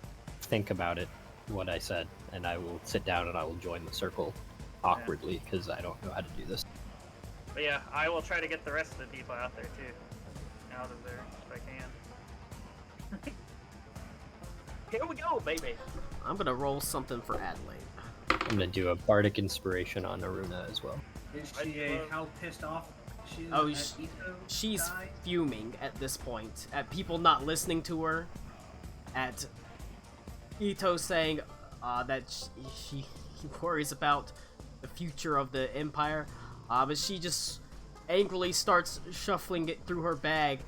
think about it, what I said, and I will sit down and I will join the circle awkwardly because I don't know how to do this. But yeah, I will try to get the rest of the people out there too. Out of there if I can. Here we go, baby. I'm gonna roll something for Adelaide. I'm gonna do a bardic inspiration on Aruna as well. Is I she love- how pissed off she is Oh, at sh- Ito She's die? fuming at this point, at people not listening to her, at Ito saying that she worries about the future of the Empire, but she just angrily starts shuffling it through her bag.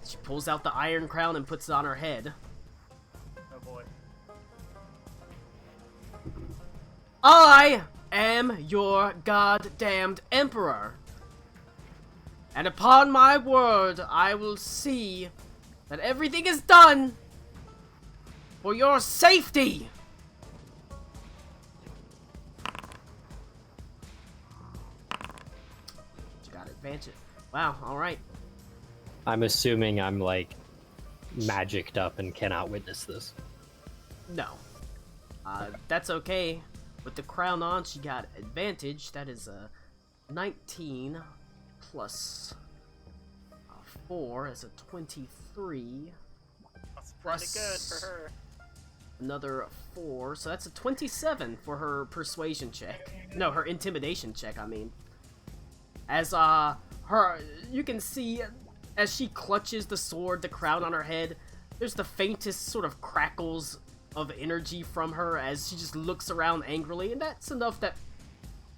She pulls out the Iron Crown and puts it on her head. Oh boy. I am your goddamned Emperor. And upon my word, I will see that everything is done for your safety. You got advantage. Wow, alright. I'm assuming I'm like magicked up and cannot witness this. No. That's okay. With the crown on, she got advantage. That is a 19 plus 4 is a 23. That's pretty Plus- good for her. Another 4, so that's a 27 for her persuasion check. No, her intimidation check, I mean. As, you can see, as she clutches the sword, the crown on her head, there's the faintest sort of crackles of energy from her as she just looks around angrily, and that's enough that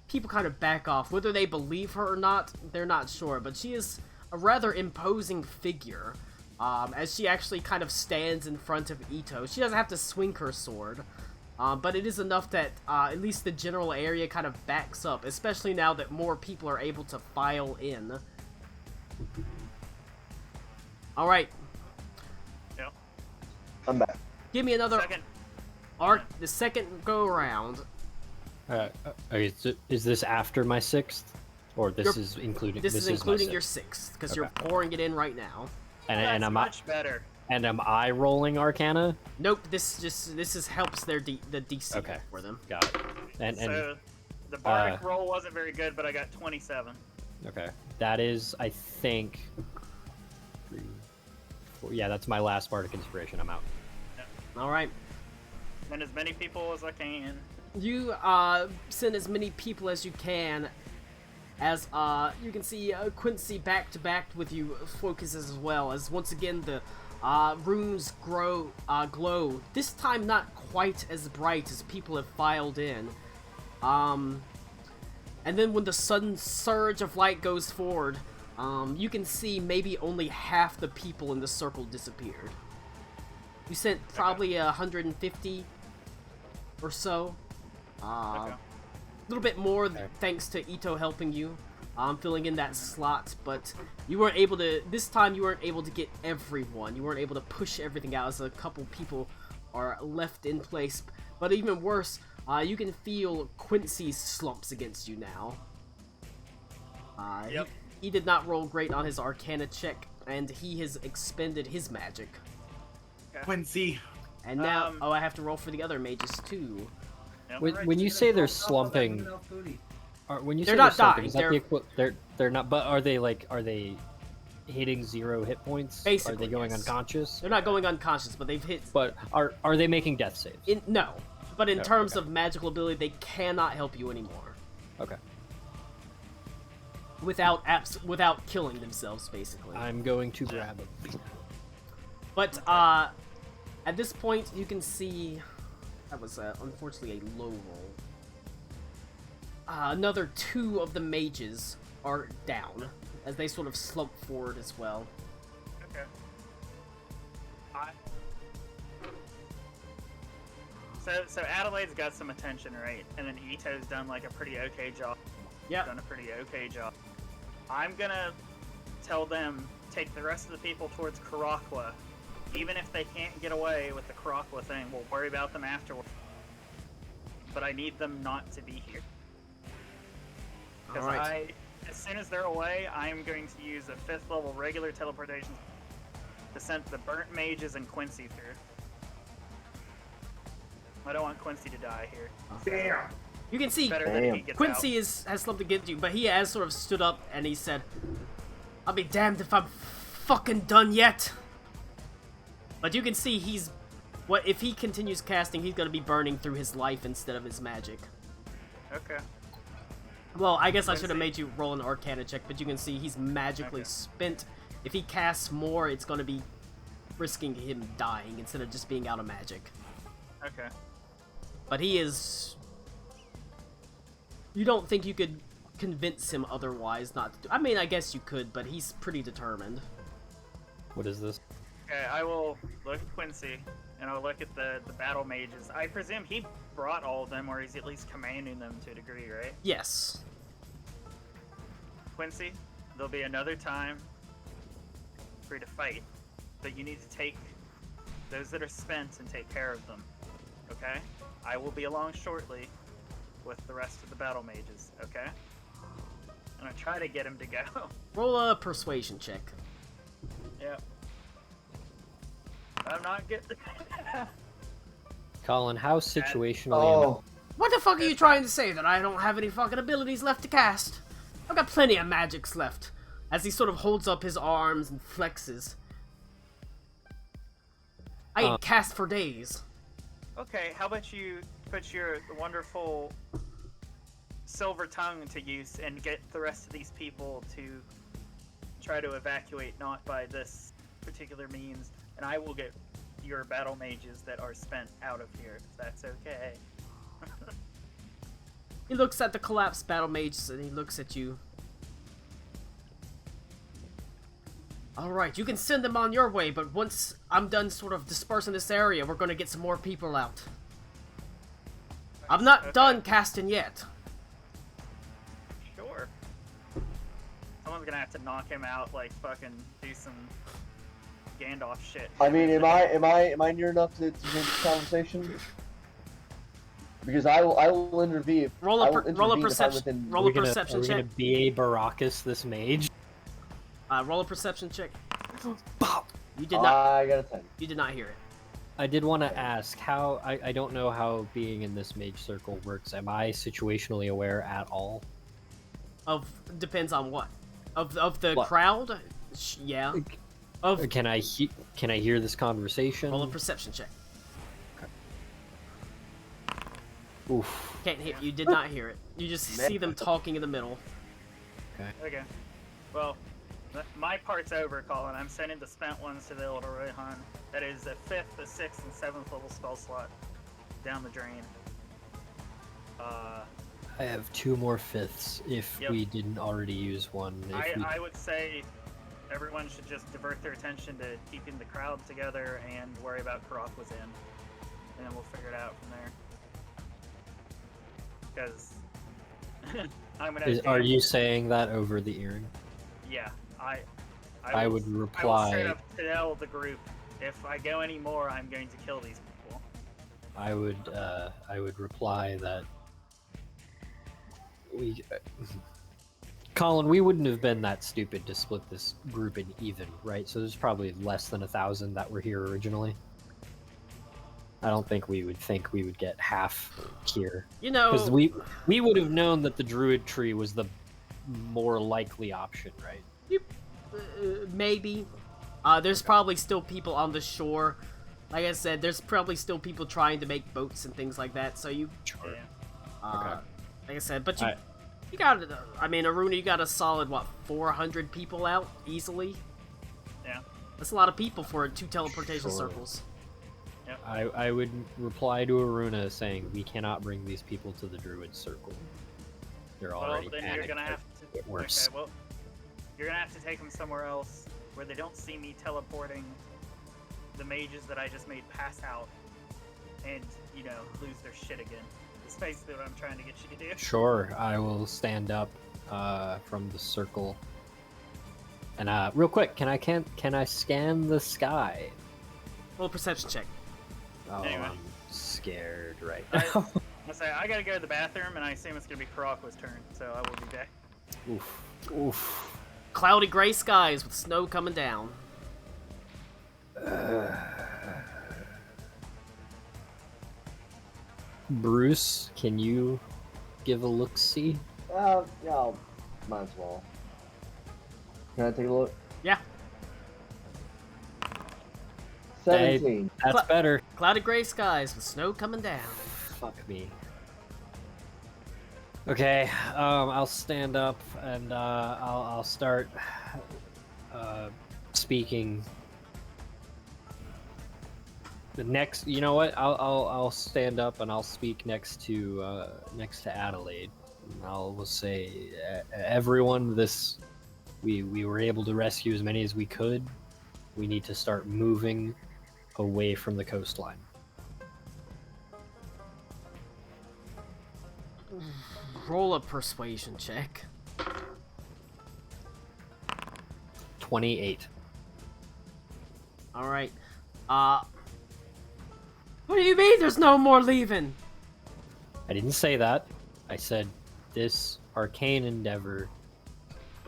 people kind of back off. Whether they believe her or not, they're not sure, but she is a rather imposing figure. As she actually kind of stands in front of Ito. She doesn't have to swing her sword, but it is enough that at least the general area kind of backs up, especially now that more people are able to file in. Alright, Yep. I'm back. give me another Second. the second go around. Okay, so is this after my 6th? Or this You're- is including This is my including 6th? your 6th, because Okay. you're pouring it in right now. And That's am much better. am I rolling Arcana? Nope, this is helps the DC Okay. for them. Got it. And So the bardic roll wasn't very good, but I got 27. okay, that is, I think, 3, 4, yeah, that's my last bardic inspiration. I'm out. Alright. And as many people as I can. You send as many people as you can. As you can see, Quincy back to back with you focuses as well. As once again the rooms glow. This time not quite as bright as people have filed in. And then when the sudden surge of light goes forward, you can see maybe only half the people in the circle disappeared. You sent probably 150 or so. Okay. A little bit more thanks to Ito helping you, filling in that slot, but you weren't able to, this time you weren't able to get everyone. You weren't able to push everything out as a couple people are left in place. But even worse, you can feel Quincy's slumps against you now. Yep. He did not roll great on his Arcana check, and he has expended his magic. Quincy. And now, Um, I have to roll for the other mages too. Yep. When, Alright, when you so say get a they're phone call about that slumping, Moon Elf booty. when you They're say not slumping, dying, is that they're not, but are they hitting 0 hit points? Basically, are they going yes. unconscious? They're not going unconscious, but they've hit. But are they making death saves? No, But in Oh, terms okay. of magical ability, they cannot help you anymore. Okay. Without killing themselves, basically. I'm going to grab him. But at this point, you can see that was unfortunately a low roll. Another 2 of the mages are down as they sort of slump forward as well. Okay. So Adelaide's got some attention, right? And then Ito's done like a pretty okay job. Yep. Done a pretty okay job. I'm gonna tell them take the rest of the people towards Karakwa. Even if they can't get away with the Karakwa thing, we'll worry about them afterwards. But I need them not to be here. Because Alright. as soon as they're away, I'm going to use a 5th level regular teleportation to send the burnt mages and Quincy through. I don't want Quincy to die here. Damn. You can see Better that he gets Quincy out. has slumped against you, but he has sort of stood up and he said, "I'll be damned if I'm fucking done yet." But you can see if he continues casting, he's gonna be burning through his life instead of his magic. Okay. Well, I guess I should have Quincy? made you roll an Arcana check, but you can see he's magically Okay. spent. If he casts more, it's gonna be risking him dying instead of just being out of magic. Okay. But he is... You don't think you could convince him otherwise not to do... I mean, I guess you could, but he's pretty determined. What is this? Okay, I will look at Quincy, and I'll look at the battle mages. I presume he brought all of them, or he's at least commanding them to a degree, right? Yes. Quincy, there'll be another time for you to fight, but you need to take those that are spent and take care of them, okay? I will be along shortly with the rest of the battle mages, okay? I'm gonna try to get him to go. Roll a persuasion check. Yep. I'm not good. Colin, how situationally... Oh, What the fuck are you trying to say? That I don't have any fucking abilities left to cast? I've got plenty of magics left. As he sort of holds up his arms and flexes. I can cast for days. Okay, how about you put your wonderful silver tongue to use and get the rest of these people to try to evacuate not by this particular means, and I will get your battle mages that are spent out of here, if that's okay. He looks at the collapsed battle mages and he looks at you. Alright, you can send them on your way, but once I'm done sort of dispersing this area, we're gonna get some more people out. I'm not Okay. done casting yet. Sure. Someone's gonna have to knock him out, like fucking do some Gandalf shit. I mean, am I near enough to hear this conversation? Because I will intervene. Roll I a, will roll a intervene if I'm perception. within- Roll Are a we gonna, perception are we gonna check. B.A. Baracus this mage? Roll a perception check. Bow. You did not. I got a 10. You did not hear it. I did want to ask how I don't know how being in this mage circle works. Am I situationally aware at all? Depends on what. Of the What? crowd. Yeah. Of Can I hear this conversation? roll a perception check. Oof. Can't hear. You did not hear it. You just see them talking in the middle. Okay. Well, my part's over, Colin. I'm sending the spent ones to the Elder Rohan. That is a 5th, a 6th, and 7th level spell slot down the drain. I have 2 more fifths if Yep. we didn't already use one. I would say everyone should just divert their attention to keeping the crowd together and worry about Karakwa's in. And then we'll figure it out from there. Because I'm gonna. Are you saying that over the earring? Yeah, I I would I will reply. straight up tell the group, if I go any more, I'm going to kill these people. I would reply that we, Colin, we wouldn't have been that stupid to split this group in even, right? So there's probably less than 1,000 that were here originally. I don't think we would get half here, You know. because we would have known that the druid tree was the more likely option, right? Maybe. There's probably still people on the shore like I said, there's probably still people trying to make boats and things like that. So you, Sure. like I said, but I- you got, I mean, Aruna, you got a solid what 400 people out easily. Yeah. That's a lot of people for 2 teleportation Sure. circles. I would reply to Aruna saying we cannot bring these people to the Druid Circle. They're Well, already then panicked. you're gonna have to. Get worse. Okay, well, you're gonna have to take them somewhere else where they don't see me teleporting the mages that I just made pass out and, you know, lose their shit again. That's basically what I'm trying to get you to do. Sure, I will stand up from the circle. And real quick, can I scan the sky? Roll a perception check. Oh, Anyway. I'm scared right I- now. I say I gotta go to the bathroom, and I assume it's gonna be Karaka's turn, so I will be back. Oof. Oof. Cloudy gray skies with snow coming down. Bruce, can you give a look-see? Yeah, might as well. Can I take a look? Yeah. 17. That's better. Cloudy gray skies with snow coming down. Fuck me. Okay, I'll stand up and I'll start speaking. The next, you know what? I'll stand up and I'll speak next to Adelaide. And will say, everyone, we were able to rescue as many as we could. We need to start moving away from the coastline. Roll a persuasion check. 28. All right. What do you mean? There's no more leaving? I didn't say that. I said this arcane endeavor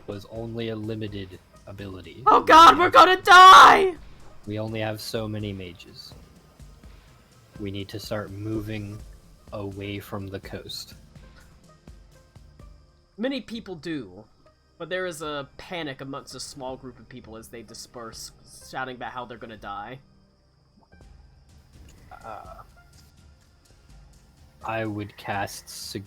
was only a limited ability. Oh God, we're gonna die! We only have so many mages. We need to start moving away from the coast. Many people do, but there is a panic amongst a small group of people as they disperse, shouting about how they're gonna die. I would cast.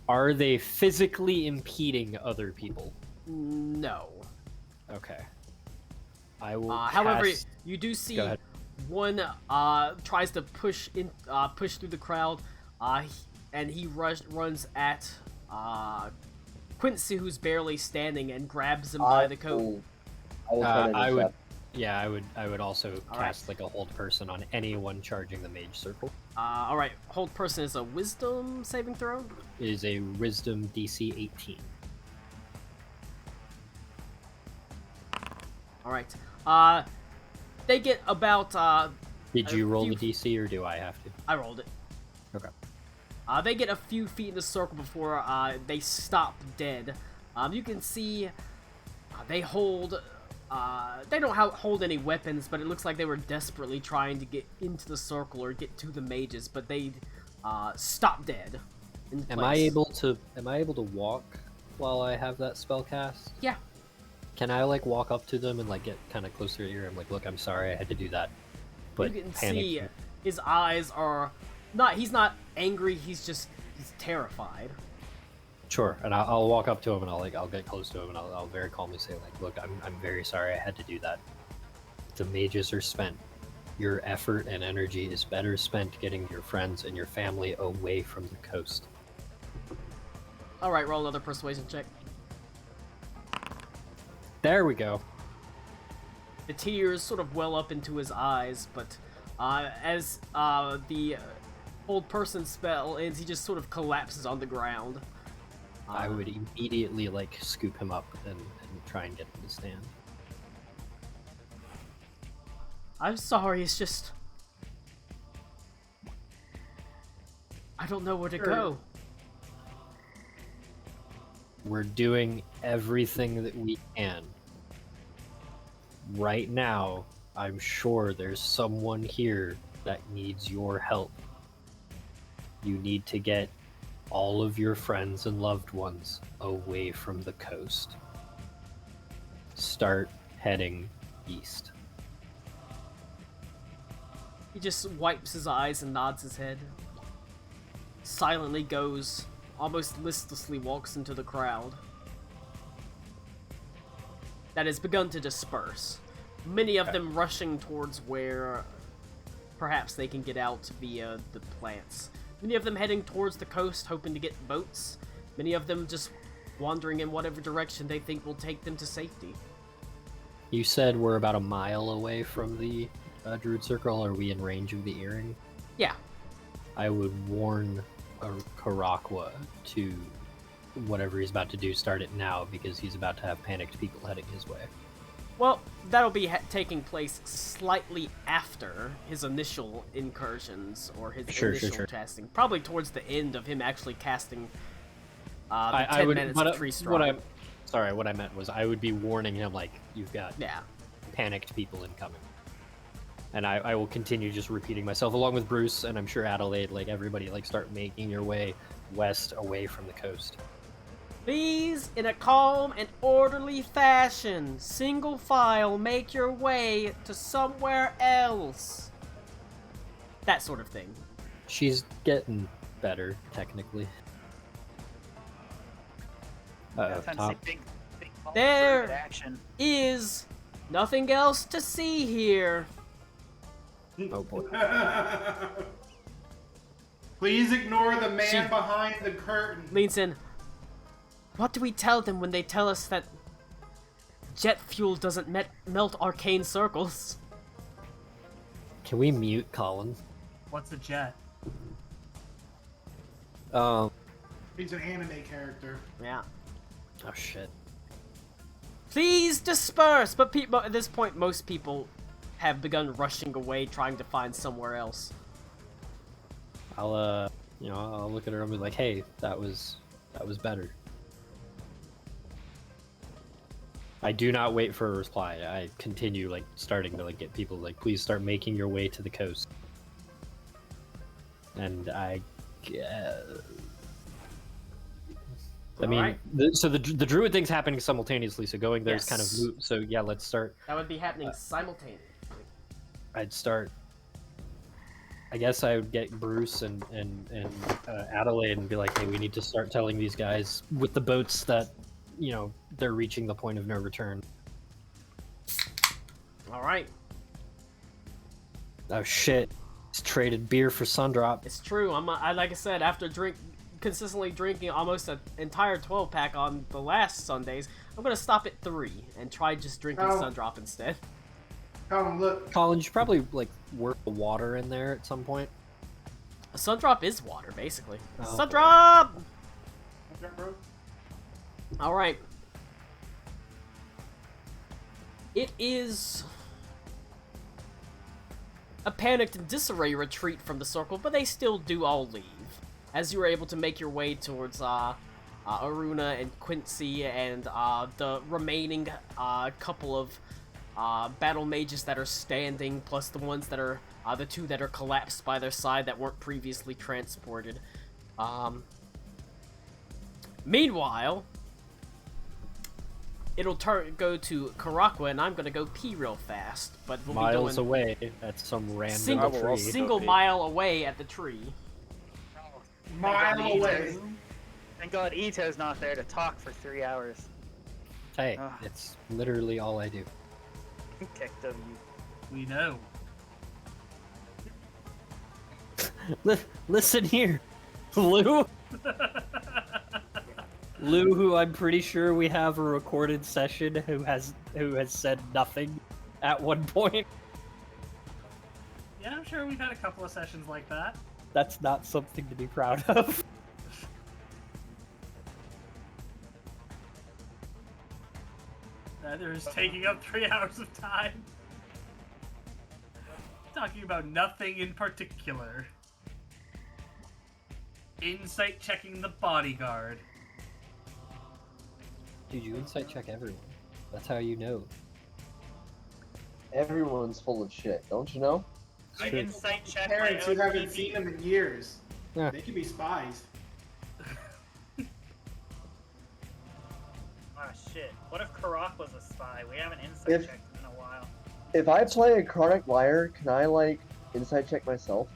Are they physically impeding other people? No. Okay. I will. However, cast- you do Go see ahead. one tries to push through the crowd, and he runs at Quincy, who's barely standing, and grabs him by the coat. I will try to I would. intercept. Yeah, I would also All cast like a hold person on anyone charging the mage circle. All right, hold person is a wisdom saving throw. It is a wisdom DC 18. All right. They get about Did A you roll few- the DC or do I have to? I rolled it. Okay. They get a few feet in the circle before they stop dead. You can see they hold. They don't hold any weapons, but it looks like they were desperately trying to get into the circle or get to the mages, but they stop dead. In Am place. I able to walk while I have that spell cast? Yeah. Can I like walk up to them and like get kind of closer to your ear? I'm like, look, I'm sorry, I had to do that. But you can panic. see his eyes are not. He's not angry. He's terrified. Sure, and I'll walk up to him and I'll get close to him and I'll very calmly say like, look, I'm very sorry I had to do that. The mages are spent. Your effort and energy is better spent getting your friends and your family away from the coast. All right, roll another persuasion check. There we go. The tears sort of well up into his eyes, but as the old person spell ends, he just sort of collapses on the ground. I would immediately like scoop him up and try and get him to stand. I'm sorry, it's just... I don't know where to go. We're doing everything that we can. Right now, I'm sure there's someone here that needs your help. You need to get all of your friends and loved ones away from the coast. Start heading east. He just wipes his eyes and nods his head. Silently goes, almost listlessly walks into the crowd that has begun to disperse. Many of them rushing towards where perhaps they can get out via the plants. Many of them heading towards the coast, hoping to get boats. Many of them just wandering in whatever direction they think will take them to safety. You said we're about a mile away from the Druid Circle. Are we in range of the earring? Yeah. I would warn Karakwa to whatever he's about to do, start it now, because he's about to have panicked people heading his way. Well, that'll be taking place slightly after his initial incursions, or his initial casting. Probably towards the end of him actually casting the 10 minutes of Tree Strike. What I meant was I would be warning him, like, you've got panicked people incoming. And I will continue just repeating myself, along with Bruce, and I'm sure Adelaide, like, everybody, like, start making your way west away from the coast. Please, in a calm and orderly fashion, single file, make your way to somewhere else. That sort of thing. She's getting better, technically. Tom. There action. is nothing else to see here. Oh boy. Please ignore the man She- behind the curtain. Leans in. What do we tell them when they tell us that jet fuel doesn't melt arcane circles? Can we mute Colin? What's a jet? He's an anime character. Yeah. Oh shit. Please disperse! But at this point, most people have begun rushing away, trying to find somewhere else. I'll look at her and be like, hey, that was better. I do not wait for a reply. I continue, like, starting to, like, get people, like, please start making your way to the coast. And I mean, Alright. so the druid thing's happening simultaneously, so going there's kind of Yes. moot. So yeah, let's start. That would be happening simultaneously. I'd start. I guess I would get Bruce and Adelaide and be like, hey, we need to start telling these guys with the boats that, you know, they're reaching the point of no return. All right. Oh shit! It's traded beer for Sundrop. It's true. I like I said, after consistently drinking almost an entire 12-pack on the last Sundays, I'm gonna stop at 3 and try just drinking Sundrop instead. Colin, look. Colin, you should probably like work the water in there at some point. A Sundrop is water, basically. Oh, Sundrop! Okay, bro. All right. It is a panicked and disarray retreat from the circle, but they still do all leave. As you are able to make your way towards Aruna and Quincy and the remaining couple of battle mages that are standing, plus the ones that are the 2 that are collapsed by their side that weren't previously transported. Meanwhile, it'll go to Karakwa, and I'm gonna go pee real fast, but we'll Miles be going away at some random single, tree. single mile away at the tree. Mile away. Thank God Ito's not there to talk for 3 hours. Hey, Ugh. it's literally all I do. Kicked him. We know. Listen here, Lou. Lou, who I'm pretty sure we have a recorded session, who has said nothing at one point. Yeah, I'm sure we've had a couple of sessions like that. That's not something to be proud of. Neither is taking up 3 hours of time. Talking about nothing in particular. Insight checking the bodyguard. Dude, you insight check everyone. That's how you know. Everyone's full of shit, don't you know? I True. insight check my Parents who own haven't PP. seen them in years. Yeah. They could be spies. Ah, shit. What if Karak was a spy? We haven't insight If- checked him in a while. If I play a chronic liar, can I like insight check myself?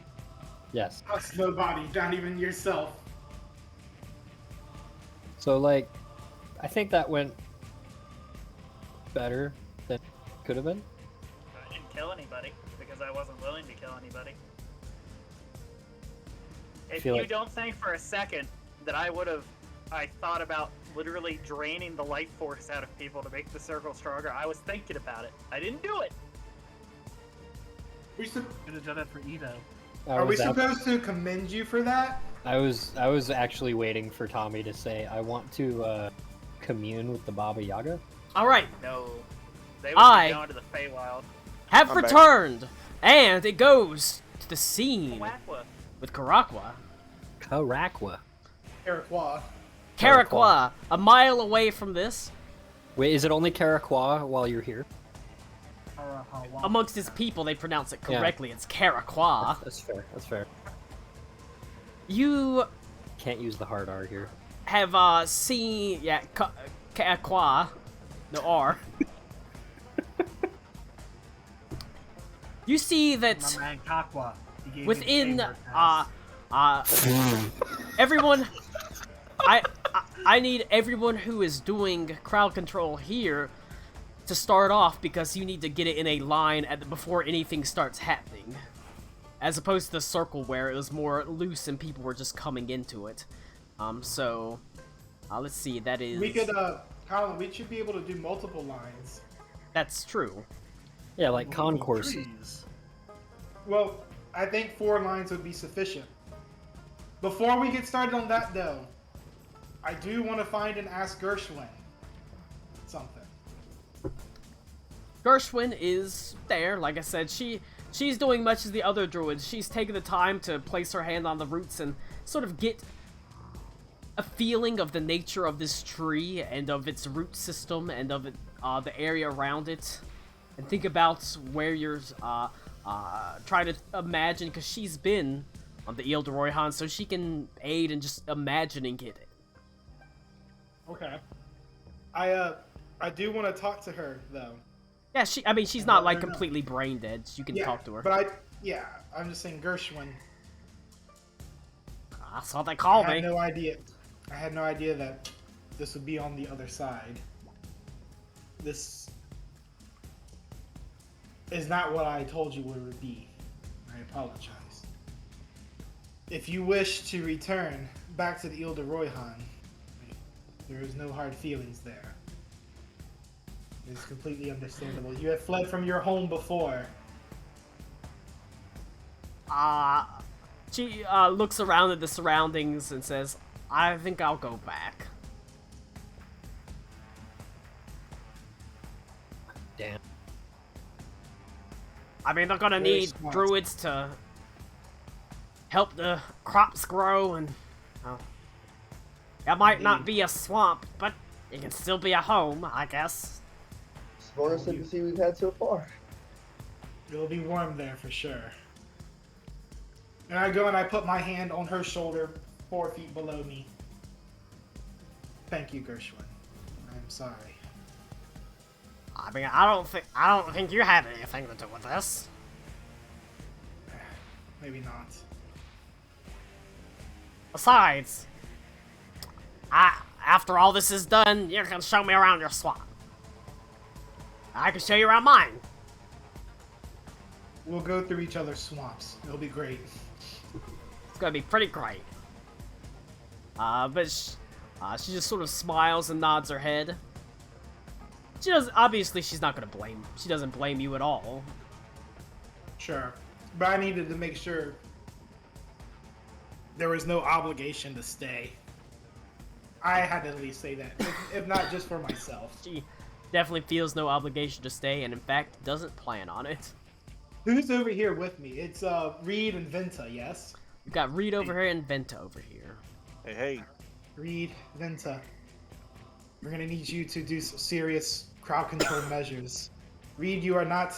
Yes. Trust nobody, not even yourself. So like, I think that went better than it could have been. I didn't kill anybody because I wasn't willing to kill anybody. If feel you like- don't think for a second that I thought about literally draining the life force out of people to make the circle stronger, I was thinking about it. I didn't do it. We sup- Could have done it for Edo. I Are we was ab- supposed to commend you for that? I was actually waiting for Tommy to say, I want to commune with the Baba Yaga. All right, No. They would I- be going to the Feywild. have I'm back. returned, and it goes to the scene Wakwa. with Karakwa. Karakwa. Iroquois. Karakwa, a mile away from this, Wait, is it only Karakwa while you're here? amongst his people, they pronounce it Yeah. correctly. It's Karakwa. That's fair. That's fair. You Can't use the hard R here. have seen, yeah, Karakwa, no R. You see that My man Kakwa. He gave me the within Chamber Pass. everyone, I need everyone who is doing crowd control here to start off, because you need to get it in a line before anything starts happening, as opposed to the circle where it was more loose and people were just coming into it. So let's see. That is We could, Colin, we should be able to do multiple lines. that's true. Yeah, like concourse. Trees. Well, I think 4 lines would be sufficient. Before we get started on that, though, I do want to find and ask Gershwin something. Gershwin is there. Like I said, she's doing much as the other druids. She's taking the time to place her hand on the roots and sort of get a feeling of the nature of this tree and of its root system and of it, the area around it, and think about where you're try to imagine, because she's been on the Ile de Royhan, so she can aid in just imagining it. Okay. I do want to talk to her, though. Yeah, she's not like No, no. completely brain dead. You can Yeah, talk to her. But I'm just saying Gershwin. That's what they call I me. had no idea. I had no idea that this would be on the other side. This is not what I told you it would be. I apologize. If you wish to return back to the Ile de Royhan, there is no hard feelings there. It's completely understandable. You have fled from your home before. She looks around at the surroundings and says, I think I'll go back. Damn. I mean, they're gonna Very need smart. druids to help the crops grow, and well, it might not Indeed. be a swamp, but it can still be a home, I guess. It's bonus of the sea we've had so far. It'll be warm there for sure. And I go and I put my hand on her shoulder, 4 feet below me. Thank you, Gershwin. I'm sorry. I mean, I don't think you had anything to do with this. Maybe not. Besides, after all this is done, you can show me around your swamp. I can show you around mine. We'll go through each other's swamps. It'll be great. It's gonna be pretty great. But she just sort of smiles and nods her head. She does. Obviously, she's not gonna blame. She doesn't blame you at all. Sure. But I needed to make sure there was no obligation to stay. I had to at least say that, if not just for myself. She definitely feels no obligation to stay, and in fact, doesn't plan on it. Who's over here with me? It's Reed and Venta, yes? We've got Reed over here and Venta over here. Hey, Reed, Venta, we're gonna need you to do some serious crowd control measures. Reed, you are not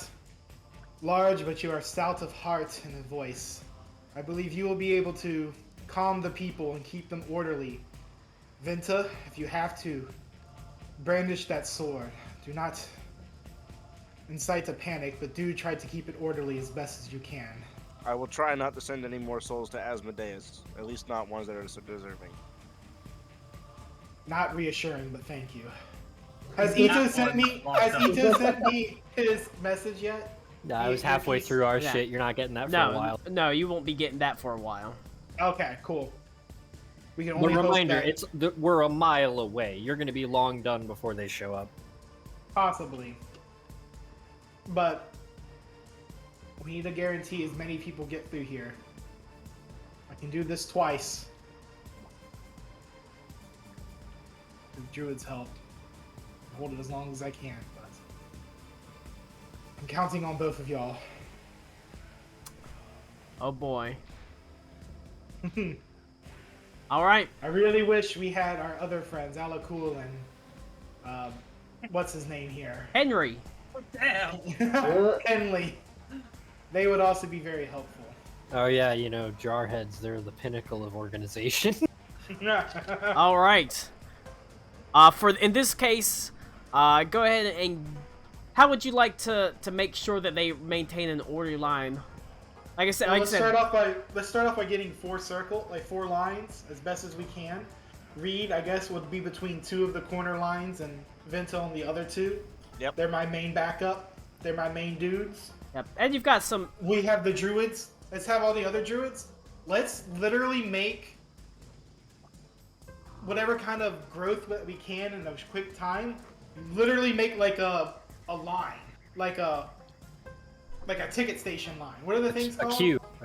large, but you are stout of heart and of voice. I believe you will be able to calm the people and keep them orderly. Venta, if you have to, brandish that sword. Do not incite a panic, but do try to keep it orderly as best as you can. I will try not to send any more souls to Asmodeus. At least not ones that are so deserving. Not reassuring, but thank you. Has Ito sent me his message yet? No, I was halfway through our Yeah. shit. You're not getting that for a No, while. no, you won't be getting that for a while. Okay, cool. We can The only hope reminder, that we're a mile away. You're gonna be long done before they show up. possibly. But we need to guarantee as many people get through here. I can do this twice. With Druid's help. Hold it as long as I can, but I'm counting on both of y'all. Oh boy. All right. I really wish we had our other friends, Alakul and what's his name here? Henry. Damn. Kenley. They would also be very helpful. Oh yeah, you know, Jarheads, they're the pinnacle of organization. All right. In this case, go ahead and how would you like to make sure that they maintain an orderly line? Like I said, let's start off by getting four lines as best as we can. Reed, I guess, would be between two of the corner lines, and Vento on the other two. Yep. They're my main backup. They're my main dudes. Yep. And you've got some. We have the druids. Let's have all the other druids. Let's literally make whatever kind of growth that we can in a quick time. Literally make like a line, like a ticket station line. What are the things called? A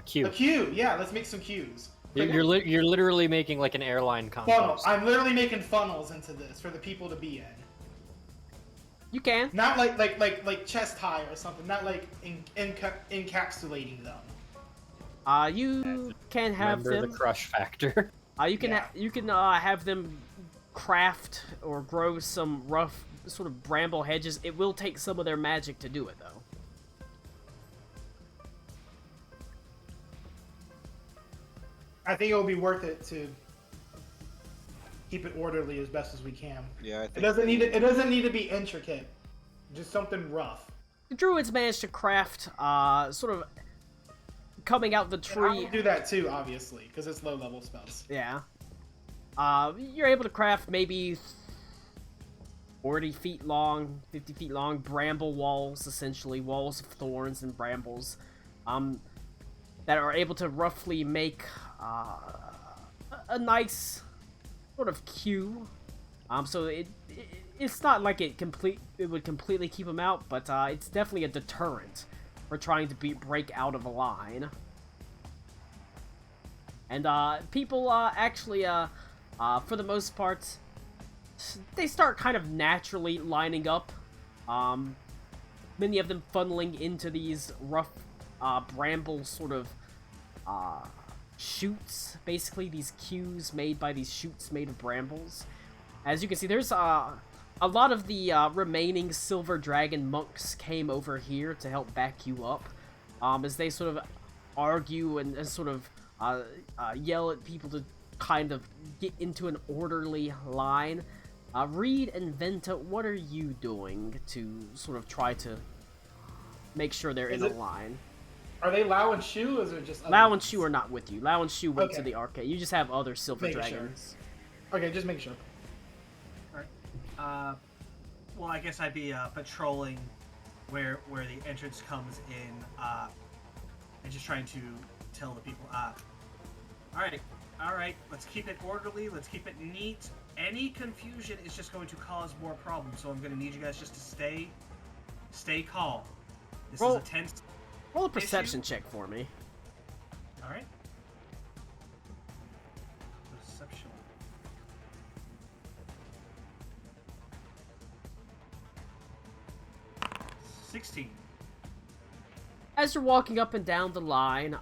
queue. A queue. Yeah, let's make some queues. You're literally making like an airline Funnel. complex. I'm literally making funnels into this for the people to be in. You can. Not like chest high or something. Not like encapsulating them. You can have Remember them. the crush factor. You can Yeah. have them craft or grow some rough sort of bramble hedges. It will take some of their magic to do it, though. I think it will be worth it to keep it orderly as best as we can. Yeah, I It think doesn't need to be intricate. Just something rough. The druids managed to craft sort of coming out the And I tree. will do that too, obviously, because it's low level spells. Yeah. You're able to craft maybe 40 feet long, 50 feet long bramble walls, essentially walls of thorns and brambles, that are able to roughly make a nice sort of queue. So it's not like it would completely keep them out, but it's definitely a deterrent for trying to break out of a line. And people actually, for the most part, they start kind of naturally lining up. Many of them funneling into these rough bramble sort of shoots, basically these queues made by these shoots made of brambles. As you can see, there's a lot of the remaining Silver Dragon monks came over here to help back you up, as they sort of argue and sort of yell at people to kind of get into an orderly line. Reed and Venta, what are you doing to sort of try to make sure they're in a line? Are they Lao and Shu, or is it just... Lao and Shu are not with you. Lao and Shu went to Okay. the arcade. You just have other Silver Making sure. Dragons. Okay, just make sure. Well, I guess I'd be patrolling where the entrance comes in, and just trying to tell the people, all right, let's keep it orderly, let's keep it neat. Any confusion is just going to cause more problems, so I'm going to need you guys just to stay calm. This Roll- is a tense. Roll a perception check for me. All right. Perception. $16. As you're walking up and down the line,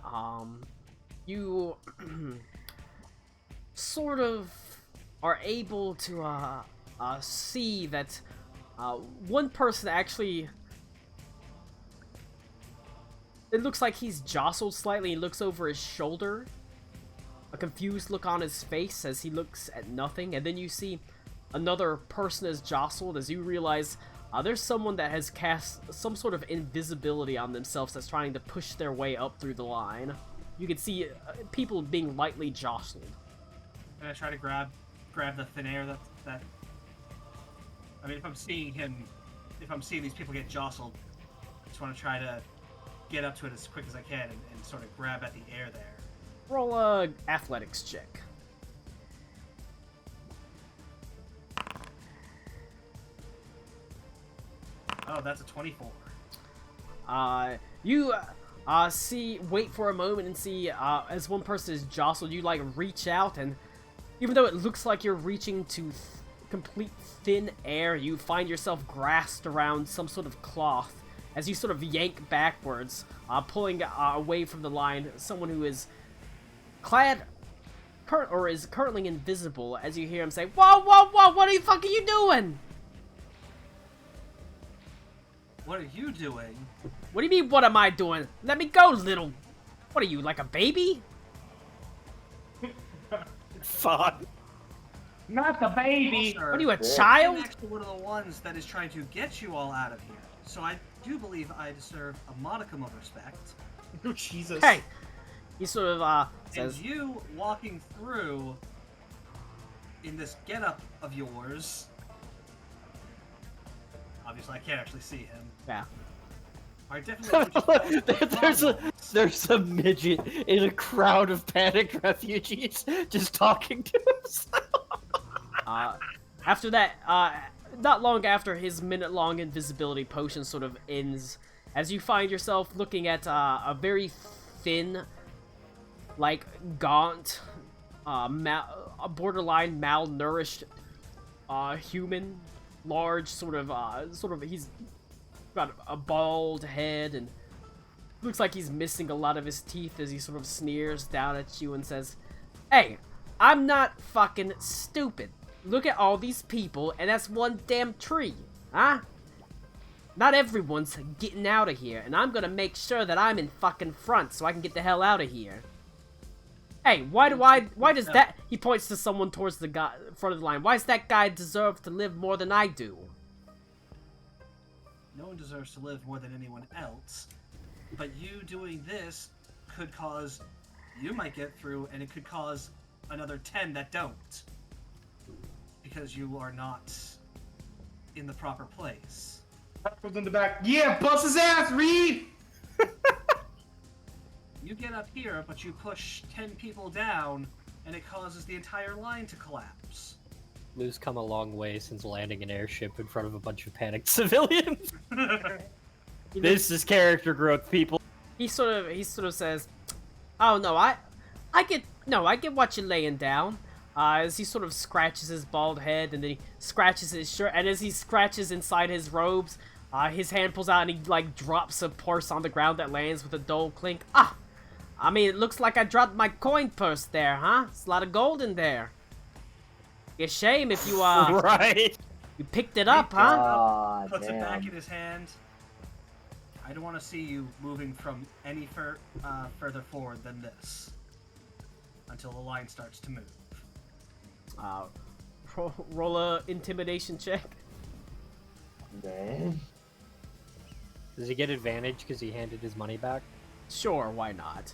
you sort of are able to see that one person actually, it looks like he's jostled slightly. He looks over his shoulder, a confused look on his face as he looks at nothing, and then you see another person is jostled as you realize there's someone that has cast some sort of invisibility on themselves that's trying to push their way up through the line. You can see people being lightly jostled. And I try to grab the thin air that. I mean, if I'm seeing these people get jostled, I just want to try to get up to it as quick as I can and sort of grab at the air there. Roll a athletics check. Oh, that's a 24. You wait for a moment and see as one person is jostled, you like reach out, and even though it looks like you're reaching to complete thin air, you find yourself grasped around some sort of cloth as you sort of yank backwards, pulling away from the line someone who is clad or is currently invisible. As you hear him say, "Whoa, whoa, whoa! What the fuck are you doing?" What are you doing? What do you mean, what am I doing? Let me go, little... What are you, like a baby? Fuck. Not the baby. Sir, What are you, a I'm child? actually one of the ones that is trying to get you all out of here. So I do believe I deserve a modicum of respect. Oh, Jesus. Hey! He sort of, And says... you walking through in this getup of yours. Obviously, I can't actually see him. Yeah. I definitely. there's a midget in a crowd of panicked refugees just talking to himself. After that, not long after his minute-long invisibility potion sort of ends, as you find yourself looking at a very thin, like, gaunt, a borderline malnourished human, large, sort of, he's got a bald head and looks like he's missing a lot of his teeth as he sort of sneers down at you and says, "Hey, I'm not fucking stupid. Look at all these people, and that's one damn tree, huh? Not everyone's getting out of here, and I'm gonna make sure that I'm in fucking front so I can get the hell out of here. Hey, why does that..." He points to someone towards the guy front of the line. "Why does that guy deserve to live more than I do?" No one deserves to live more than anyone else. But you doing this could cause... You might get through, and it could cause another 10 that don't. Because you are not in the proper place. Goes in the back. Yeah, bust his ass, Reed! You get up here, but you push 10 people down, and it causes the entire line to collapse. Lou's come a long way since landing an airship in front of a bunch of panicked civilians. This is character growth, people. He sort of says, "Oh no, I get what you're laying down." As he sort of scratches his bald head, and then he scratches his shirt, and as he scratches inside his robes, his hand pulls out and he like drops a purse on the ground that lands with a dull clink. "Ah, I mean, it looks like I dropped my coin purse there, huh? It's a lot of gold in there. Be a shame if you Right. you picked it up, huh?" Ah, Puts it back damn. in his hand. I don't want to see you moving from any further forward than this. Until the line starts to move. Roll a intimidation check. Man. Does he get advantage because he handed his money back? Sure, why not?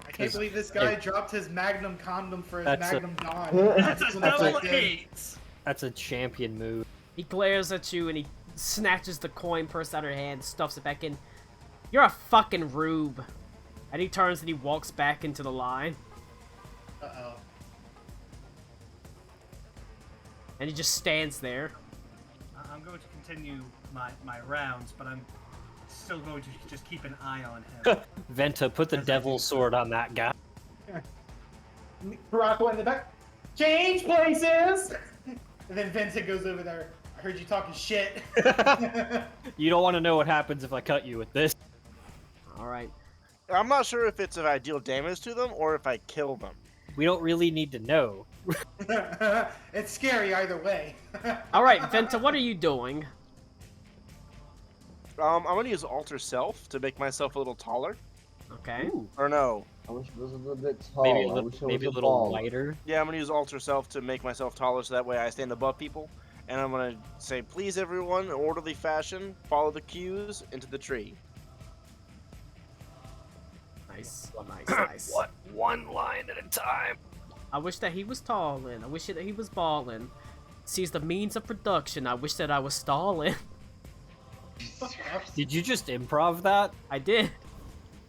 I can't believe this guy dropped his Magnum condom for his That's a- Magnum Dawn. That's a double 8! That's a champion move. He glares at you and he snatches the coin purse out of her hand, stuffs it back in. "You're a fucking rube." And he turns and he walks back into the line. Uh-oh. And he just stands there. I'm going to continue my rounds, but I'm still going to just keep an eye on him. Venta, put the As I devil do. sword on that guy. Rocco in the back. Change places! And then Vincent goes over there. "I heard you talking shit." You don't want to know what happens if I cut you with this. Alright. I'm not sure if it's if I deal damage to them or if I kill them. We don't really need to know. It's scary either way. Alright, Venta, what are you doing? I'm gonna use Alter Self to make myself a little taller. Okay. Or no, I wish it was a little bit tall. Maybe a I little, wish it maybe a was little ball. wider. Yeah, I'm gonna use alter self to make myself taller, so that way I stand above people. And I'm gonna say, please everyone, in orderly fashion, follow the cues into the tree. Nice, nice. What? One line at a time. I wish that he was talling. I wish that he was balling. Sees the means of production. I wish that I was stalling. Did you just improv that? I did.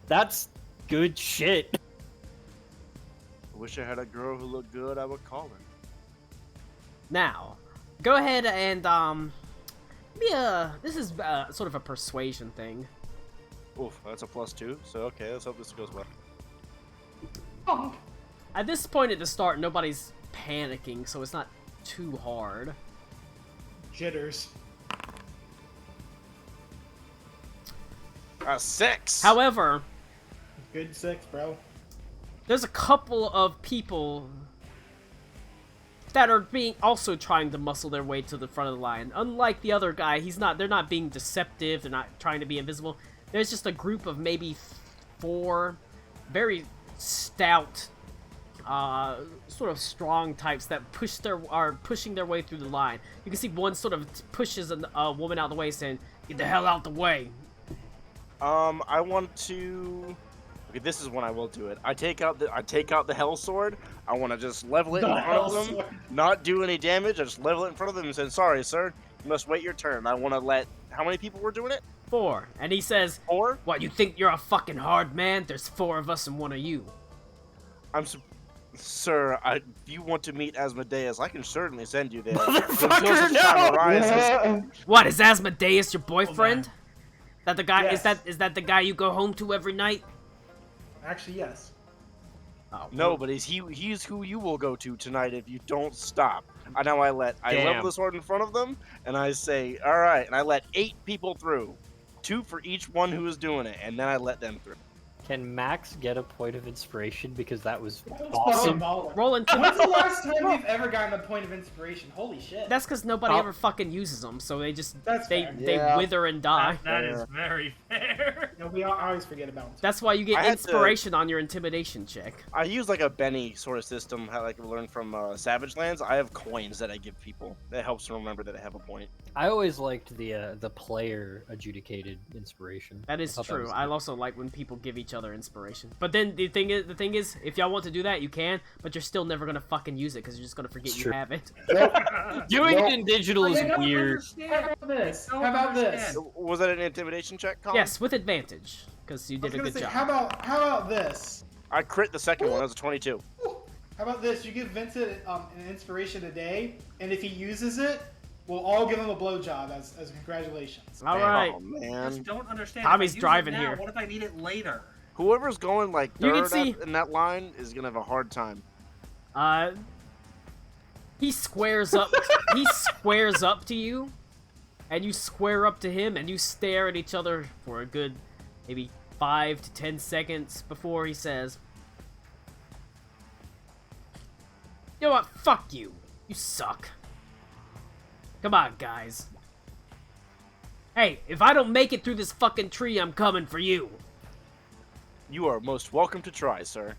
That's good shit. I wish I had a girl who looked good, I would call her. Now, go ahead and this is sort of a persuasion thing. Oof, that's a +2, so okay, let's hope this goes well. Oh, At this point at the start, nobody's panicking, so it's not too hard. jitters. A 6! However, Good 6, bro. there's a couple of people that are also trying to muscle their way to the front of the line. Unlike the other guy, they're not being deceptive, they're not trying to be invisible. There's just a group of maybe 4 very stout, sort of strong types that are pushing their way through the line. You can see one sort of pushes a woman out of the way, saying, "Get the hell out the way." I want to. Okay, this is when I will do it. I take out the hell sword. I want to just level it in front of them, not do any damage. I just level it in front of them and say, "Sorry, sir, you must wait your turn." I want to let. How many people were doing it? 4. And he says, 4? "What, you think you're a fucking hard man? There's 4 of us and 1 of you." Sir, if you want to meet Asmodeus, I can certainly send you there. Motherfucker, no! What, is Asmodeus your boyfriend? That the guy Yes. is that the guy you go home to every night? Actually, yes. Oh, No, but he's who you will go to tonight if you don't stop. And now I Damn. level the sword in front of them, and I say, all right, and I let 8 people through. 2 for each one who is doing it, and then I let them through. Can Max get a point of inspiration because that was Fucking awesome? baller. roll into When's the last time we've ever gotten a point of inspiration? Holy shit. That's because nobody Oh. ever fucking uses them, so they That's they fair. Yeah. wither and die. That is very fair. No, we always forget about them. That's why you I get had to- inspiration on your intimidation check. I use like a Benny sort of system, how like we learned from Savage Lands. I have coins that I give people. That helps them remember that I have a point. I always liked the player adjudicated inspiration. That is I thought that true. was I good. also like when people give each other inspiration. But then the thing is, if y'all want to do that, you can. But you're still never gonna fucking use it because you're just gonna forget It's you true. have it. Doing Nope. it in digital is I don't weird. How about this? How about this? Was that an intimidation check, Colin? Yes, with advantage because you I was did a gonna good say, job. how about this? I crit the second one. That was a 22. How about this? You give Vincent an inspiration a day, and if he uses it, we'll all give him a blowjob as congratulations. All right. Oh I man. just don't understand. Tommy's If I use it driving now, here. What if I need it later? Whoever's going like You can third see- in that line is gonna have a hard time. He squares up. He squares up to you, and you square up to him, and you stare at each other for a good, maybe 5 to 10 seconds before he says, "You know what? Fuck you. You suck. Come on, guys. Hey, if I don't make it through this fucking tree, I'm coming for you." You are most welcome to try, sir.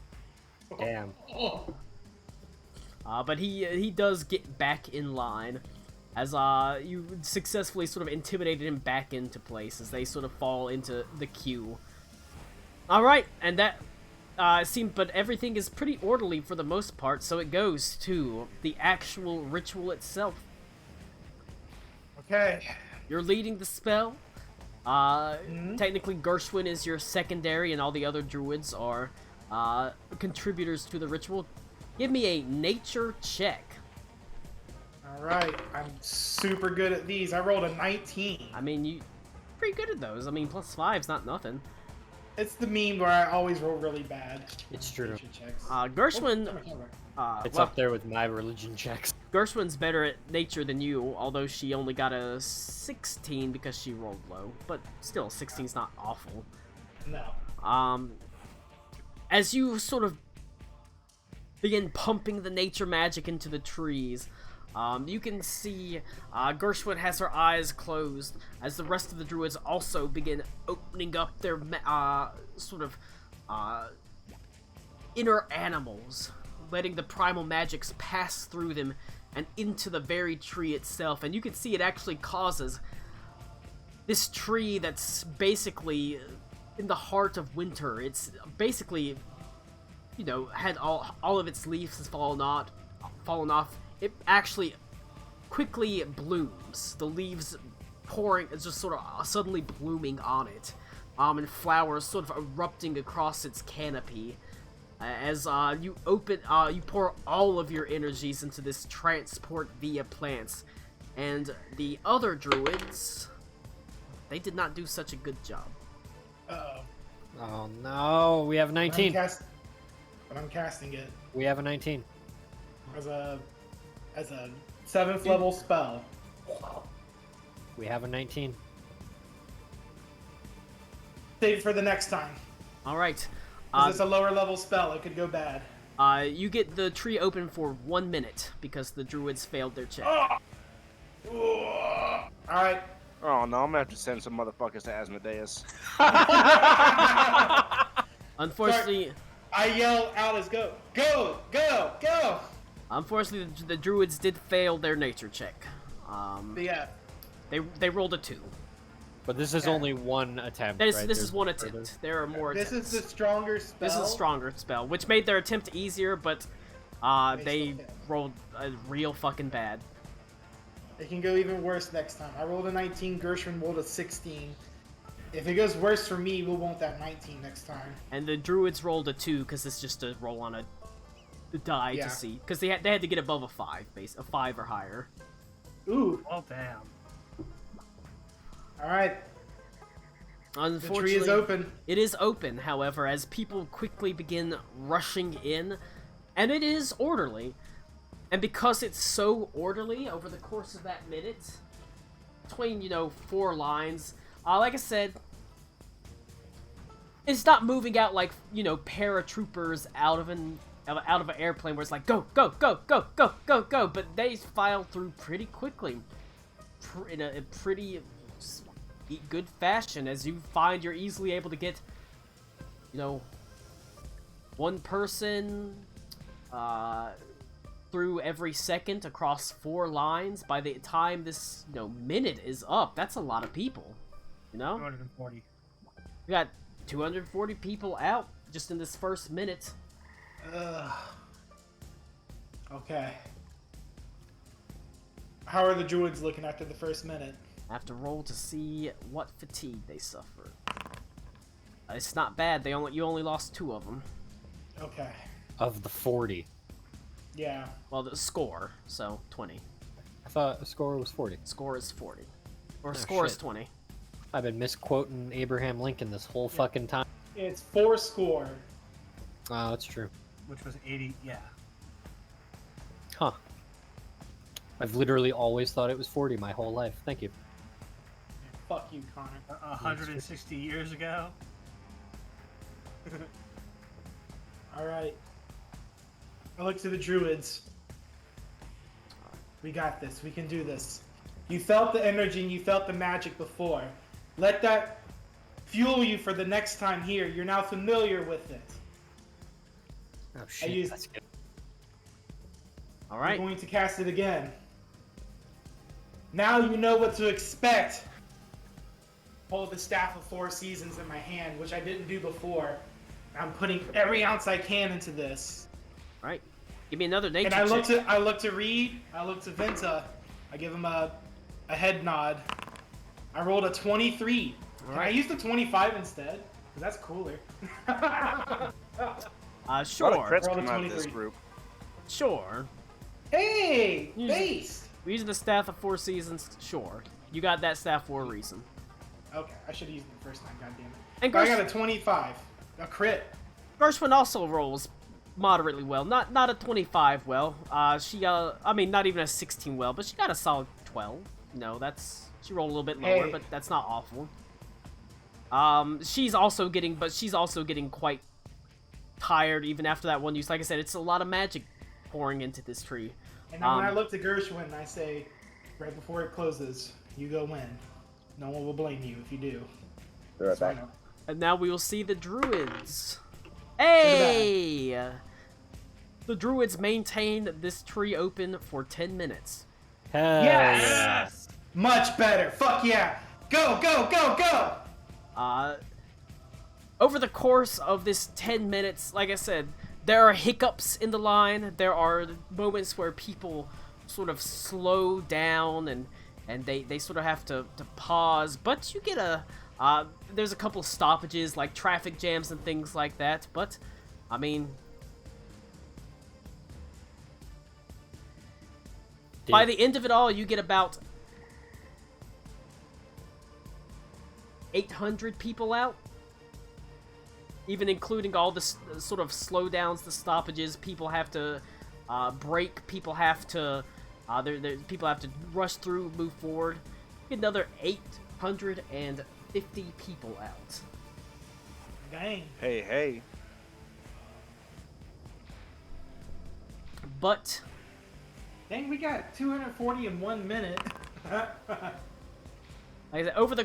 Damn. But he does get back in line as you successfully sort of intimidated him back into place as they sort of fall into the queue. All right, and that seems, but everything is pretty orderly for the most part, so it goes to the actual ritual itself. Okay. You're leading the spell. Technically, Gershwin is your secondary, and all the other druids are contributors to the ritual. Give me a nature check. All right. I'm super good at these. I rolled a 19. I mean, you pretty good at those. I mean, +5's not nothing. It's the meme where I always roll really bad. It's true. Nature checks. Gershwin, It's well, up there with my religion checks. Gershwin's better at nature than you, although she only got a 16 because she rolled low. But still, 16's not awful. No. As you sort of begin pumping the nature magic into the trees, you can see Gershwin has her eyes closed as the rest of the druids also begin opening up their inner animals, letting the primal magics pass through them and into the very tree itself. And you can see it actually causes this tree that's basically in the heart of winter. It's basically, you know, had all of its leaves has fallen off. It actually quickly blooms. The leaves pouring, it's just sort of suddenly blooming on it. And flowers sort of erupting across its canopy. As you pour all of your energies into this transport via plants. And the other druids, they did not do such a good job. Uh-oh. Oh no, we have 19. But I'm casting it We have a 19. as a 7th level spell. We have a 19. Save it for the next time. Alright. 'Cause it's a lower level spell. It could go bad. You get the tree open for 1 minute because the druids failed their check. Alright. Oh no, I'm gonna have to send some motherfuckers to Asmodeus. Unfortunately, I yell out as go. Go! Go! Go! unfortunately, the druids did fail their nature check. But yeah. They rolled a 2. But this is Okay. only one attempt, This right? is There's one no attempt. further. There are more This attempts. is the stronger spell. This is a stronger spell, which made their attempt easier, but They they still failed. rolled real fucking bad. It can go even worse next time. I rolled a 19, Gershwin rolled a 16. If it goes worse for me, we'll want that 19 next time. And the druids rolled a 2 because it's just a roll on a die Yeah. to see. Because they had to get above a 5, a 5 or higher. Ooh. Oh damn. Alright. The Unfortunately, tree is open. It is open, however, as people quickly begin rushing in, and it is orderly. And because it's so orderly over the course of that minute, between, 4 lines, like I said, it's not moving out like, paratroopers out of an airplane where it's like, go, go, go, go, go, go, go, but they file through pretty quickly, in a pretty good fashion, as you find you're easily able to get, one person through every second across 4 lines. By the time this minute is up, that's a lot of people. 240. We got 240 people out just in this first minute. Okay. How are the druids looking after the first minute? I have to roll to see what fatigue they suffer. It's not bad. You only lost 2 of them. Okay. Of the 40. Yeah. Well, the score, so 20. I thought the score was 40. Score is 40. Or Oh, score is shit. 20. I've been misquoting Abraham Lincoln this whole fucking time. It's 4 score. Oh, that's true. Which was 80. Yeah. Huh. I've literally always thought it was 40 my whole life. Thank you. Fuck you, Connor. 160 years ago. Alright. I look to the druids. We got this. We can do this. You felt the energy and you felt the magic before. Let that fuel you for the next time here. You're now familiar with it. Oh shit, used- that's good. All I'm right. going to cast it again. Now you know what to expect. Hold the Staff of 4 Seasons in my hand, which I didn't do before. I'm putting every ounce I can into this. All right. Give me another nature And I look check. to Reed. I look to Venta. I give him a head nod. I rolled a 23. Can I Alright. use the 25 instead? 'Cause that's cooler. A lot of Sure. crits Roll a come out of this 23. group. Sure. Hey, Use- based. We're using the Staff of 4 Seasons. Sure. You got that staff for a reason. Okay, I should have used it the first time. Goddamn it. And But I got Gersh- a 25. A crit. Gershwin also rolls moderately well. Not a 25 well. She got, I mean, not even a 16 well, but she got a solid 12. She rolled a little bit lower, Hey. but that's not awful. She's also getting quite tired even after that one use. Like I said, it's a lot of magic pouring into this tree. And then when I look to Gershwin, I say, right before it closes, you go win. No one will blame you if you do. Be right So I back. know. And now we will see the druids. Hey! The druids maintain this tree open for 10 minutes. Hell Yes! Much better. Fuck yeah. Go, go, go, go! Over the course of this 10 minutes, like I said, there are hiccups in the line. There are moments where people sort of slow down and they sort of have to pause. But you get there's a couple stoppages like traffic jams and things like that. But, I mean, by the end of it all, you get about 800 people out. Even including all the sort of slowdowns, the stoppages, people have to brake, people have to people have to rush through, move forward. Get another 850 people out. Dang. Hey. But Dang, we got 240 in 1 minute. like I said, over the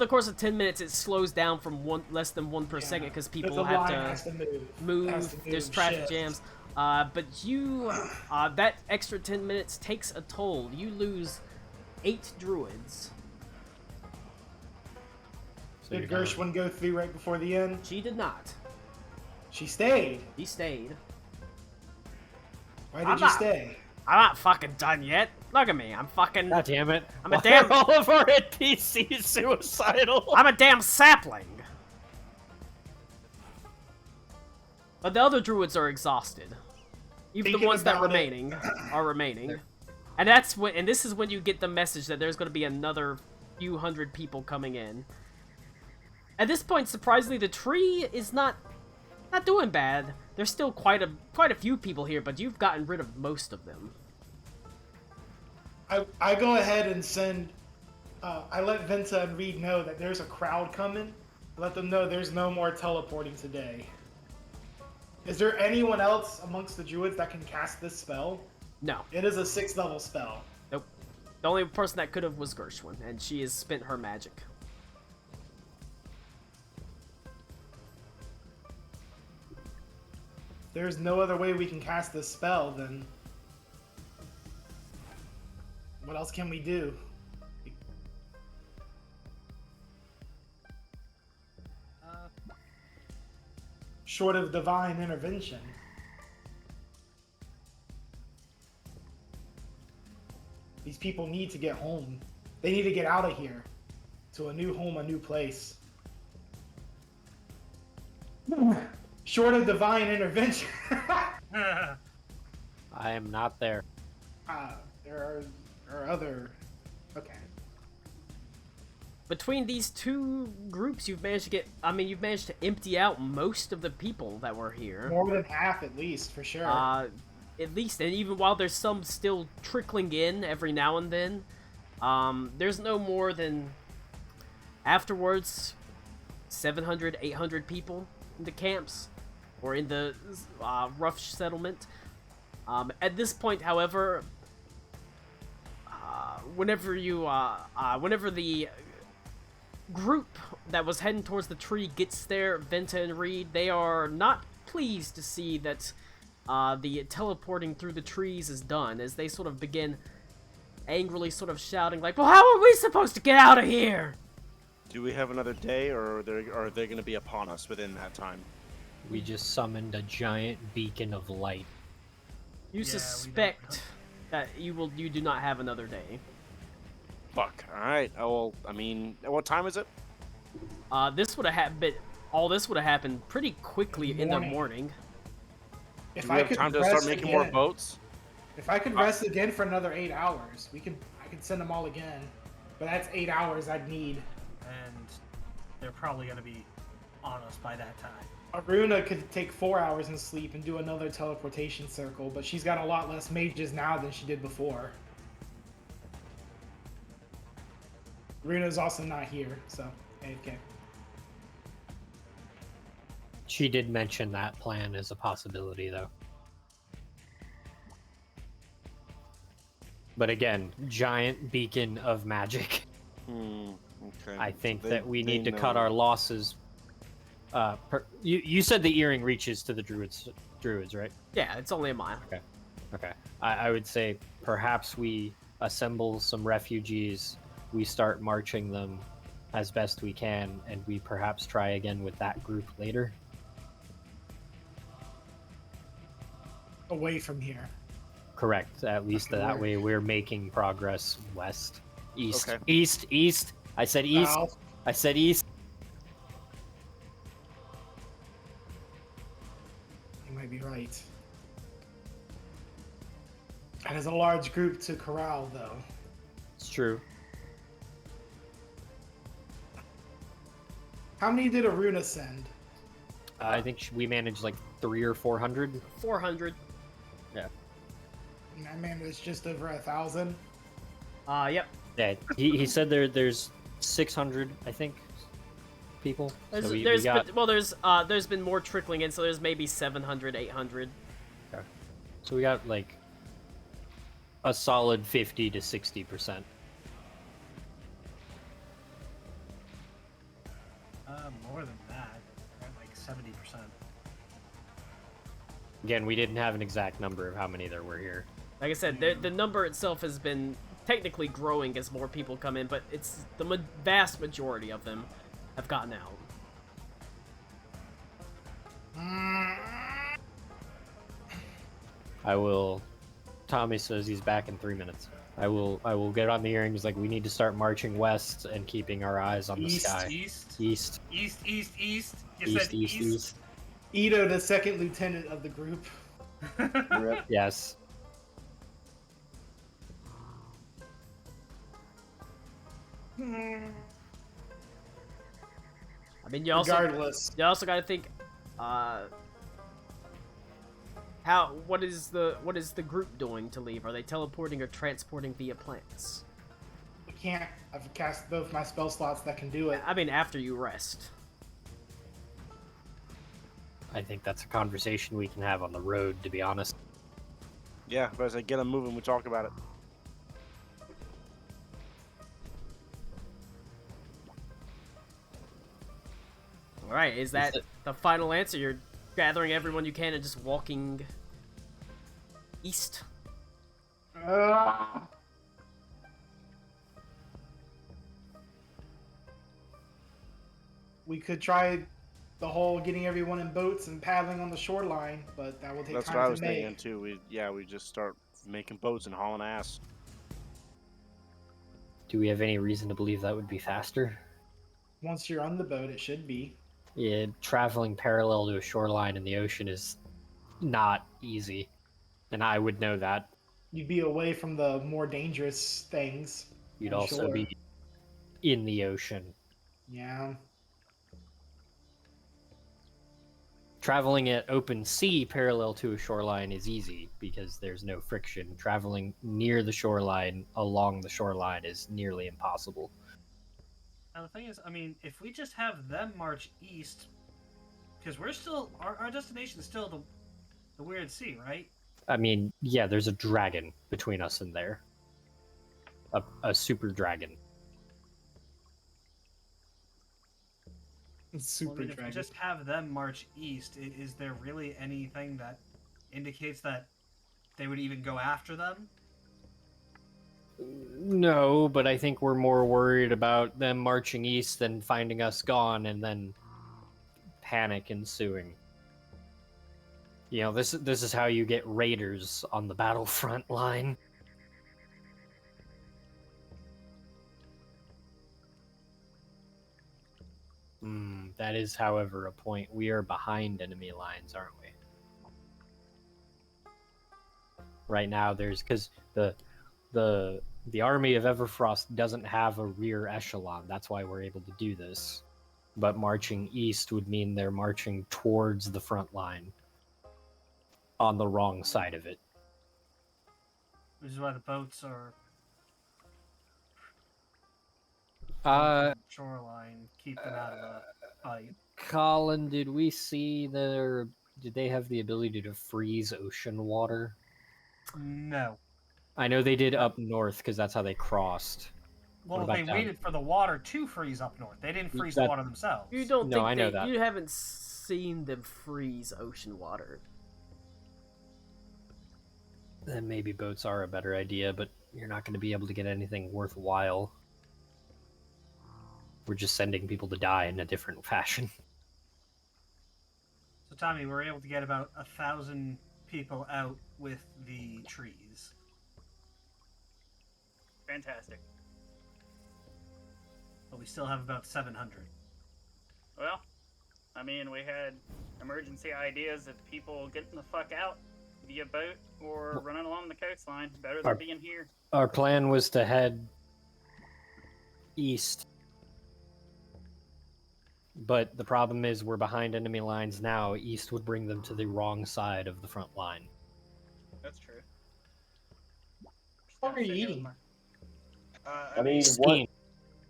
course of 10 minutes, it slows down from less than 1 per second because people have to move. There's traffic jams. But you, that extra 10 minutes takes a toll. You lose 8 druids. So Did Gershwin go through right before the end? She did not. She stayed. He stayed. Why did you stay? I'm not fucking done yet. Look at me. I'm fucking. God damn it! I'm a Why damn. are all of our NPCs suicidal. I'm a damn sapling. But the other druids are exhausted. Even the Thinking ones that about it. are remaining. And that's when. And this is when you get the message that there's going to be another few hundred people coming in. At this point, surprisingly, the tree is not doing bad. There's still quite a few people here, but you've gotten rid of most of them. I go ahead and send. I let Vinta and Reed know that there's a crowd coming. Let them know there's no more teleporting today. Is there anyone else amongst the druids that can cast this spell? No. It is a 6th level spell. Nope. The only person that could have was Gershwin, and she has spent her magic. There's no other way we can cast this spell, then what else can we do? Short of divine intervention. These people need to get home. They need to get out of here. To a new home, a new place. Short of divine intervention. I am not there. There are other... Okay. Between these two groups, you've managed to empty out most of the people that were here. More than half, at least, for sure. At least, and even while there's some still trickling in every now and then, there's no more than, afterwards, 700, 800 people in the camps, or in the rough settlement. At this point, however, whenever the group that was heading towards the tree gets there, Venta and Reed, they are not pleased to see that the teleporting through the trees is done, as they sort of begin angrily sort of shouting like, well, how are we supposed to get out of here? Do we have another day, or are they going to be upon us within that time? We just summoned a giant beacon of light. You suspect that you do not have another day. Fuck. Alright. Well, I mean, what time is it? This would have happened. All this would have happened pretty quickly in the morning. If Do we have time to start making more boats? If I could rest again for another 8 hours, I could send them all again. But that's 8 hours I'd need. And they're probably going to be on us by that time. Aruna could take 4 hours in sleep and do another teleportation circle, but she's got a lot less mages now than she did before. Aruna's also not here, so AFK. She did mention that plan as a possibility, though. But again, giant beacon of magic. Okay. I think So that we they need to cut know. our losses You said the earring reaches to the druids, right? Yeah, it's only a mile. Okay. I would say perhaps we assemble some refugees, we start marching them as best we can, and we perhaps try again with that group later. Away from here. Correct. At least Okay, that where? way we're making progress west. East. Okay. East. I said east. South. I said east. You might be right. That is a large group to corral, though. It's true. How many did Aruna send? I think we managed like 300 or 400. 400. And I managed just over 1,000. Yep. Yeah, he said there's 600, I think, people. There's, So we there's got, been, there's been more trickling in, so there's maybe 700, 800. so we got like a solid 50 to 60%. More than that. We're at like 70%. Again, we didn't have an exact number of how many there were here. Like I said, the number itself has been technically growing as more people come in, but it's the vast majority of them have gotten out. I will. Tommy says he's back in 3 minutes. I will get on the earrings. Like, we need to start marching west and keeping our eyes on the sky. East. East. You said east. Ito, the second lieutenant of the group. Rip. Yes. I mean, you also Regardless. got to think, what is the group doing to leave? Are they teleporting or transporting via plants? I can't. I've cast both my spell slots that can do it. I mean, after you rest. I think that's a conversation we can have on the road, to be honest. Yeah, but as I get them moving, we talk about it. All right, is that the final answer? You're gathering everyone you can and just walking east. We could try the whole getting everyone in boats and paddling on the shoreline, but that will take That's time what I to was make. thinking too. We just start making boats and hauling ass. Do we have any reason to believe that would be faster? Once you're on the boat, it should be. Yeah, traveling parallel to a shoreline in the ocean is not easy, and I would know that. You'd be away from the more dangerous things. You'd I'm also sure. be in the ocean. Yeah. Traveling at open sea parallel to a shoreline is easy because there's no friction. Traveling near the shoreline along the shoreline is nearly impossible. Now the thing is, I mean, if we just have them march east, because we're still our destination is still the Weird Sea, right? I mean, yeah, there's a dragon between us and there. A super dragon. Super Well, I mean, if we dragon. just have them march east, is there really anything that indicates that they would even go after them? No, but I think we're more worried about them marching east than finding us gone and then panic ensuing. You know, this is how you get raiders on the battlefront line. That is, however, a point. We are behind enemy lines, aren't we? Right now, because the army of Everfrost doesn't have a rear echelon. That's why we're able to do this. But marching east would mean they're marching towards the front line on the wrong side of it. Which is why the boats are shoreline, keep them out of the fight. Colin, did we see did they have the ability to freeze ocean water? No. I know they did up north because that's how they crossed. Well, about they down? waited for the water to freeze up north. They didn't freeze the That- water themselves. You don't No, think I know that. you haven't seen them freeze ocean water. Then maybe boats are a better idea, but you're not going to be able to get anything worthwhile. We're just sending people to die in a different fashion. So, Tommy, we're able to get about 1,000 people out with the trees. Fantastic. But we still have about 700. Well, I mean, we had emergency ideas of people getting the fuck out via boat or running along the coastline. Better than being here. Our plan was to head east. But the problem is we're behind enemy lines now. East would bring them to the wrong side of the front line. That's true. What are you eating? I mean, Skiing.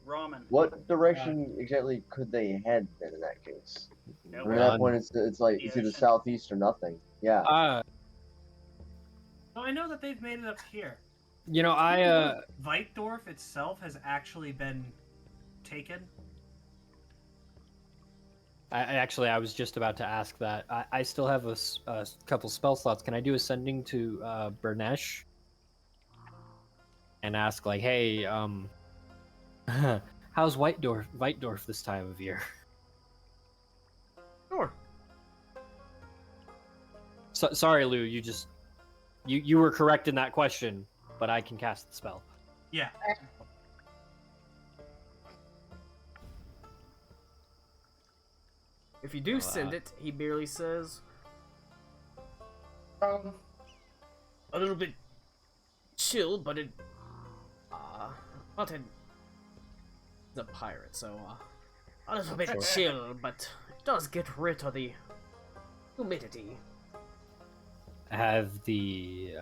Ramen. what direction exactly could they head then in that case? No, I mean, at that point, it's like The it's either ocean. southeast or nothing. Yeah. So I know that they've made it up here. You know, Weitdorf itself has actually been taken. I was just about to ask that. I still have a couple spell slots. Can I do ascending to Bernesh and ask like, hey, how's Weitdorf this time of year? Sure. Sorry, Lou. You were correct in that question, but I can cast the spell. Yeah. If you do send it, he barely says, a little bit chill, but it, but it, the pirate, so, a little bit chill, but it does get rid of the humidity. I have the,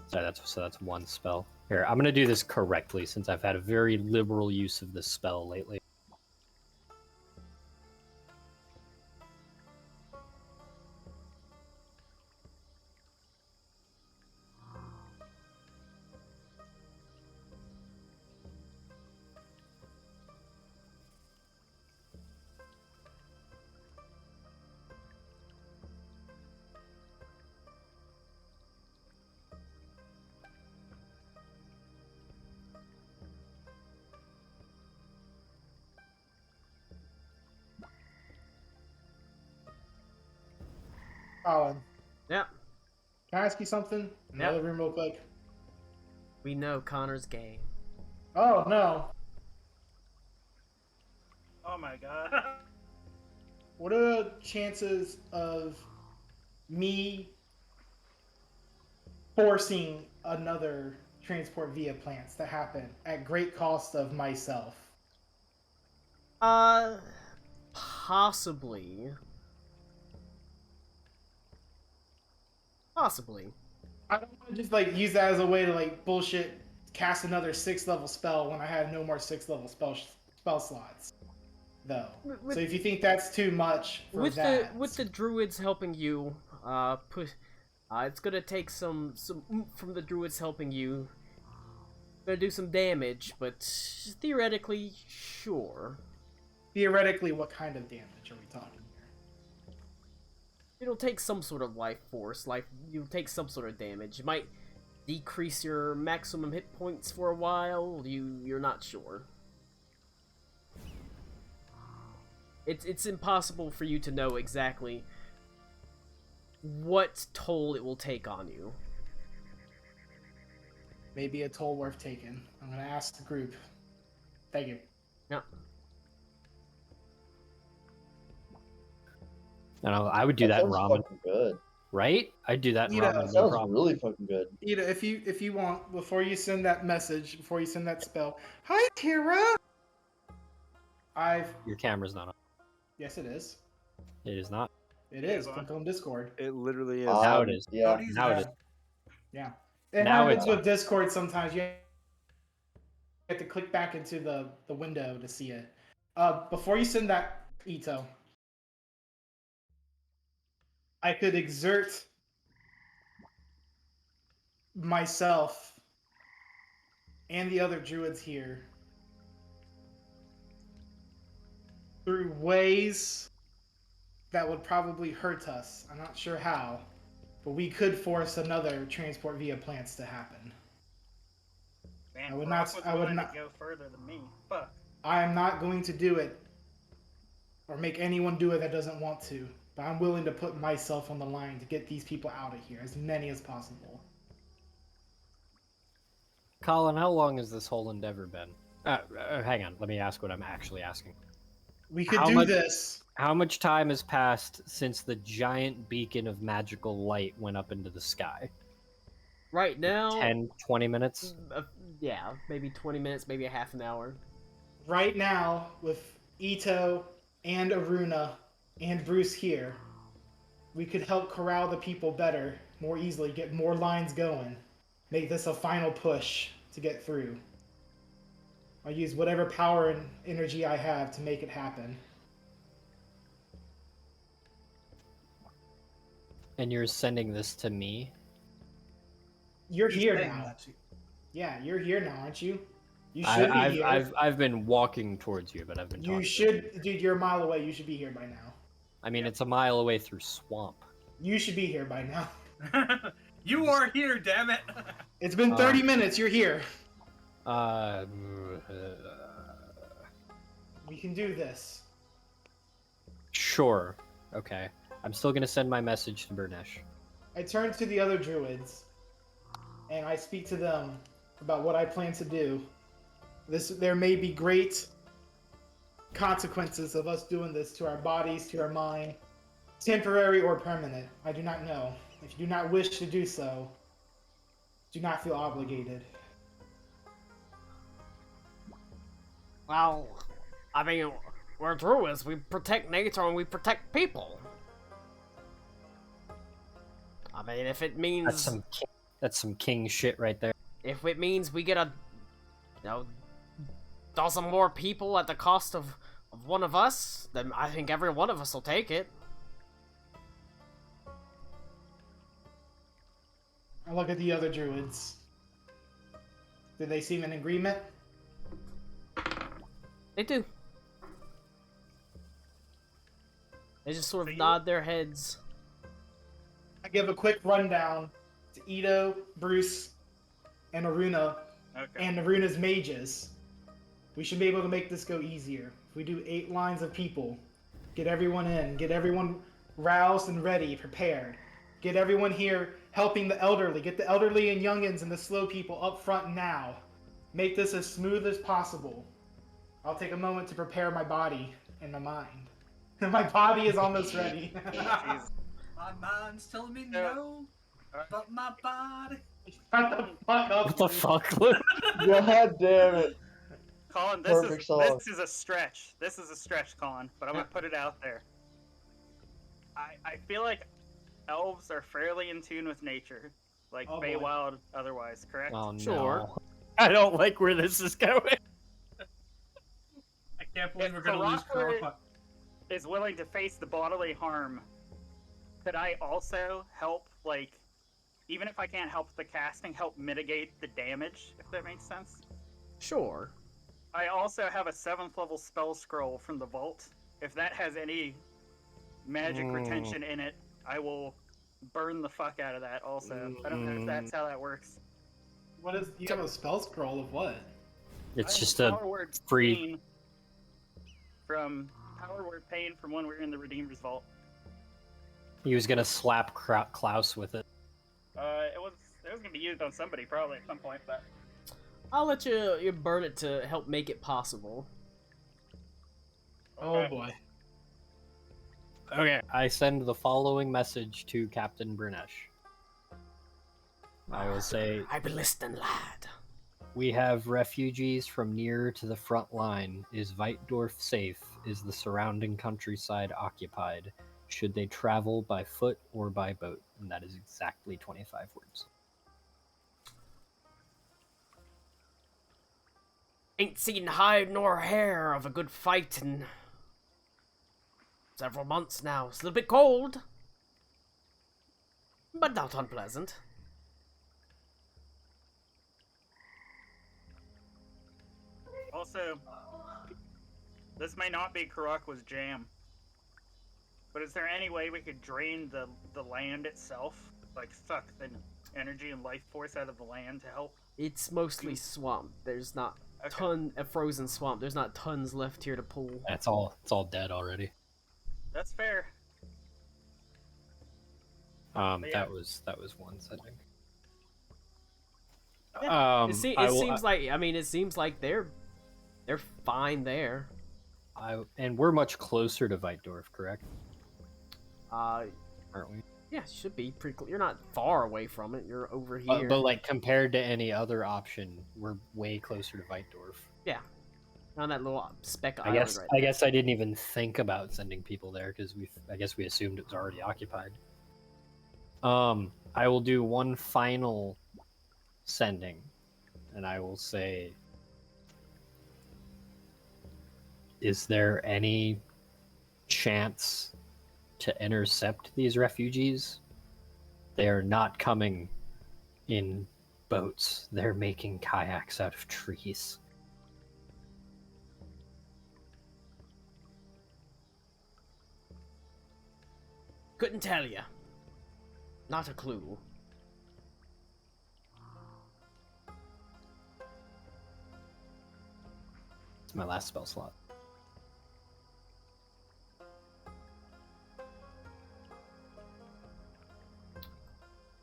sorry, that's one spell. Here, I'm gonna do this correctly since I've had a very liberal use of this spell lately. Colin, Yeah, can I ask you something in the Yep. other room real quick? we know Connor's gay. Oh no! Oh my god. What are the chances of me forcing another transport via plants to happen at great cost of myself? Possibly. Possibly. I don't want to just like use that as a way to like bullshit cast another 6th level spell when I have no more 6th level spell slots, though. With- So if you think that's too much for With that, the druids helping you, it's gonna take some oomph from the druids helping you. Gonna do some damage, but theoretically, sure. theoretically, what kind of damage are we talking here? It'll take some sort of life force. You'll take some sort of damage. It might decrease your maximum hit points for a while. You're not sure. It's impossible for you to know exactly what toll it will take on you. Maybe a toll worth taking. I'm gonna ask the group. Thank you. Yeah. I don't know, I would do that in sounds ramen, fucking good. right? I'd do that in Yeah, ramen. That No sounds problem. really fucking good. Ida, if you want, before you send that message, before you send that spell, hi Tara. Your camera's not on. Yes, it is. It is not. It is. Click on Discord. It literally is. Now it is. Yeah. Cody's Now it there. is. Yeah. It Now happens it's with Discord sometimes. You have to click back into the window to see it. Before you send that, Ito, I could exert myself and the other druids here through ways that would probably hurt us. I'm not sure how, but we could force another transport via plants to happen. Man, I would Brock not- was I would willing not- to go further than me. Fuck. I am not going to do it or make anyone do it that doesn't want to, but I'm willing to put myself on the line to get these people out of here, as many as possible. Colin, how long has this whole endeavor been? Hang on, let me ask what I'm actually asking. We could How do much- this. How much time has passed since the giant beacon of magical light went up into the sky? Right now, 10, 20 minutes? yeah, maybe 20 minutes, maybe a half an hour. Right now, with Ito and Aruna and Bruce here, we could help corral the people better, more easily, get more lines going, make this a final push to get through. I'll use whatever power and energy I have to make it happen. And you're sending this to me? You're He's here saying now. that to you. Yeah, you're here now, aren't you? You should be here. I've been walking towards you, but I've been You talking. should, dude. You're a mile away. You should be here by now. I mean, it's a mile away through swamp. You should be here by now. You are here, damn it! It's been 30 minutes. You're here. We can do this. Sure. Okay. I'm still gonna send my message to Burnesh. I turn to the other druids, and I speak to them about what I plan to do. There may be great consequences of us doing this to our bodies, to our mind, temporary or permanent. I do not know. If you do not wish to do so, do not feel obligated. Well, I mean, we're druids. We protect nature and we protect people. I mean, if it means That's some king shit right there. if it means we get a, dozen more people at the cost of one of us, then I think every one of us will take it. I look at the other druids. Do they seem in agreement? They do. They just sort So of you- nod their heads. I give a quick rundown to Ito, Bruce, and Aruna, Okay. and Aruna's mages. We should be able to make this go easier. If we do 8 lines of people, get everyone in, get everyone roused and ready, prepared. Get everyone here helping the elderly. Get the elderly and youngins and the slow people up front now. Make this as smooth as possible. I'll take a moment to prepare my body and my mind. My body is almost ready. Jeez. My mind's telling me Yeah. no, but my body. Shut the fuck up. What the dude. fuck, Luke? God damn it. Colin, Perfect song. this is a stretch. This is a stretch, Colin, but I'm gonna put it out there. I feel like elves are fairly in tune with nature, like Oh, boy. Feywild otherwise, correct? Oh no. Sure. I don't like where this is going. I can't believe If we're gonna lose Karaka Karaka. is willing to face the bodily harm, could I also help, like, even if I can't help the casting, help mitigate the damage, if that makes sense? Sure. I also have a 7th level spell scroll from the vault. If that has any magic retention in it, I will burn the fuck out of that also. I don't know if that's how that works. What is? You have a spell scroll of what? It's I just have a Power Word free- Pain from Power Word Pain from when we were in the Redeemer's Vault. He was gonna slap Klaus with it. It was gonna be used on somebody probably at some point, but I'll let you burn it to help make it possible. Oh Okay. boy. Okay. I send the following message to Captain Burnesh. I will say, I be listening, lad. we have refugees from near to the front line. Is Weitdorf safe? Is the surrounding countryside occupied? Should they travel by foot or by boat? And that is exactly 25 words. Ain't seen hide nor hair of a good fight in several months now. It's a little bit cold, but not unpleasant. Also, this may not be Karakwa's jam, but is there any way we could drain the land itself? Like, suck the energy and life force out of the land to help? It's mostly swamp. There's not Okay. a frozen swamp. There's not tons left here to pull. It's all dead already. That's fair. That yeah. was one setting. It seems like, I mean, it seems like they're fine there. And we're much closer to Weitdorf, correct? Aren't we? Yeah, should be pretty close. You're not far away from it. You're over here. But like compared to any other option, we're way closer to Weitdorf. Yeah, on that little speck I island guess right I guess I didn't even think about sending people there because I guess we assumed it was already occupied. I will do one final sending, and I will say, is there any chance to intercept these refugees? They are not coming in boats. They're making kayaks out of trees. Couldn't tell ya. Not a clue. It's my last spell slot.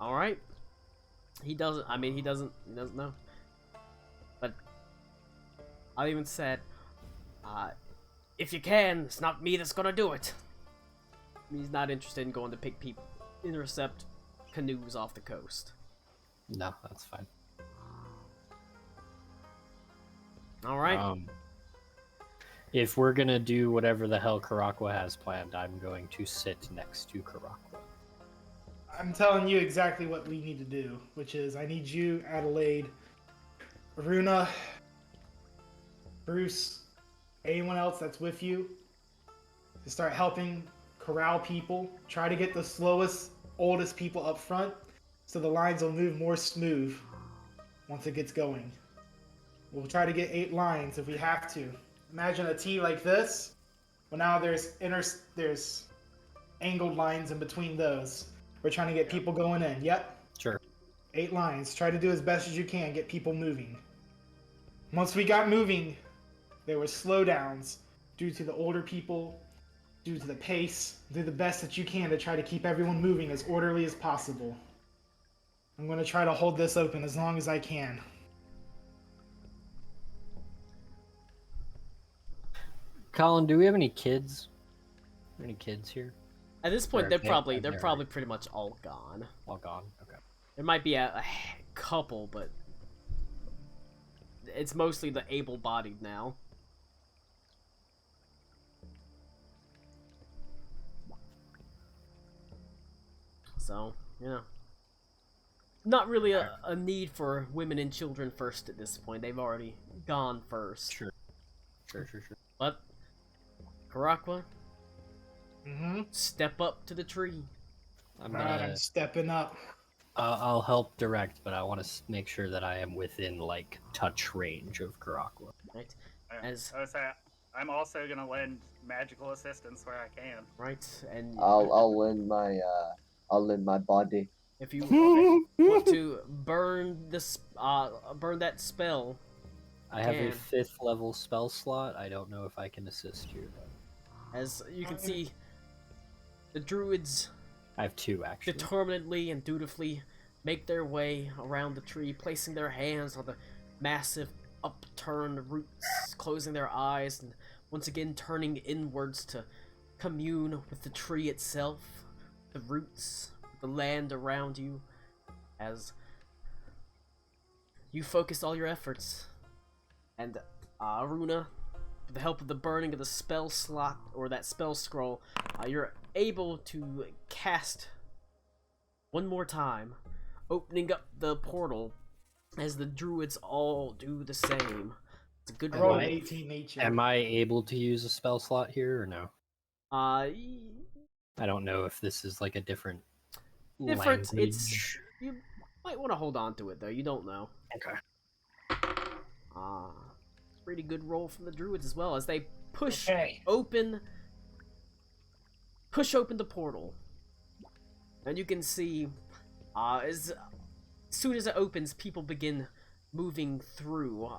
All right. He doesn't. I mean, he doesn't know. But I even said, if you can, it's not me that's gonna do it. He's not interested in going to pick people, intercept canoes off the coast. No, that's fine. All right. If we're gonna do whatever the hell Karakwa has planned, I'm going to sit next to Karakwa. I'm telling you exactly what we need to do, which is I need you, Adelaide, Runa, Bruce, anyone else that's with you, to start helping corral people. Try to get the slowest, oldest people up front, so the lines will move more smooth once it gets going. We'll try to get 8 lines if we have to. Imagine a T like this. Well, now there's angled lines in between those. We're trying to get people going in. Yep. Sure. 8 lines. Try to do as best as you can. Get people moving. Once we got moving, there were slowdowns due to the older people, due to the pace. Do the best that you can to try to keep everyone moving as orderly as possible. I'm going to try to hold this open as long as I can. Colin, do we have any kids? Any kids here? At this point, They're they're probably pretty much all gone. All gone. Okay. There might be a couple, but it's mostly the able-bodied now. So, yeah. Not really a need for women and children first at this point. They've already gone first. Sure. But, Karakwa, Mm-hmm. step up to the tree. I'm stepping up. I'll help direct, but I want to make sure that I am within, like, touch range of Karakwa. Right? I'm also gonna lend magical assistance where I can. Right? And I'll lend my body. if you want to burn this, burn that spell, I have a can. 5th level spell slot. I don't know if I can assist you. As you can see, the druids I have 2, actually. determinedly and dutifully make their way around the tree, placing their hands on the massive upturned roots, closing their eyes, and once again turning inwards to commune with the tree itself, the roots, the land around you, as you focus all your efforts. And Runa, with the help of the burning of the spell slot, or that spell scroll, you're able to cast one more time, opening up the portal as the druids all do the same. It's a good I rolled roll. an 18 nature. Am I able to use a spell slot here or no? I don't know if this is like a different Different. language. It's you might want to hold on to it though. You don't know. Okay. pretty good roll from the druids as well as they push Okay. open the portal. And you can see as soon as it opens, people begin moving through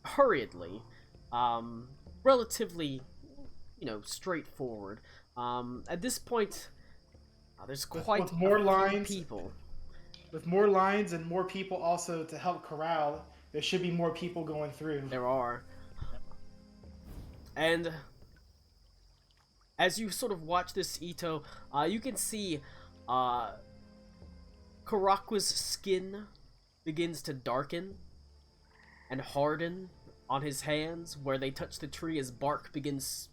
hurriedly, relatively, straightforward. At this point, there's quite with more a few lines. people. With more lines and more people also to help corral, there should be more people going through. There are. And as you sort of watch this, Ito, you can see Karakwa's skin begins to darken and harden on his hands where they touch the tree as bark begins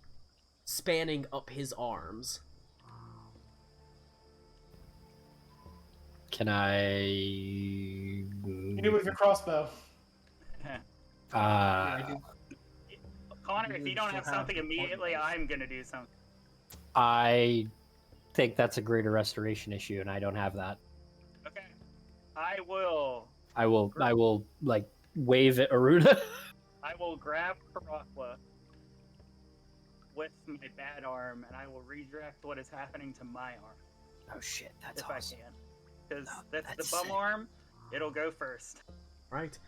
spanning up his arms. Can I? You do it with your crossbow. Connor, if you don't have something immediately, I'm gonna do something. I think that's a greater restoration issue, and I don't have that. Okay. I will like wave at Aruna. I will grab Karakwa with my bad arm, and I will redirect what is happening to my arm. Oh shit, that's if awesome. I can. Because that's that's the bum sick. arm, it'll go first. Right?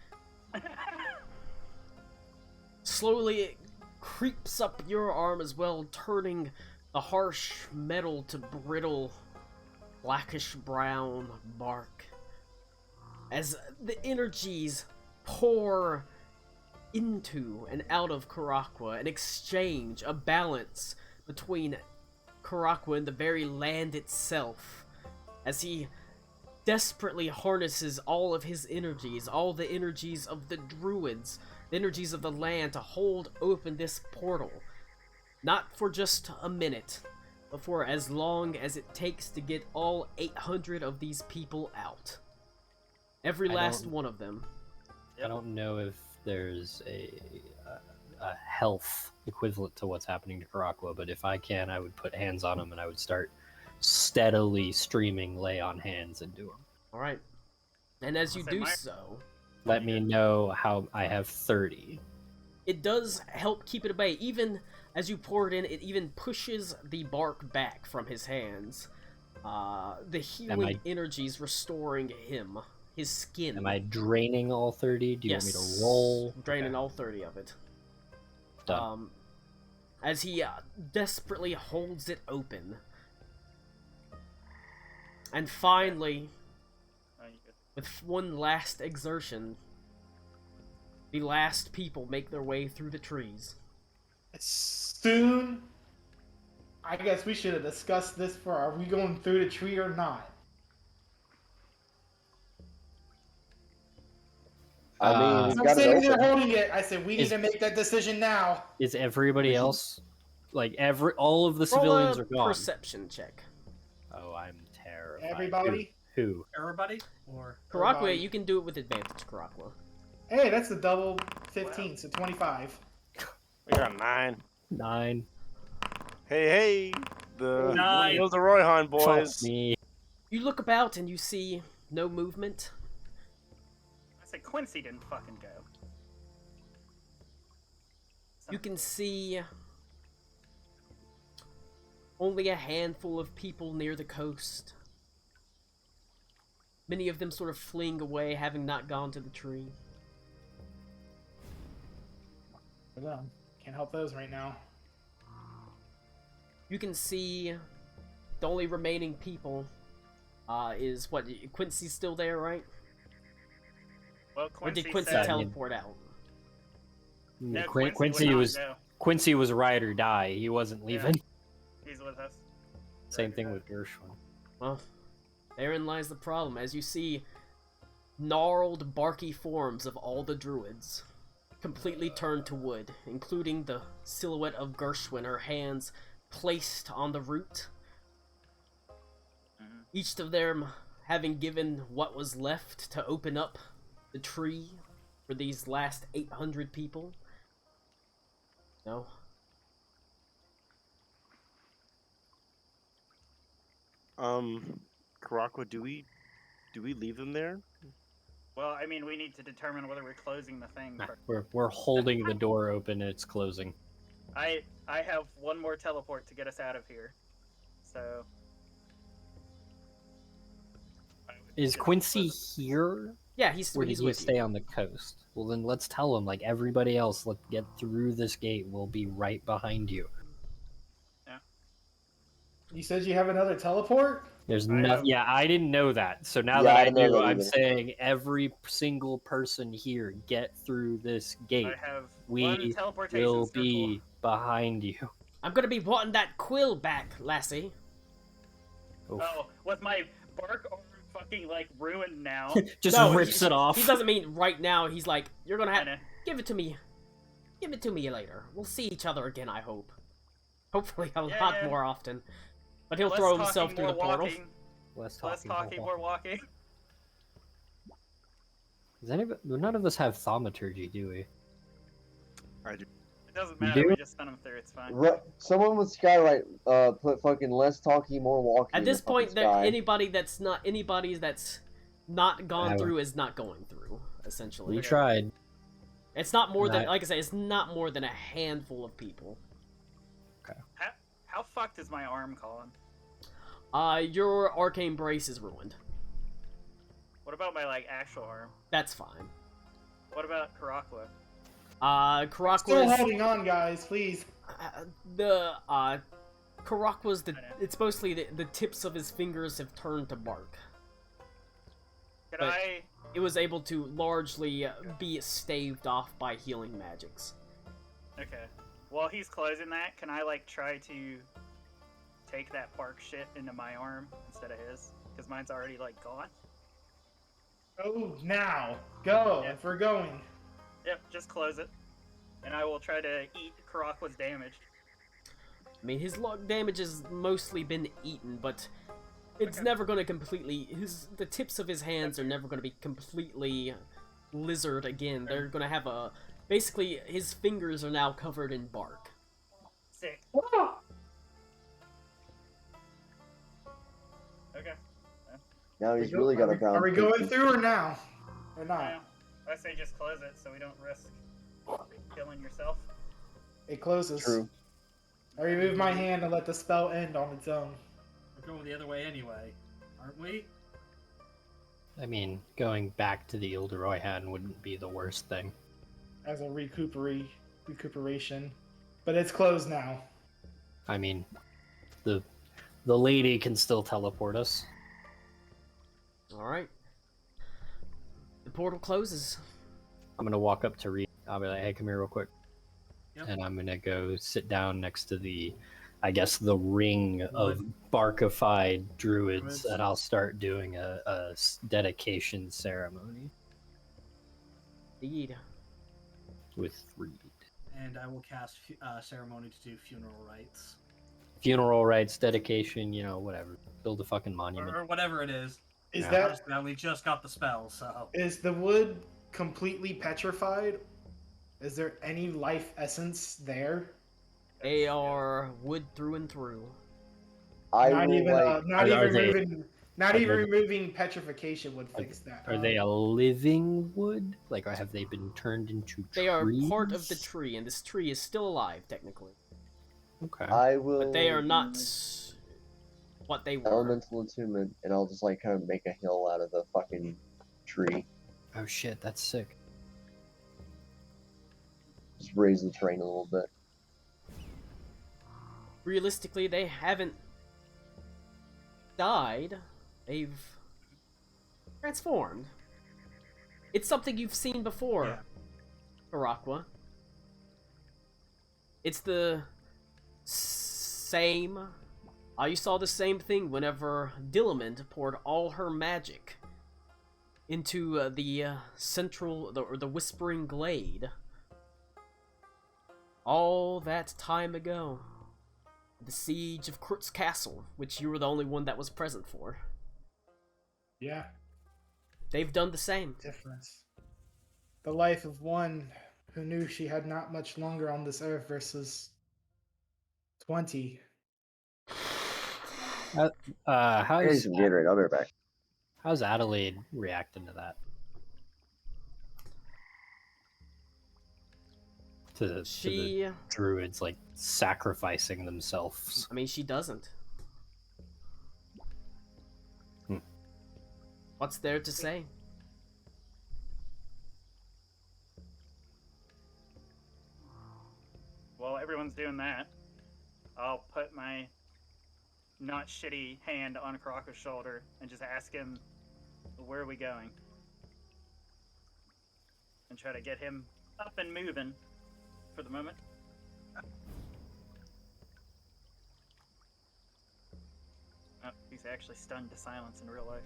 Slowly it creeps up your arm as well, turning the harsh metal to brittle, blackish brown bark. As the energies pour into and out of Karakwa, an exchange, a balance between Karakwa and the very land itself, as he desperately harnesses all of his energies, all the energies of the druids, the energies of the land to hold open this portal. Not for just a minute, but for as long as it takes to get all 800 of these people out. Every last one of them. I don't know if there's a health equivalent to what's happening to Karakwa, but if I can, I would put hands on him and I would start steadily streaming lay on hands into him. Alright. And as you do so, let me know how I have 30. It does help keep it at bay. Even as you pour it in, it even pushes the bark back from his hands. The healing energies restoring him, his skin. Am I draining all 30? Do you want me to roll? Draining all 30 of it. Done. As he desperately holds it open. And finally, with one last exertion, the last people make their way through the trees. Soon, I guess we should have discussed this for are we going through the tree or not? I mean, we've I'm got it sitting there open. holding it. I said we need to make that decision now. Is everybody else, like all of the civilians are gone? Perception check. Oh, I'm terrified. Everybody? Who? Everybody? Or Karakwa, you can do it with advantage, Karakwa. Hey, that's a double 15, so 25. We got 9. 9. Hey, the 9. Those the Royhan boys. Fuck me. You look about and you see no movement. I said Quincy didn't fucking go. You can see only a handful of people near the coast. Many of them sort of fleeing away, having not gone to the tree. Can't help those right now. You can see the only remaining people is what, Quincy's still there, right? Well, Or did Quincy Quincy said- teleport out? No, Quincy would was not go. Quincy was ride or die. He wasn't leaving. He's with us. Same thing with Gershwin. Well, therein lies the problem, as you see gnarled, barky forms of all the druids, completely turned to wood, including the silhouette of Gershwin, her hands placed on the root. Each of them having given what was left to open up the tree for these last 800 people. No. Karakwa, do we leave them there? Well, I mean, we need to determine whether we're closing the thing. Nah, first. we're holding the door open and it's closing. I have one more teleport to get us out of here. So. Is Quincy here? Yeah, he's Or did he's he with stay you. on the coast? Well, then let's tell him, like everybody else, let's get through this gate. We'll be right behind you. You said you have another teleport? There's I nothing. have- Yeah, I didn't know that. So now Yeah, I that I didn't know do, that I'm either. saying every single person here get through this gate. I have We one teleportation will circle. be behind you. I'm gonna be wanting that quill back, lassie. Oof. Oh, with my bark arm fucking like ruined now. Just No, rips it off. He doesn't mean right now. He's like, you're gonna have Kinda. give it to me. Give it to me later. We'll see each other again. I hope. Hopefully a Yeah, lot yeah. more often. But he'll Less throw talking, himself through more the portal. walking. Less Less talking, more walking. Does anybody? None of us have thaumaturgy, do we? It doesn't You matter. do? We just send them through. It's fine. Someone with Skywrite put fucking less talking, more walking. At in this the fucking point, there sky. anybody that's not gone Yeah. through is not going through. Essentially, We tried. it's not more than Right. like I say. It's not more than a handful of people. How fucked is my arm, Colin? Your arcane brace is ruined. What about my like actual arm? That's fine. What about Karakwa? Karakwa's Still holding on, guys, please. Karakwa's I know. it's mostly the tips of his fingers have turned to bark. Could But- I? It was able to largely be staved off by healing magics. Okay. While he's closing that, can I like try to take that bark shit into my arm instead of his? Because mine's already like gone. Oh, now. Go, Yeah. if we're going. Yep, just close it. And I will try to eat Karakwa's damage. I mean, his damage has mostly been eaten, but it's Okay. never going to completely. The tips of his hands are never going to be completely lizard again. They're going to have a. Basically, his fingers are now covered in bark. Sick. Okay. Now he's really got a pound. Are we going through or now? Or not? Yeah. I say just close it so we don't risk killing yourself. It closes. True. I remove my hand and let the spell end on its own. We're going the other way anyway, aren't we? I mean, going back to the Ilduroi hand wouldn't be the worst thing. As a recuperation. But it's closed now. I mean, the lady can still teleport us. Alright. The portal closes. I'm gonna walk up to Reed. I'll be like, "Hey, come here real quick," Yep. and I'm gonna go sit down next to the, I guess, the ring of barkified druids, and I'll start doing a dedication ceremony Indeed. with Reed. And I will cast ceremony to do funeral rites. Funeral rites, dedication, you know, whatever. Build a fucking monument. Or whatever it is. Is Yeah. that We just got the spell, so. is the wood completely petrified? Is there any life essence there? They are wood through and through. I Not will, even like, are they- removing petrification would fix that. Are they a living wood? Like, or have they been turned into trees? They are part of the tree, and this tree is still alive, technically. Okay. I will. But they are not what they were. Elemental attunement, and I'll just like kind of make a hill out of the fucking tree. Oh shit, that's sick. Just raise the terrain a little bit. Realistically, they haven't died. They've transformed. It's something you've seen before, Yeah. Karakwa. It's the same. You saw the same thing whenever Dillamond poured all her magic into the central, or the Whispering Glade. All that time ago. The siege of Krutz Castle, which you were the only one that was present for. Yeah, They've done the same. difference. The life of one who knew she had not much longer on this earth versus 20. I need How's some Gatorade. I'll be right back. Adelaide reacting to that? to the druids like sacrificing themselves. I mean, she doesn't. What's there to say? While everyone's doing that, I'll put my not shitty hand on Karaka's shoulder and just ask him, where are we going? And try to get him up and moving for the moment. Oh, he's actually stunned to silence in real life.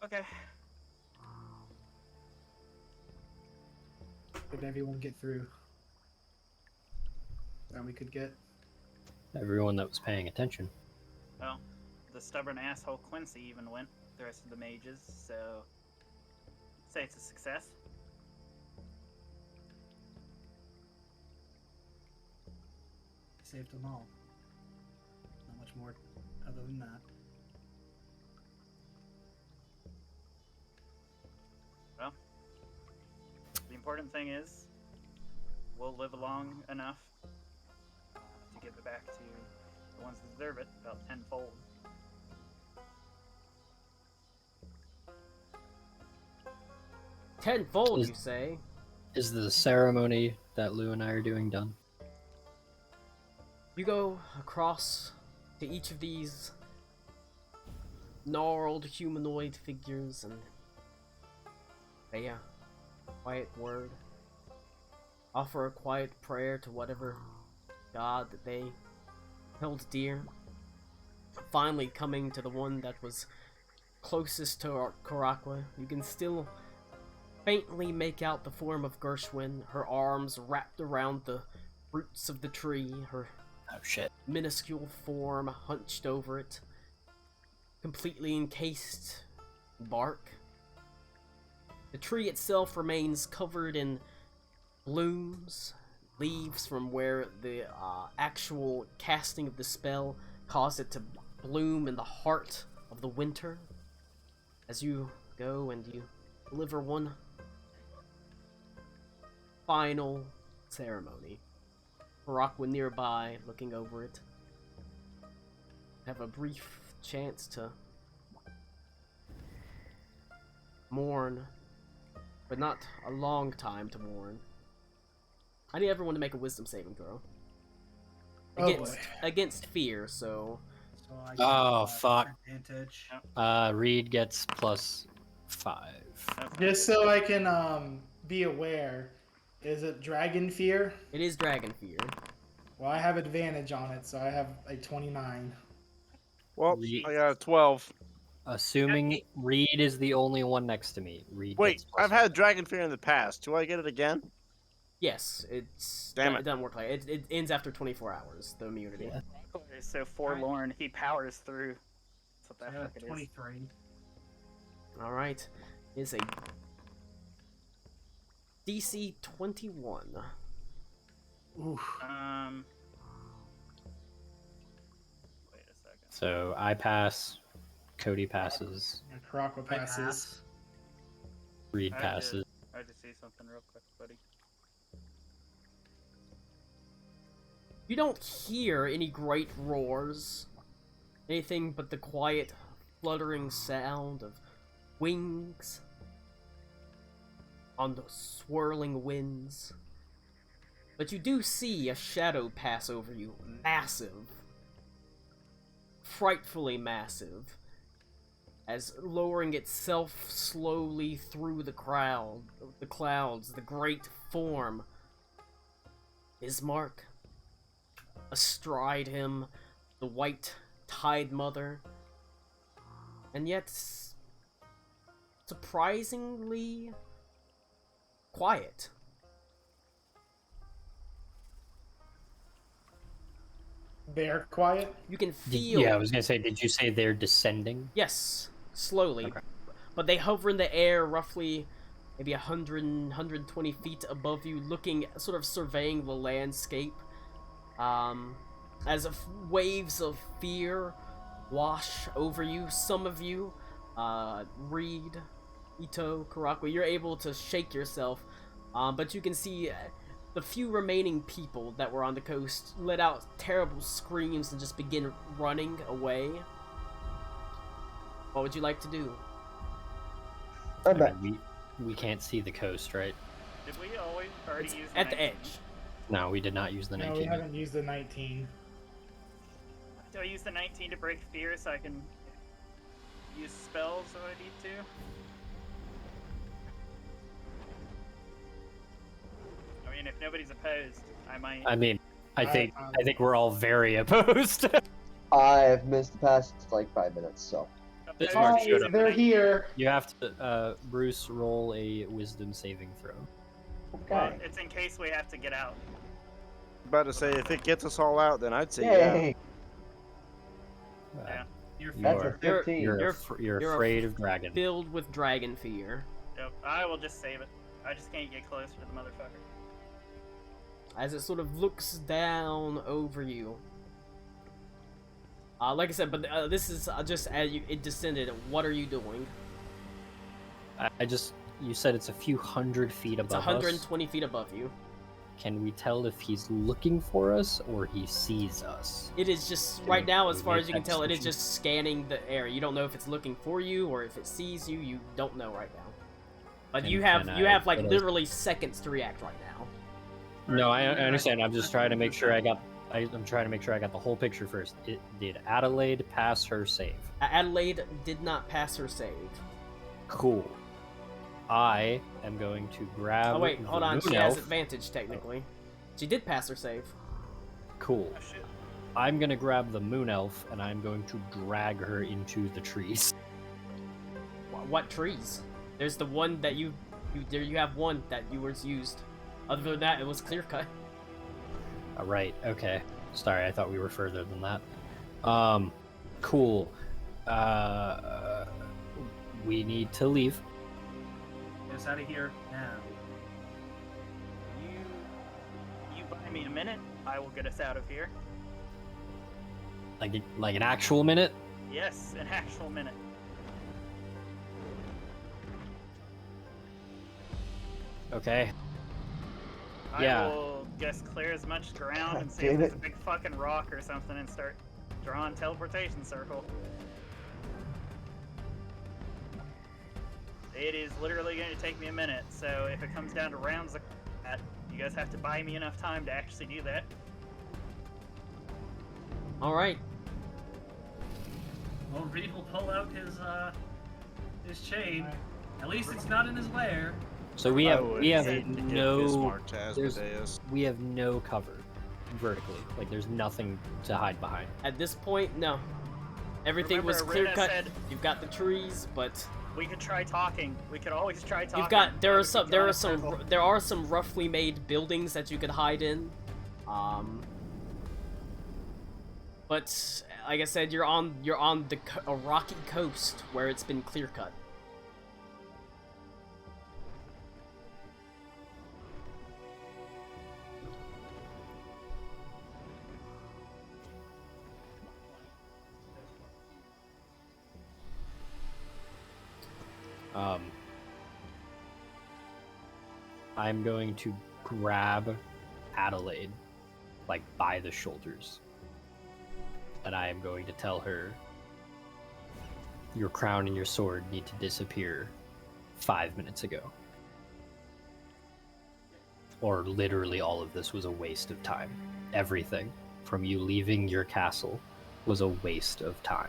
Okay. Did everyone get through? That we could get. Everyone that was paying attention. Well, the stubborn asshole Quincy even went. The rest of the mages, so say it's a success. Saved them all. Not much more other than that. Well, the important thing is we'll live long enough to give it back to the ones that deserve it, about tenfold. Tenfold, you say? Is the ceremony that Lou and I are doing done? You go across to each of these gnarled humanoid figures and say a quiet word. Offer a quiet prayer to whatever god that they held dear. Finally coming to the one that was closest to Karakwa, you can still faintly make out the form of Gershwin, her arms wrapped around the roots of the tree, her minuscule form hunched over it, completely encased in bark. The tree itself remains covered in blooms, leaves from where the actual casting of the spell caused it to bloom in the heart of the winter. As you go and you deliver one final ceremony. Karakwa nearby, looking over it. Have a brief chance to mourn, but not a long time to mourn. I need everyone to make a wisdom saving throw. Against fear, so... I Oh, get, fuck. Advantage. Reed gets +5. Just so I can be aware, is it dragon fear? It is dragon fear. Well, I have advantage on it, so I have a 29. Well, I got a 12. Assuming Reed is the only one next to me. Reed Wait, gets I've had Dragon Fear in the past. Do I get it again? Yes, it's... Damn it doesn't work like it. It ends after 24 hours, the immunity. Yeah. So forlorn, he powers through. That's what that fuck it is. 23. Alright. Is a DC 21. Oof. Wait a second. So I pass, Cody passes, And Karakwa passes. Reed I had to- passes. I had to see something real quick, buddy. You don't hear any great roars. Anything but the quiet, fluttering sound of wings on the swirling winds. But you do see a shadow pass over you, massive. Frightfully massive. As lowering itself slowly through the clouds, the great form. Ismark. Astride him, the white Tide Mother. And yet, surprisingly quiet. They're quiet? You can feel... Yeah, I was gonna say, did you say they're descending? Yes, slowly. Okay. But they hover in the air roughly maybe 100, 120 feet above you, looking, sort of surveying the landscape. as waves of fear wash over you. Some of you, Reed, Ito, Karakwa, you're able to shake yourself, but you can see the few remaining people that were on the coast let out terrible screams and just begin running away. What would you like to do? I mean, we can't see the coast, right? Did we always already It's use at the 19? edge. No, we did not use the No, 19. we haven't used the 19. Do I use the 19 to break fear so I can use spells if I need to? I mean, if nobody's opposed, I might. I mean, I think we're all very opposed. I've missed the past like 5 minutes, so. This Opposed mark to showed using up. They're the here. You have to, Bruce, roll a wisdom saving throw. Well, Okay. it's in case we have to get out. About to say, if it gets us all out, then I'd say Yay! Yeah. You're That's a You're- 15. You're afraid of dragon. Filled with dragon fear. Yep, I will just save it. I just can't get closer to the motherfucker. As it sort of looks down over you. Like I said, but this is just as it descended. What are you doing? You said it's a few hundred feet It's above 120 feet above you. us. Can we tell if he's looking for us or he sees us? It is just, right now, as far as you can tell, it is just scanning the area. You don't know if it's looking for you or if it sees you. You don't know right now. But And you have can you I have like get a- literally seconds to react right now. No, I understand. I'm just trying to make sure I'm trying to make sure I got the whole picture first. Did Adelaide pass her save? Adelaide did not pass her save. Cool. I am going to grab. Oh wait, hold the on. She moon has elf. advantage technically. She did pass her save. Cool. Oh shit. I'm gonna grab the moon elf and I'm going to drag her into the trees. What trees? There's the one that you have one that you was used. Other than that, it was clear cut. All right. Okay. Sorry, I thought we were further than that. Cool. We need to leave. Get us out of here now. You buy me a minute, I will get us out of here. Like an actual minute. Yes, an actual minute. Okay. I Yeah. will guess clear as much ground and God see if damn there's it. a big fucking rock or something and start drawing teleportation circle. It is literally going to take me a minute, so if it comes down to rounds like that, you guys have to buy me enough time to actually do that. All right. Well, Reed will pull out his chain. At least it's not in his lair. So we I have would we have say to give no Bismarck to there's- Asmodeus. we have no cover vertically. Like there's nothing to hide behind. At this point, no. Everything Remember, was clear Arena cut. said- You've got the trees, but We could try talking. We could always try talking. you've got there I are would some be there drawing are a some circle. there are some roughly made buildings that you could hide in. But like I said, you're on a rocky coast where it's been clear cut. I'm going to grab Adelaide, like by the shoulders, and I am going to tell her, your crown and your sword need to disappear 5 minutes ago. Or literally all of this was a waste of time. Everything from you leaving your castle was a waste of time.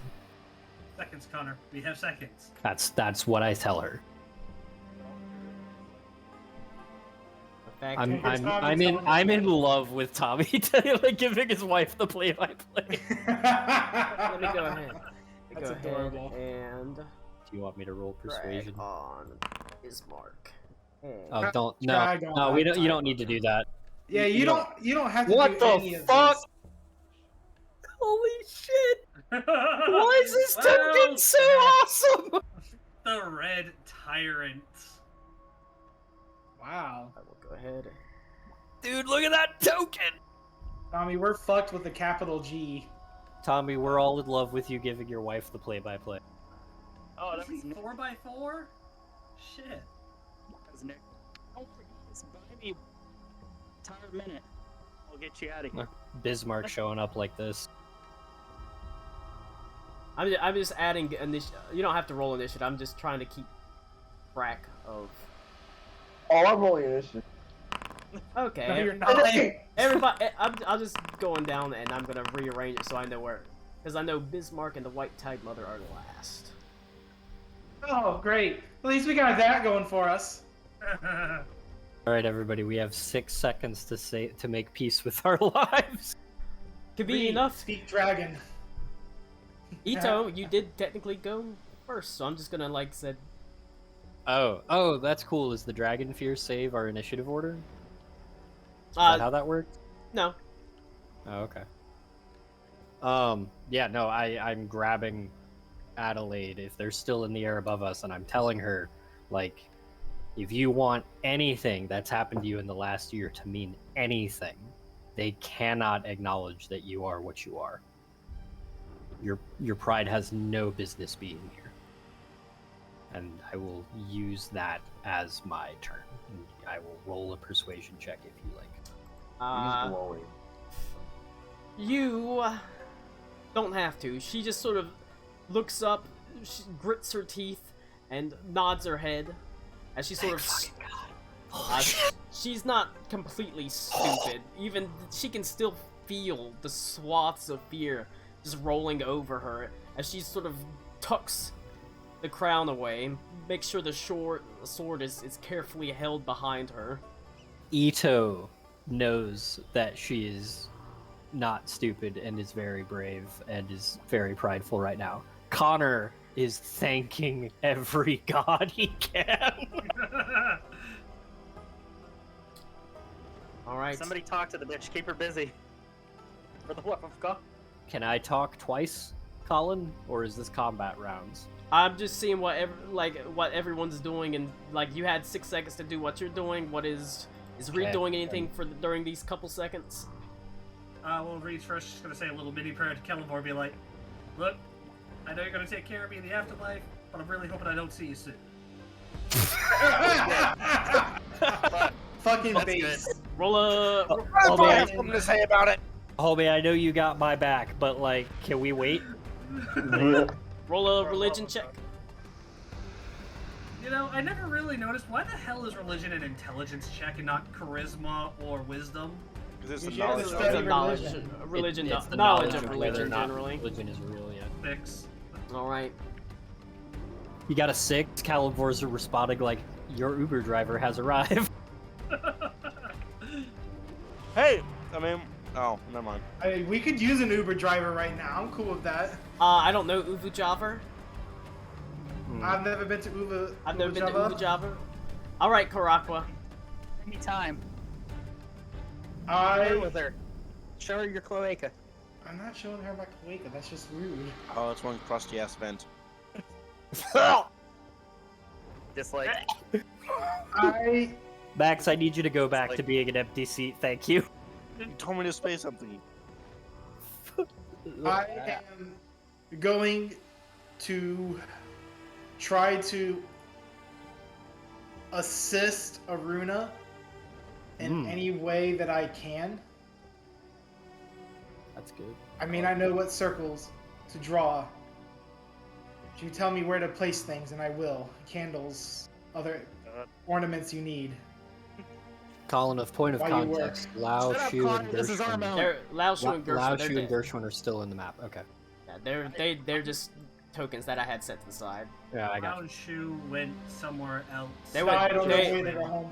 Seconds, Connor. We have seconds. That's what I tell her. The fact I'm is- I'm in love with Tommy like giving his wife the play-by-play. Let me go ahead. That's Go adorable. ahead and Do you want me to roll drag persuasion? on Bismarck. And Oh, don't no, Drag on no. We that don't. You don't need to do that. Yeah, you don't have to What do the any of fuck? this. Holy shit! Why is this Well, token so awesome? The Red Tyrant. Wow. I will go ahead. Dude, look at that token! Tommy, we're fucked with the capital G. Tommy, we're all in love with you giving your wife the play-by-play. Oh, that was 4x4? Shit. That was Nick. Don't forget, just buy me a tired minute. I'll get you out of here. Bismarck showing up like this. I'm just adding initiative. You don't have to roll initiative. I'm just trying to keep track of. Oh, I'm rolling initiative. Okay. No, you're not. Everybody, I'm just going down and I'm gonna rearrange it so I know where, because I know Bismarck and the White Tide Mother are last. Oh, great. At least we got that going for us. All right, everybody, we have 6 seconds to make peace with our lives. Could be Read, enough. Speak dragon. Ito, you did technically go first, so I'm just gonna like said. Oh, that's cool. Is the Dragon Fear save our initiative order? Is that how that works? No. Oh, okay. Yeah, no, I'm grabbing Adelaide if they're still in the air above us, and I'm telling her, like, if you want anything that's happened to you in the last year to mean anything, they cannot acknowledge that you are what you are. Your pride has no business being here. And I will use that as my turn. And I will roll a persuasion check if you like. He's glowing. You don't have to. She just sort of looks up, she grits her teeth, and nods her head as she sort she's not completely stupid. Even she can still feel the swaths of fear just rolling over her as she sort of tucks the crown away, make sure the sword is carefully held behind her. Ito knows that she is not stupid and is very brave and is very prideful right now. Connor is thanking every god he can. Alright. Somebody talk to the bitch. Keep her busy. For the love of God. Can I talk twice, Colin? Or is this combat rounds? I'm just seeing what everyone's doing, and like you had 6 seconds to do what you're doing. What is Reed Okay. doing anything during these couple seconds? Well, Reed's first just gonna say a little mini prayer to Kellamore, be like, look, I know you're gonna take care of me in the afterlife, but I'm really hoping I don't see you soon. Fucking That's base. Roll a I have something to say about it. Homie, I know you got my back, but like, can we wait? roll a religion check. You know, I never really noticed, why the hell is religion an intelligence check and not charisma or wisdom? Because You it's should the have knowledge. studied It's a knowledge, religion. religion, It's the knowledge of whether religion or not generally. religion is real, yeah. Fix. All right. You got a 6. Calibor's responding like, your Uber driver has arrived. Hey, I mean, oh, never mind. I mean, we could use an Uber driver right now. I'm cool with that. I don't know Uvu Java. I've never been to Uber. I've never been to Uvu Java. All right, Karakwa. Anytime. Share I. with her. Show her your cloaca. I'm not showing her my cloaca. That's just rude. Oh, it's one crusty ass vent. Just like I. Max, I need you to go back like- to being an empty seat, thank you. You told me to say something. I am going to try to assist Aruna in any way that I can. That's good. I mean, I know what circles to draw. You tell me where to place things, and I will. Candles, other ornaments you need. Colin, of point of While you context, Lao, Shut up, Shu, Connor, and this is our Gershwin. moment. They're Lao Shu and Lao, Gershwin. Shu, and Gershwin are still in the map. Okay. Yeah, they're just tokens that I had set to the side. Yeah, I got Brown Shoe went somewhere else. They So went- I don't they- know where they go home.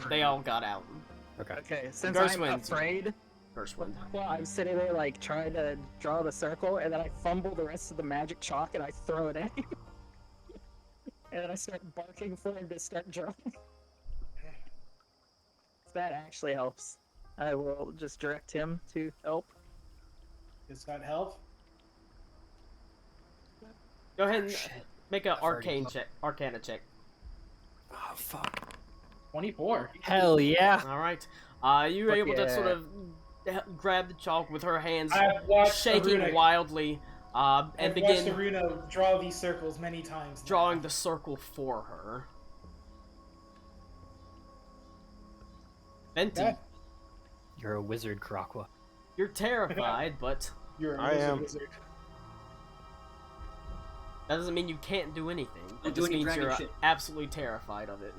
They all got out. you. Okay. okay, since Gershwin. I'm afraid, Gershwin. well, I'm sitting there like trying to draw the circle, and then I fumble the rest of the magic chalk, and I throw it at him. And then I start barking for him to start drawing. If that actually helps, I will just direct him to help. Does that help? Go ahead and make an I've already arcana check. Oh, fuck. 24. Hell yeah. All right. You were Fuck able to yeah. sort of grab the chalk with her hands I've watched shaking Aruna, wildly, and I've watched begin Aruna draw these circles many times. now. drawing the circle for her. Venti, Okay. You're a wizard, Karakwa. you're terrified, but You're a I am. wizard. that doesn't mean you can't do anything. Don't It do just any means dragon you're shit. absolutely terrified of it.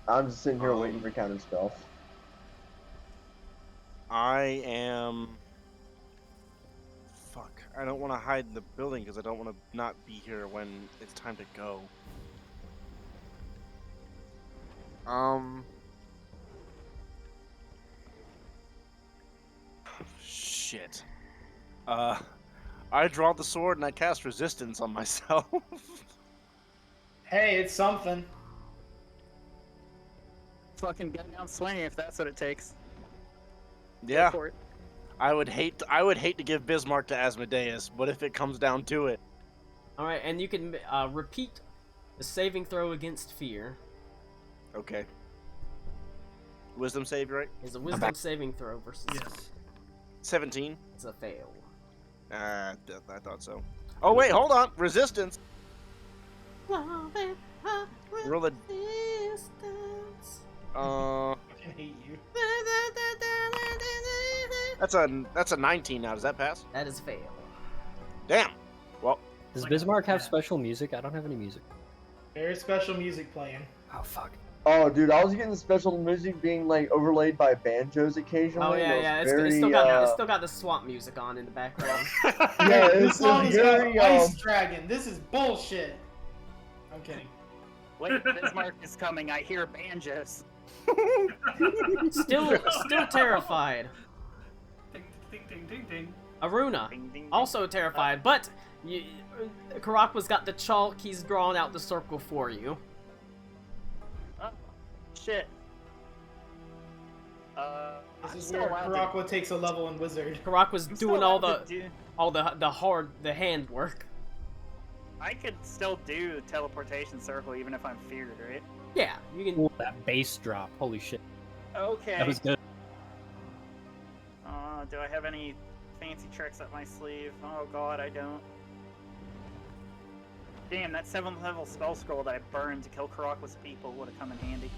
I'm just sitting here waiting for counter spells. I am. Fuck. I don't want to hide in the building because I don't want to not be here when it's time to go. Shit. I draw the sword and I cast resistance on myself. Hey, it's something. Fucking get down swinging if that's what it takes. Go Yeah. for it. I would hate to give Bismarck to Asmodeus, but if it comes down to it. Alright, and you can repeat the saving throw against fear. Okay. Wisdom save, right? Is a wisdom saving throw versus Yes. 17. it's a fail. I thought so. Oh wait, hold on. Resistance. Roll a. I fucking hate you. That's a 19 now. Does that pass? That is a fail. Damn. Well, Does Like, Bismarck have yeah. special music? I don't have any music. There's special music playing. Oh fuck. Oh, dude, I was getting the special music being like overlaid by banjos occasionally. Oh and it yeah, was yeah. It's very, still got the swamp music on in the background. Yeah, This it's song's got very. Ice Dragon. This is bullshit. I'm kidding. Wait, Bismarck is coming. I hear banjos. still terrified. Ding, ding, ding, ding, ding. Aruna, Ding, ding, ding. also terrified, but Karakwa's got the chalk. He's drawn out the circle for you. Oh, shit. This I'm is still where allowed to- Karakwa takes a level in Wizard. Karakwa's I'm still doing all allowed the to do- the hand work. I could still do teleportation circle even if I'm feared, right? Yeah, you can. Ooh, that bass drop. Holy shit. Okay. That was good. Do I have any fancy tricks up my sleeve? Oh god, I don't. Damn, that 7th level spell scroll that I burned to kill Karakwa's people would have come in handy.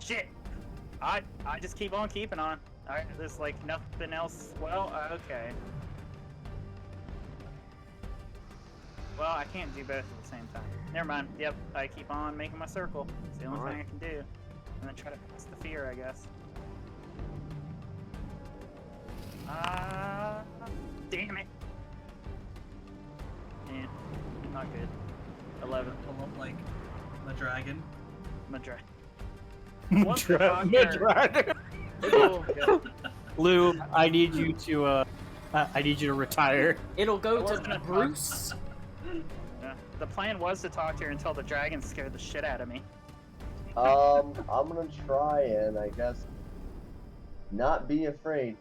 Shit! I just keep on keeping on. Alright, there's like nothing else. Well, okay. Well, I can't do both at the same time. Never mind. Yep, I keep on making my circle. It's the only thing I can do. And then try to pass the fear, I guess. Damn it. Yeah, not good. 11. Pull up like the dragon. Madra. Lou, I need you to retire. It'll go wasn't to a Bruce. The plan was to talk to her until the dragon scared the shit out of me. I'm gonna try and I guess not be afraid.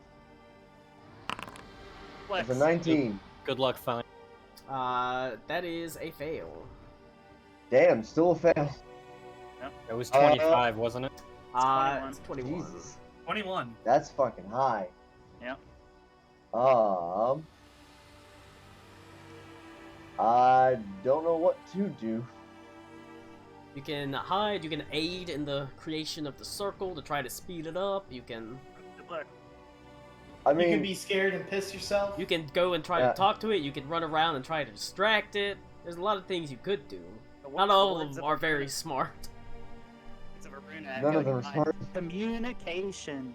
Flex. It's a 19. Good luck, fine. That is a fail. Damn, still a fail. It was 25, wasn't it? 21. It's 21. Jesus, 21. that's fucking high. Yep. I don't know what to do. You can hide. You can aid in the creation of the circle to try to speed it up. You can. Good luck. I You can mean, be scared and piss yourself. You can go and try Yeah. to talk to it. You can run around and try to distract it. There's a lot of things you could do. The Not all words of them of are very smart. Words of Aruna none echo of them in are my smart. Communication.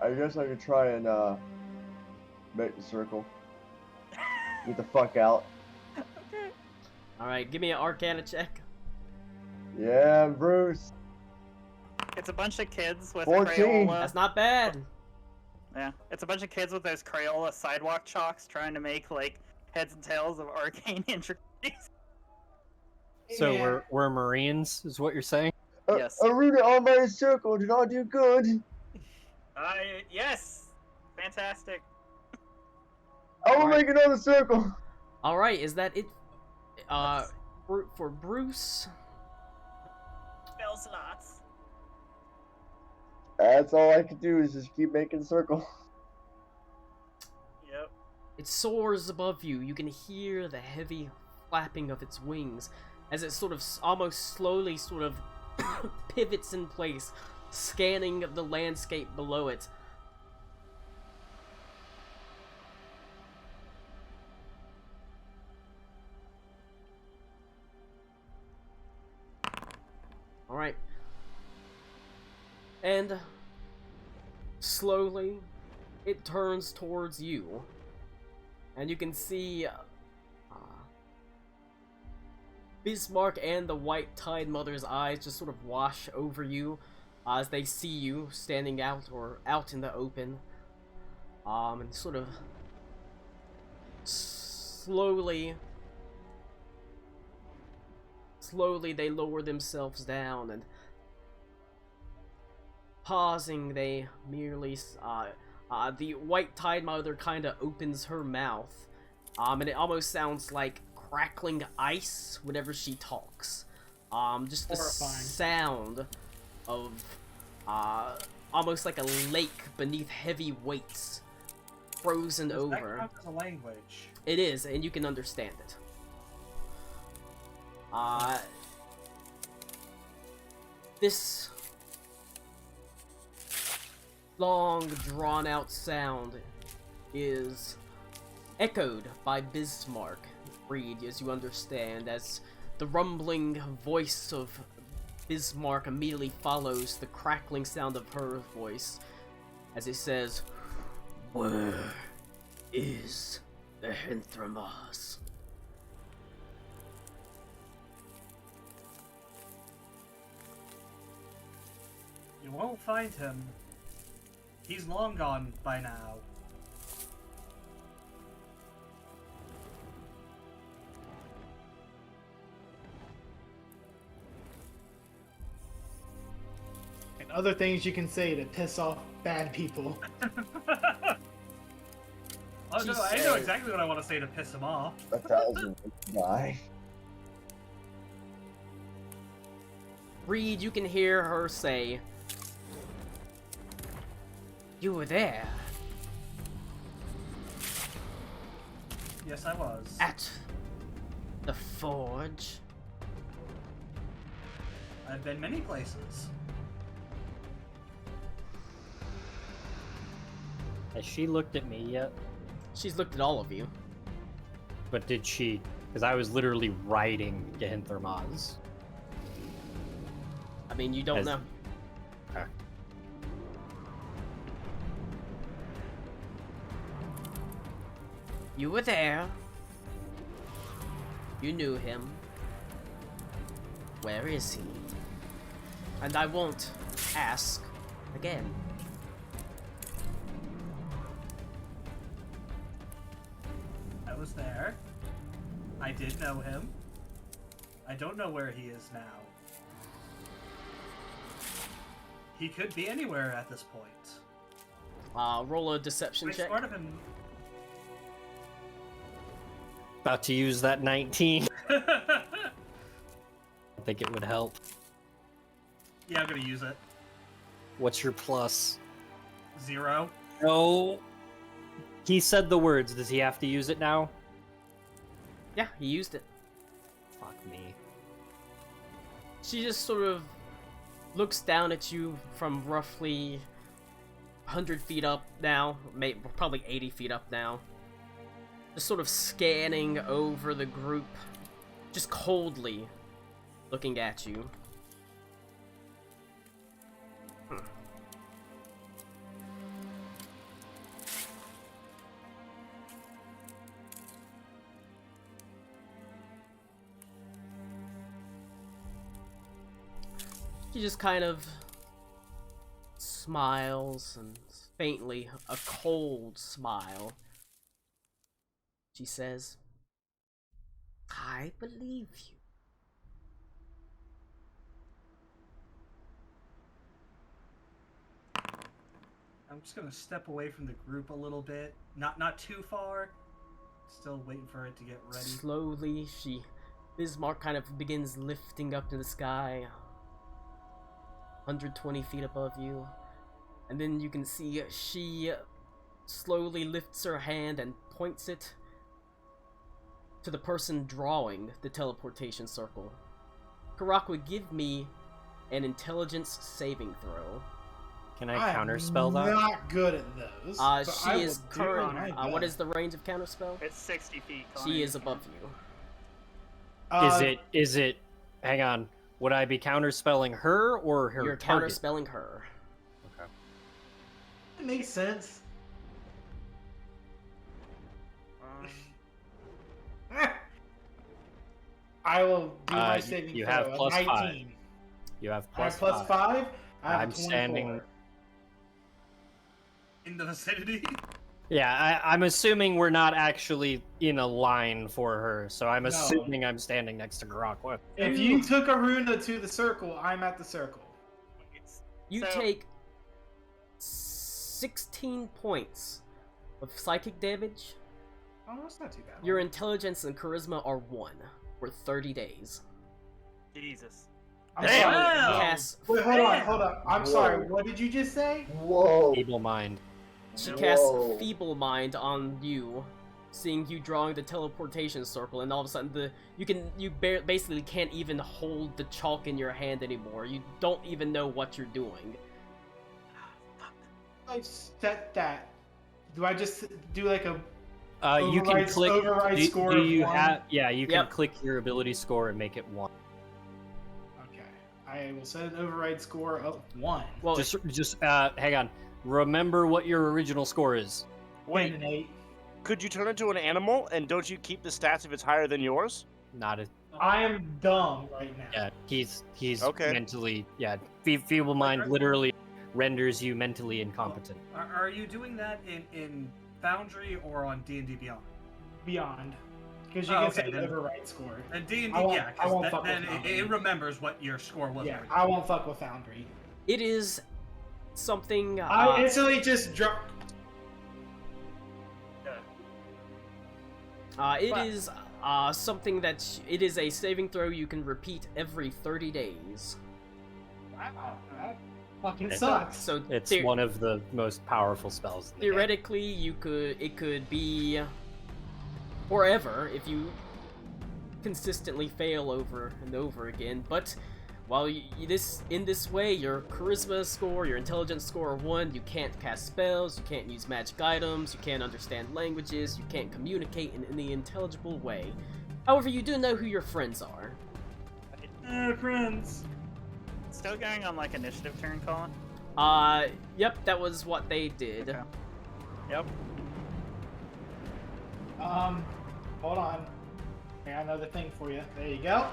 I guess I could try and make the circle. Get the fuck out. Okay. All right, give me an Arcana check. Yeah, Bruce. It's a bunch of kids with 14. Crayola. That's not bad. Yeah, it's a bunch of kids with those Crayola sidewalk chalks trying to make like heads and tails of arcane intricacies. So Yeah. we're Marines, is what you're saying? Yes. Aruna on my circle did not do good. Yes, fantastic. I will Alright. make another circle. All right, is that it? for Bruce, Spell slots. That's all I can do is just keep making circle. Yep. it soars above you. You can hear the heavy flapping of its wings as it sort of almost slowly sort of pivots in place, scanning the landscape below it. Alright. And slowly it turns towards you. And you can see Bismarck and the White Tide Mother's eyes just sort of wash over you as they see you standing out in the open. And sort of slowly they lower themselves down, and pausing, they merely the White Tide Mother kind of opens her mouth, and it almost sounds like crackling ice whenever she talks. Just the Horrifying. sound of almost like a lake beneath heavy weights, frozen Does over. that count as a language? It is, and you can understand it. This long, drawn-out sound is echoed by Bismarck, Reed, as you understand, as the rumbling voice of Bismarck immediately follows the crackling sound of her voice, as it says, "Where is the Henthramas?" You won't find him. He's long gone by now. And other things you can say to piss off bad people. Oh no, She I know said- exactly what I want to say to piss him off. 1,000 die. Reed, you can hear her say, "You were there Yes, I was. at the forge." I've been many places. Has she looked at me yet? She's looked at all of you. But did she? Because I was literally riding Gehinthermaz. I mean, you don't Has- know. Okay. You were there. You knew him. Where is he? And I won't ask again. I was there. I did know him. I don't know where he is now. He could be anywhere at this point. Roll a deception Pretty check. smart of him. About to use that 19. I think it would help. Yeah, I'm gonna use it. What's your plus? 0. No. He said the words. Does he have to use it now? Yeah, he used it. Fuck me. She just sort of looks down at you from roughly 100 feet up now, probably 80 feet up now. Just sort of scanning over the group, just coldly looking at you. She just kind of smiles, and faintly, a cold smile. She says, "I believe you." I'm just gonna step away from the group a little bit. Not too far. Still waiting for it to get ready. Slowly, she Bismarck kind of begins lifting up to the sky, 120 feet above you. And then you can see she slowly lifts her hand and points it to the person drawing the teleportation circle. Karakwa, give me an intelligence saving throw. Can I counterspell that? I'm not good at those. so I She will is do current. my What best. is the range of counterspell? It's 60 feet. She is above you. Is it? Hang on. Would I be counterspelling her or her You're target? counterspelling her. Okay. It makes sense. I will do my saving you throw. have a plus 19. 5. You have I have plus plus 5. 5. I have I'm a 24. standing. In the vicinity. Yeah, I'm assuming we're not actually in a line for her, so I'm No. assuming I'm standing next to Karakwa. If you took Aruna to the circle, I'm at the circle. You So- take 16 points of psychic damage. Oh, that's not too bad. Your intelligence and charisma are 1 for 30 days. Jesus. I'm Damn. sorry. Wow. Casts, Wait, hold on. I'm Whoa. sorry. What did you just say? Whoa! Feeble mind. she Whoa. casts Feeble Mind on you, seeing you drawing the teleportation circle, and all of a sudden you basically can't even hold the chalk in your hand anymore. You don't even know what you're doing. I set that. Do I just do like a? You can Override- click. override do, score do of you 1. have? Yeah, you can Yep. click your ability score and make it 1. Okay. I will set an override score of 1. Well, Just hang on. Remember what your original score is. Wait, And an 8. could you turn into an animal and don't you keep the stats if it's higher than yours? Not a. I am dumb right now. Yeah, he's Okay. mentally. Yeah, feeble mind literally renders you mentally incompetent. Are you doing that in Foundry or on D&D Beyond? Beyond. Because you Oh, can okay, set an then- override score. And D&D, I won't- yeah, I won't because fuck then with it Foundry. remembers what your score was. Yeah, already. I won't fuck with Foundry. it is something. I instantly just drop. It But- is something it is a saving throw you can repeat every 30 days. Wow, that fucking It's- sucks. So It's the- one of the most powerful spells. in the game. theoretically, it could be forever if you consistently fail over and over again. But while in this way, your charisma score, your intelligence score are 1. You can't cast spells, you can't use magic items, you can't understand languages, you can't communicate in any intelligible way. However, you do know who your friends are. Friends. Still going on like initiative turn, Colin? Yep, that was what they did. Okay. Yep. Hold on. I got another thing for you. There you go.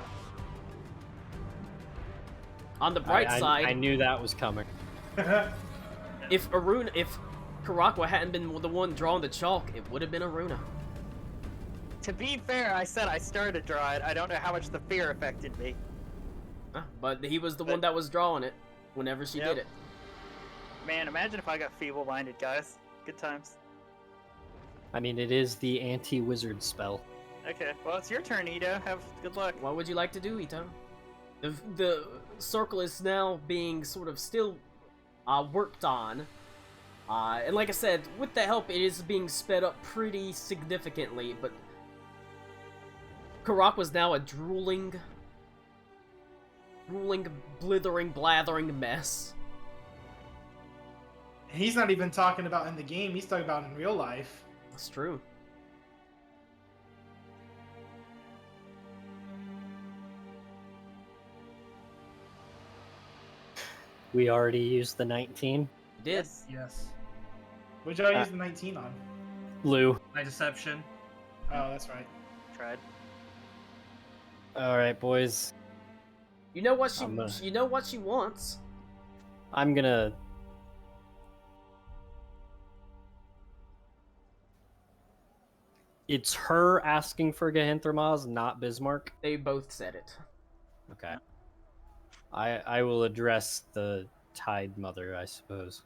On the bright side, I knew that was coming. if Karakwa hadn't been the one drawing the chalk, it would have been Aruna. To be fair, I said I started to draw it. I don't know how much the fear affected me. But he was the one that was drawing it whenever she Yep. did it. Man, imagine if I got feeble-minded, guys. Good times. I mean, it is the anti-wizard spell. Okay, well, it's your turn, Ito. Have good luck. What would you like to do, Ito? The circle is now being sort of still worked on. And like I said, with the help, it is being sped up pretty significantly, but Karakwa's now a drooling, blithering, blathering mess. He's not even talking about in the game. He's talking about in real life. That's true. We already used the 19. You did. Yes. What did I use the 19 on? Lou. My deception. Oh, that's right. Tried. All right, boys. You know what I'm gonna- you know what she wants. I'm gonna. It's her asking for Gahinthermaz, not Bismarck. They both said it. Okay. I will address the Tide Mother, I suppose.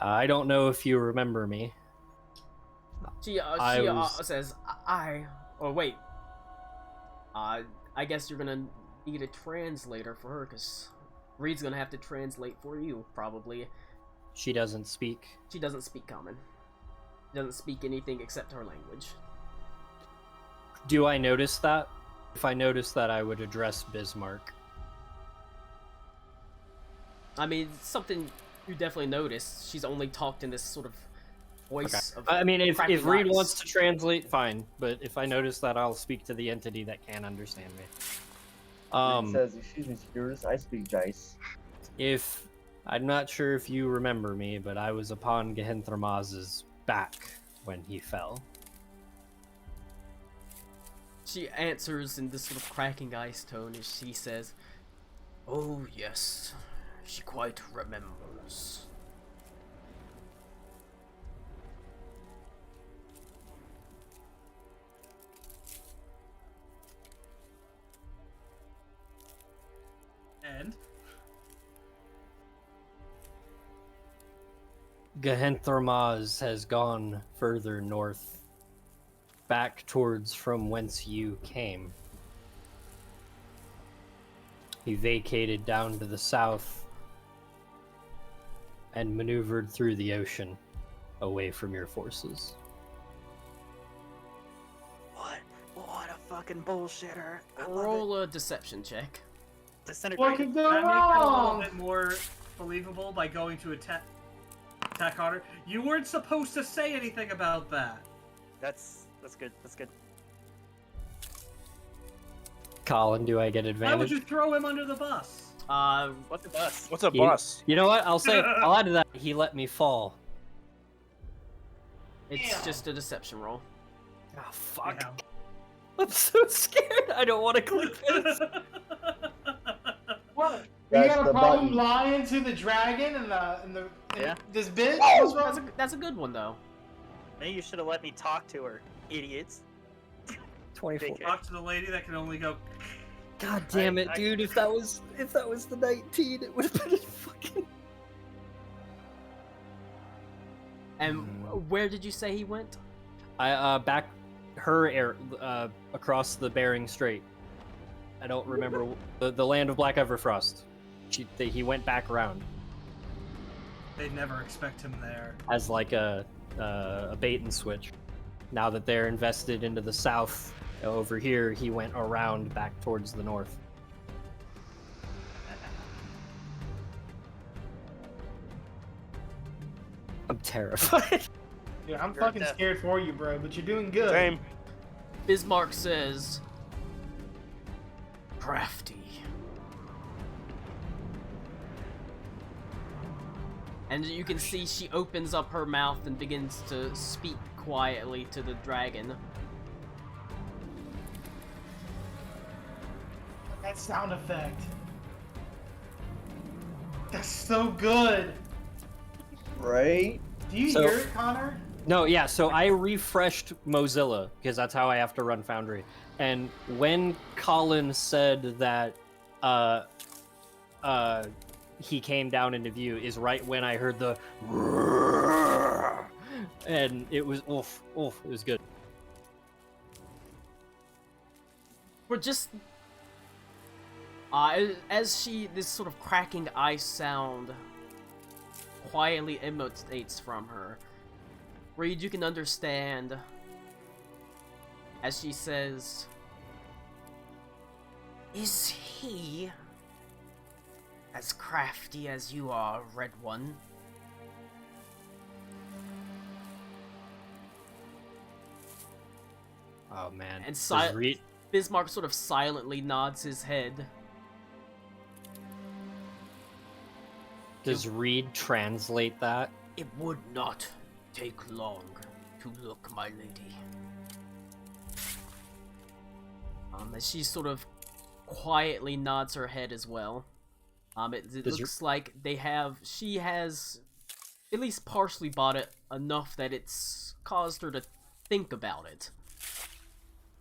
I don't know if you remember me, She I was- says, oh wait. I guess you're gonna need a translator for her, because Reed's gonna have to translate for you, probably. She doesn't speak. She doesn't speak common. She doesn't speak anything except her language. Do I notice that? If I notice that, I would address Bismarck. I mean, it's something you definitely notice. She's only talked in this sort of voice of I mean, if cracking Reed eyes. wants to translate, fine. But if I notice that, I'll speak to the entity that can understand me. It says, excuse me, Spears, I speak dice. If I'm not sure if you remember me, but I was upon Gehenthrmaz's back when he fell. She answers in this sort of cracking ice tone as she says, "Oh yes, she quite remembers." And Gehenthrmaz has gone further north, back towards from whence you came. He vacated down to the south and maneuvered through the ocean away from your forces. What a fucking bullshitter. I love Roll a deception check. What Disintegrate. could can go I make it a little wrong? bit more believable by going to attack Otter? You weren't supposed to say anything about that. That's good. That's good. Colin, do I get Why would advantage? you throw him under the bus? What's a bus? What's a He- bus? You know what? I'll say I'll add to that. He let me fall. It's Damn. just a deception roll. Oh fuck! Damn. I'm so scared. I don't want to click this. What? You That's got a the problem button. lying to the dragon and Yeah. this bitch? What's wrong? That's a good one though. Maybe you should have let me talk to her, idiots. 24. Talk to the lady that can only go. God damn it, I- dude! If that was the 19, it would have been a fucking. And where did you say he went? I back her air across the Bering Strait. I don't remember the land of Black Everfrost. He went back around They'd never expect him there. as like a bait and switch. Now that they're invested into the south over here, he went around back towards the north. I'm terrified. Dude, I'm You're fucking deaf. scared for you, bro, but you're doing good. Same. Bismarck says, "Crafty." And you can see she opens up her mouth and begins to speak quietly to the dragon. That sound effect. That's so good. Right? Do you So- hear it, Connor? No, yeah, so I refreshed Mozilla because that's how I have to run Foundry. And when Colin said that he came down into view is right when I heard the and it was oof, it was good. We're just as this sort of cracking ice sound quietly emanates from her. Reed, you can understand as she says, "Is he as crafty as you are, Red One?" Oh man. And Does Reed- Bismarck sort of silently nods his head. does Reed translate that? "It would not take long to look, my lady." As she sort of quietly nods her head as well. It Does looks like she has at least partially bought it enough that it's caused her to think about it.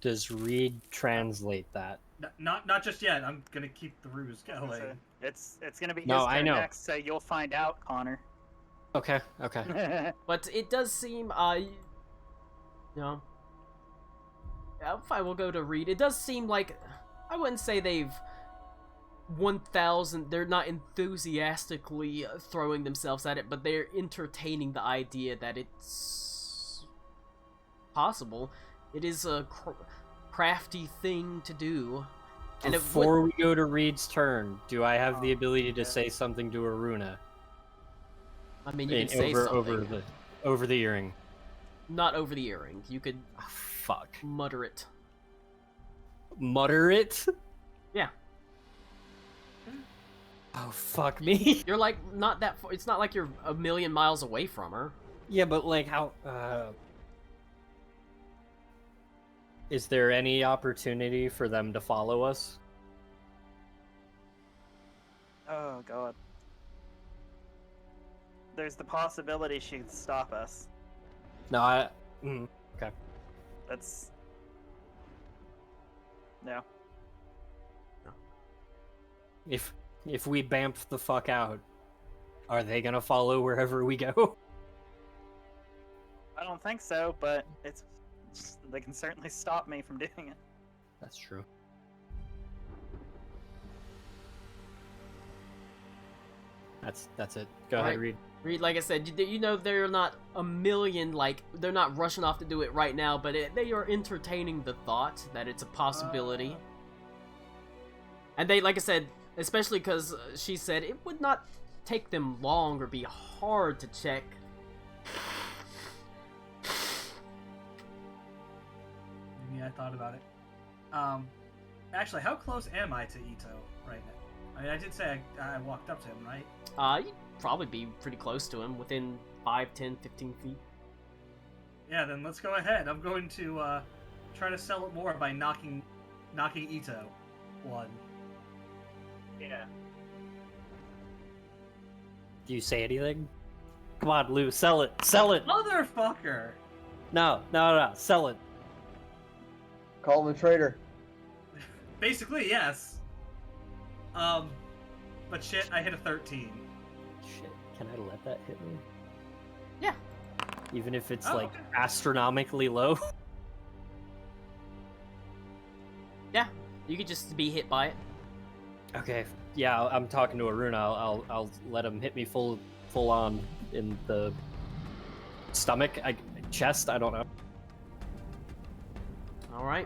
Does Reed translate that? Not just yet. I'm gonna keep the ruse going. It's gonna be his No, I turn know. next, so you'll find out, Connor. Okay. But it does seem, No. Yeah, fine, we'll go to Reed. It does seem like, I wouldn't say they've 1,000, they're not enthusiastically throwing themselves at it, but they're entertaining the idea that it's possible. It is a crafty thing to do. And Before we go to Reed's turn, do I have the ability to say something to Aruna? I mean, you can say something. Over the earring. Not over the earring. You could fuck. Mutter it. Mutter it? Yeah. Oh, fuck me. You're like, not that far. It's not like you're a million miles away from her. Yeah, but like, how, is there any opportunity for them to follow us? Oh god. There's the possibility she could stop us. No, okay. That's... No. If we bamf the fuck out, are they gonna follow wherever we go? I don't think so, but they can certainly stop me from doing it. That's true. That's it. Go ahead, Reed. Reed, like I said, you know they're not a million, like, they're not rushing off to do it right now, but they are entertaining the thought that it's a possibility. And they, like I said, especially because she said it would not take them long or be hard to check. Yeah, I thought about it. Actually, how close am I to Ito right now? I mean, I did say I walked up to him, right? You'd probably be pretty close to him, within 5, 10, 15 feet. Yeah, then let's go ahead. I'm going to try to sell it more by knocking Ito one. Yeah. Do you say anything? Come on, Lou, sell it! Sell it! Motherfucker! No, sell it. Call him a traitor. Basically, yes. But shit, I hit a 13. Shit, can I let that hit me? Yeah. Even if it's like astronomically low? Yeah, you could just be hit by it. Okay, yeah, I'm talking to Aruna. I'll let him hit me full on in the stomach, chest. I don't know. All right.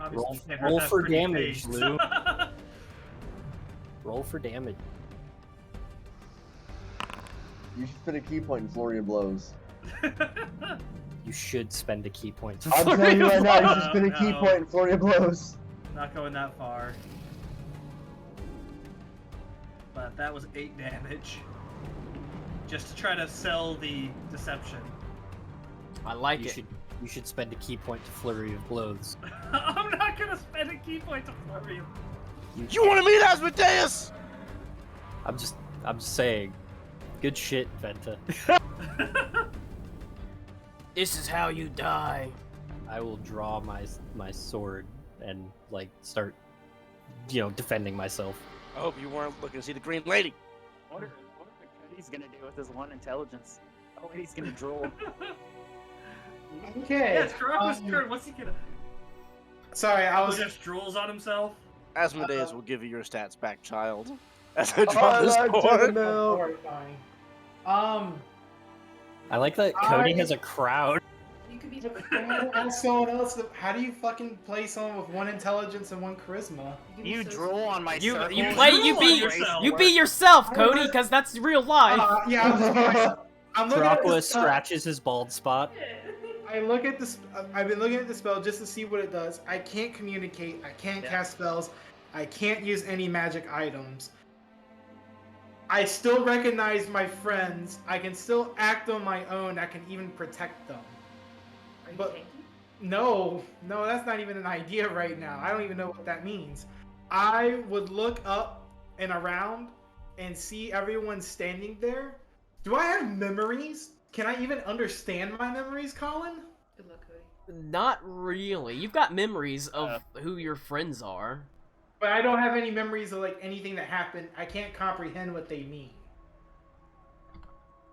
Roll for damage, Lou. Roll for damage. You should spend a key point in Flurry of Blows. You should spend a key point. I'm telling you right now, you should spend a key point in Flurry of Blows. Not going that far. But that was 8 damage. Just to try to sell the deception. I like it. You should spend a key point to Flurry of Blows. I'm not gonna spend a key point to Flurry of... You want to meet Asmodeus? I'm just saying. Good shit, Venta. This is how you die. I will draw my sword and like start, defending myself. I hope you weren't looking to see the Green Lady. What are he's gonna do with his 1 intelligence? Oh, he's gonna drool. Okay. Yes, Kuraka's turn. What's he gonna... Sorry, I was... just drools on himself? Asmodeus will give you your stats back, child. As I draw this sword. Horrifying. I like that Cody has a crowd. You could be Ask someone else. How do you fucking play someone with 1 intelligence and 1 charisma? You drool on my circle. You be yourself, Cody, because that's real life. I'm looking at Dracula this spell. scratches his bald spot. I've been looking at the spell just to see what it does. I can't communicate. I can't cast spells. I can't use any magic items. I still recognize my friends. I can still act on my own. I can even protect them. But no, that's not even an idea right now. I don't even know what that means. I would look up and around and see everyone standing there. Do I have memories? Can I even understand my memories, Colin? Good luck, Cody. Not really. You've got memories of who your friends are. But I don't have any memories of like anything that happened. I can't comprehend what they mean.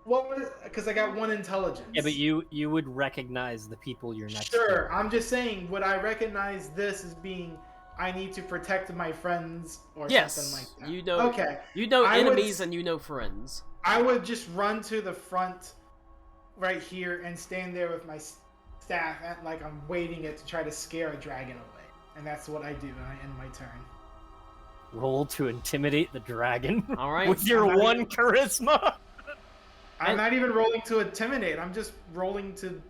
What was? Because I got 1 intelligence. Yeah, but you would recognize the people you're next Sure, to. I'm just saying. Would I recognize this as being? I need to protect my friends or Yes, something like that. you know. Okay. You know I would enemies s- and you know friends. I would just run to the front, right here, and stand there with my staff, like I'm waving it to try to scare a dragon away. And that's what I do, and I end my turn. Roll to intimidate the dragon. All right. With your I'm not 1 even- charisma. I'm not even rolling to intimidate. I'm just rolling to.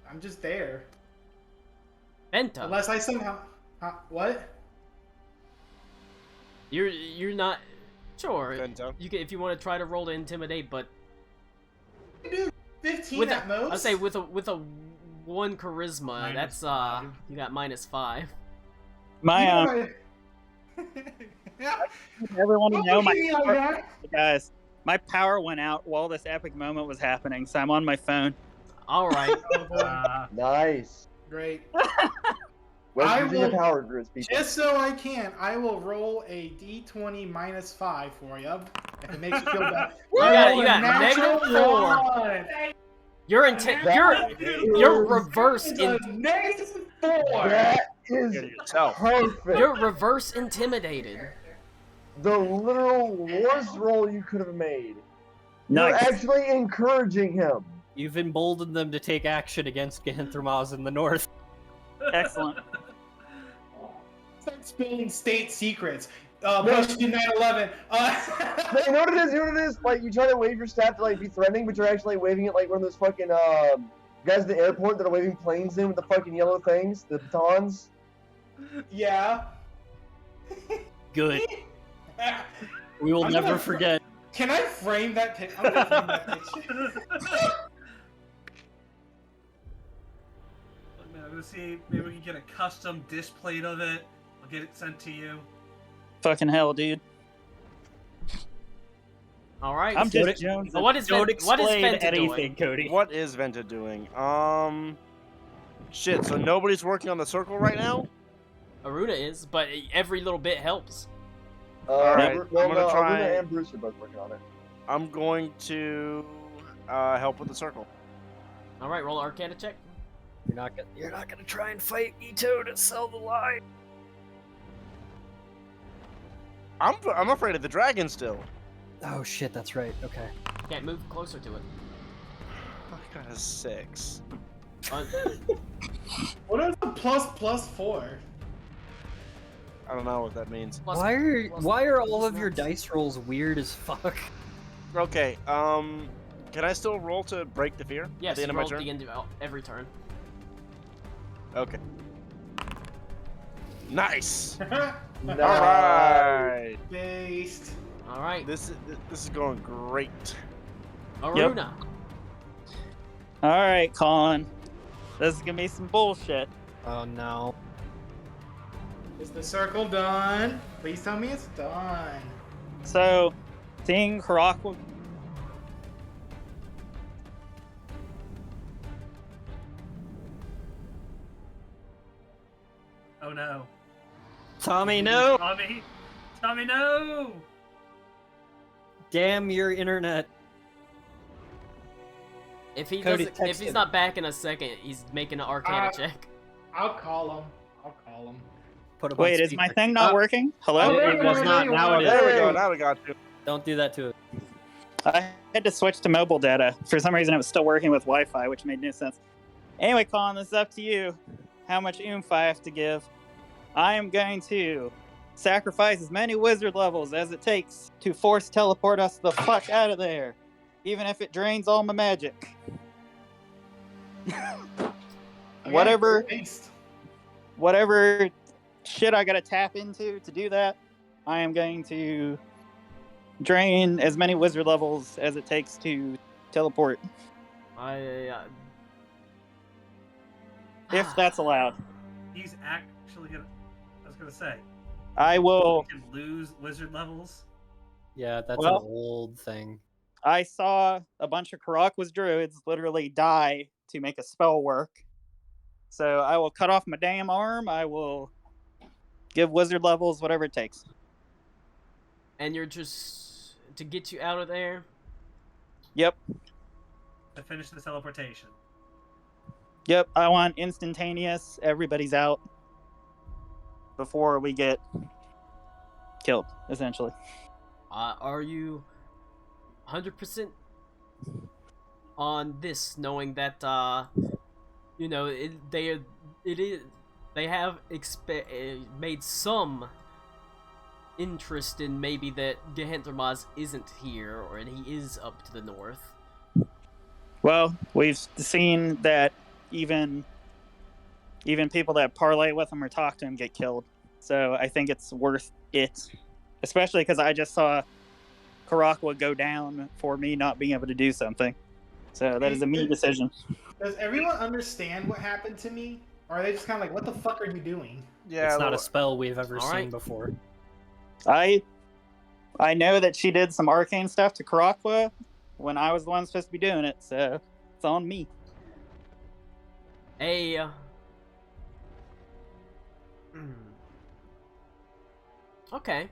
I'm just there. Benta. Unless I somehow. What? You're not sure. Benta. You can, if you want to try to roll to intimidate, but 15 with at most. I say with a 1 charisma, Minus that's 5. you got -5. My everyone to know my. guys, my power went out while this epic moment was happening, so I'm on my phone. All right. Nice. Great. Where's I using your will- power groups, people? Just so I can, I will roll a d20 -5 for you. If it makes you feel better. You got -4. You're you're reverse in -4. That is yourself. perfect. you're reverse intimidated. The literal worst roll you could have made. You're Nice. actually encouraging him. You've emboldened them to take action against Ganthromaz in the north. Excellent. Start spilling state secrets. Question 9/11. No, you know what it is? You know what it is? Like, you try to wave your staff to, like, be threatening, but you're actually waving it like one of those fucking, guys at the airport that are waving planes in with the fucking yellow things, the batons. Yeah. Good. We will I'm never gonna- forget. Can I frame that picture? I'm gonna frame that picture. Let's see, maybe we can get a custom display of it. I'll get it sent to you. Fucking hell, dude. All right. I'm So just Jones. what is Don't Ven- what is explain Venta anything, doing? Cody. What is Venta doing? Shit. So nobody's working on the circle right now. Aruna is, but every little bit helps. Alright, Well, I'm gonna no, try- Aruna and Bruce are both working on it. I'm going to help with the circle. All right, roll an Arcana check. You're not gonna try and fight Ito to sell the lie. I'm afraid of the dragon still. Oh shit, that's right. Okay. Can't move closer to it. I got a 6. What is a ++4? I don't know what that means. Plus- Why are plus- all of your plus- dice rolls weird as fuck? Okay. Can I still roll to break the fear? Yes, At the end you of my roll at turn. the end of every turn. Okay. Nice. Nice. All right. Based. All right, This is going great. Aruna. All right, Colin. This is gonna be some bullshit. Oh no. Is the circle done? Please tell me it's done. So, seeing Karak. Oh no. Tommy, no! Tommy, no! Damn your internet. If he Cody, doesn't, if text he's him. not back in a second, he's making an Arcana check. I'll call him. Put him on Wait, is my speaker. thing not working? Hello? Oh, there It was you not. go, Now it There we is. go. Now we got you. Don't do that to it. I had to switch to mobile data. For some reason, it was still working with Wi-Fi, which made no sense. Anyway, Colin, this is up to you. How much oomph I have to give. I am going to sacrifice as many wizard levels as it takes to force teleport us the fuck out of there, even if it drains all my magic. Whatever shit I gotta tap into to do that, I am going to drain as many wizard levels as it takes to teleport, if that's allowed. He's actually gonna. I was gonna say. I will. You can lose wizard levels. Yeah, that's Well- an old thing. I saw a bunch of Karakwa's druids literally die to make a spell work. So I will cut off my damn arm. I will give wizard levels, whatever it takes. And you're just to get you out of there. Yep. to finish the teleportation. Yep, I want instantaneous. Everybody's out before we get killed, essentially. Are you 100% on this, knowing that you know they have made some interest in maybe that Gehentermaz isn't here, or and he is up to the north? Well, we've seen that even people that parlay with him or talk to him get killed. So I think it's worth it, especially because I just saw Karakwa go down for me not being able to do something. So that is a me decision. Does everyone understand what happened to me? Or are they just kind of like, what the fuck are you doing? Yeah, It's not a spell we've ever All seen right. before. I know that she did some arcane stuff to Karakwa when I was the one supposed to be doing it, so it's on me. Okay.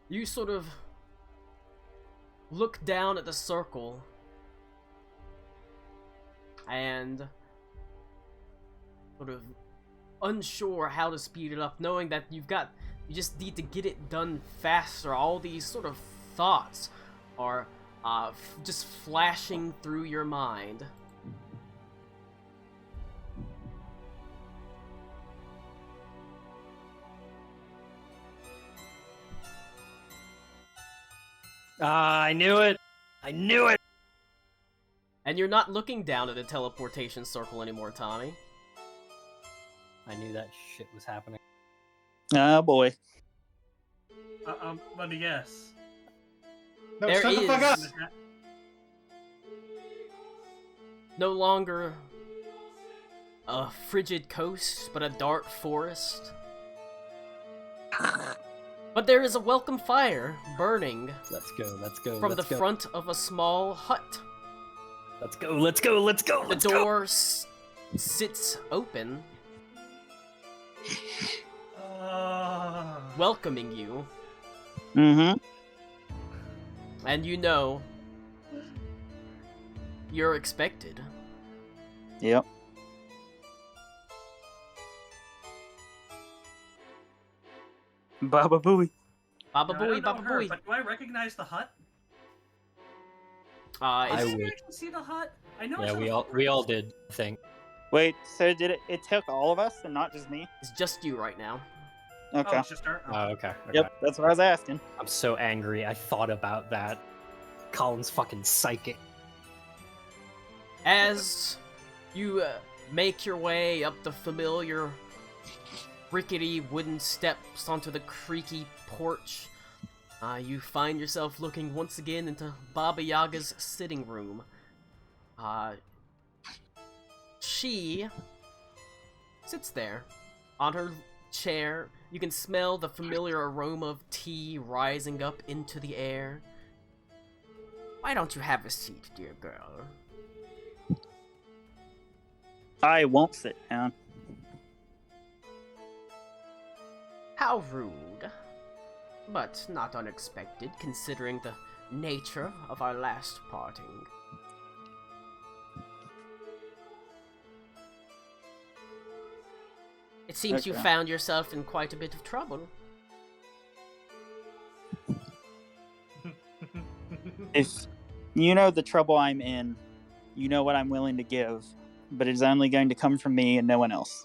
You sort of look down at the circle and sort of unsure how to speed it up, knowing that you just need to get it done faster. All these sort of thoughts are just flashing through your mind. I knew it! I knew it! And you're not looking down at the teleportation circle anymore, Tommy. I knew that shit was happening. Oh boy. Let me guess. No, There shut the fuck up! is no longer a frigid coast, but a dark forest. But there is a welcome fire burning Let's go, let's go, from let's the go. front of a small hut. Let's go, let's go, let's go, The let's go! door sits open, welcoming you, Mm-hmm. and you know you're expected. Yep. Baba Booey. Baba Now, I Booey, don't know Baba her, Booey. but do I recognize the hut? I It's, Did would. you actually see the hut? I know. I Yeah, saw we the all footprints. did, I think. Wait, so did it took all of us and not just me? it's just you right now. Okay. Oh, it's just her. Oh, okay. Yep, that's what I was asking. I'm so angry. I thought about that. Colin's fucking psychic. As you make your way up the familiar rickety wooden steps onto the creaky porch, you find yourself looking once again into Baba Yaga's sitting room. She sits there on her chair. You can smell the familiar aroma of tea rising up into the air. Why don't you have a seat, dear girl? I won't sit down. How rude. But not unexpected, considering the nature of our last parting. It seems you Okay. found yourself in quite a bit of trouble. If you know the trouble I'm in, you know what I'm willing to give, but it's only going to come from me and no one else.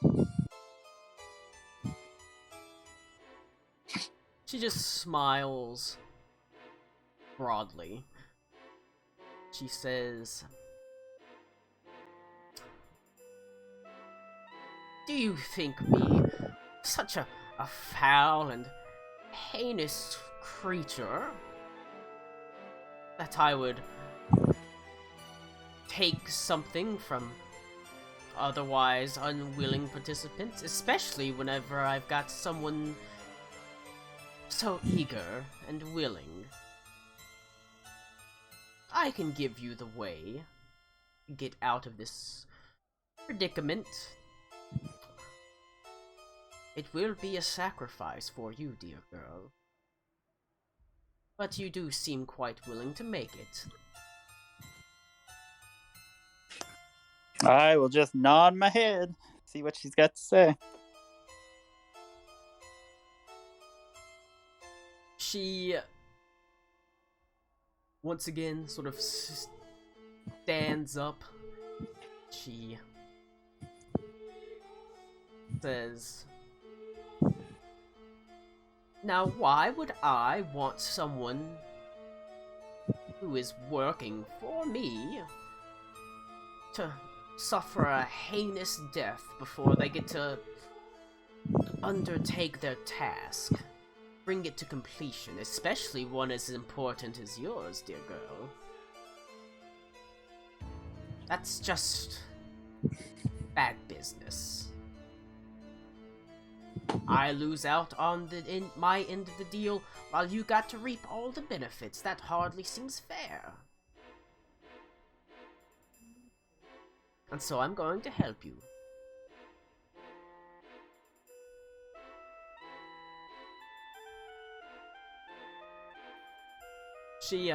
She just smiles broadly. She says, "Do you think me such a foul and heinous creature that I would take something from otherwise unwilling participants, especially whenever I've got someone so eager and willing? I can give you the way to get out of this predicament. It will be a sacrifice for you, dear girl. But you do seem quite willing to make it." I will just nod my head, see what she's got to say. She once again sort of stands up. She says, "Now, why would I want someone who is working for me to suffer a heinous death before they get to undertake their task? Bring it to completion, especially one as important as yours, dear girl. That's just bad business. I lose out on my end of the deal, while you got to reap all the benefits. That hardly seems fair. And so I'm going to help you." She,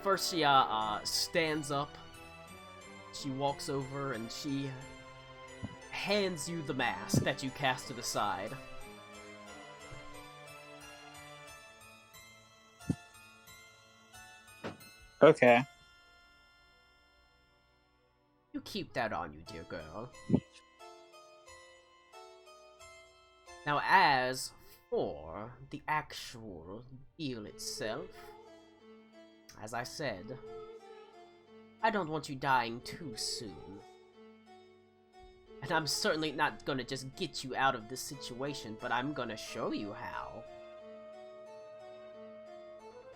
first she, stands up. She walks over and she hands you the mask that you cast to the side. Okay. You keep that on you, dear girl. Now, as for the actual deal itself, as I said, I don't want you dying too soon. And I'm certainly not gonna just get you out of this situation, but I'm gonna show you how.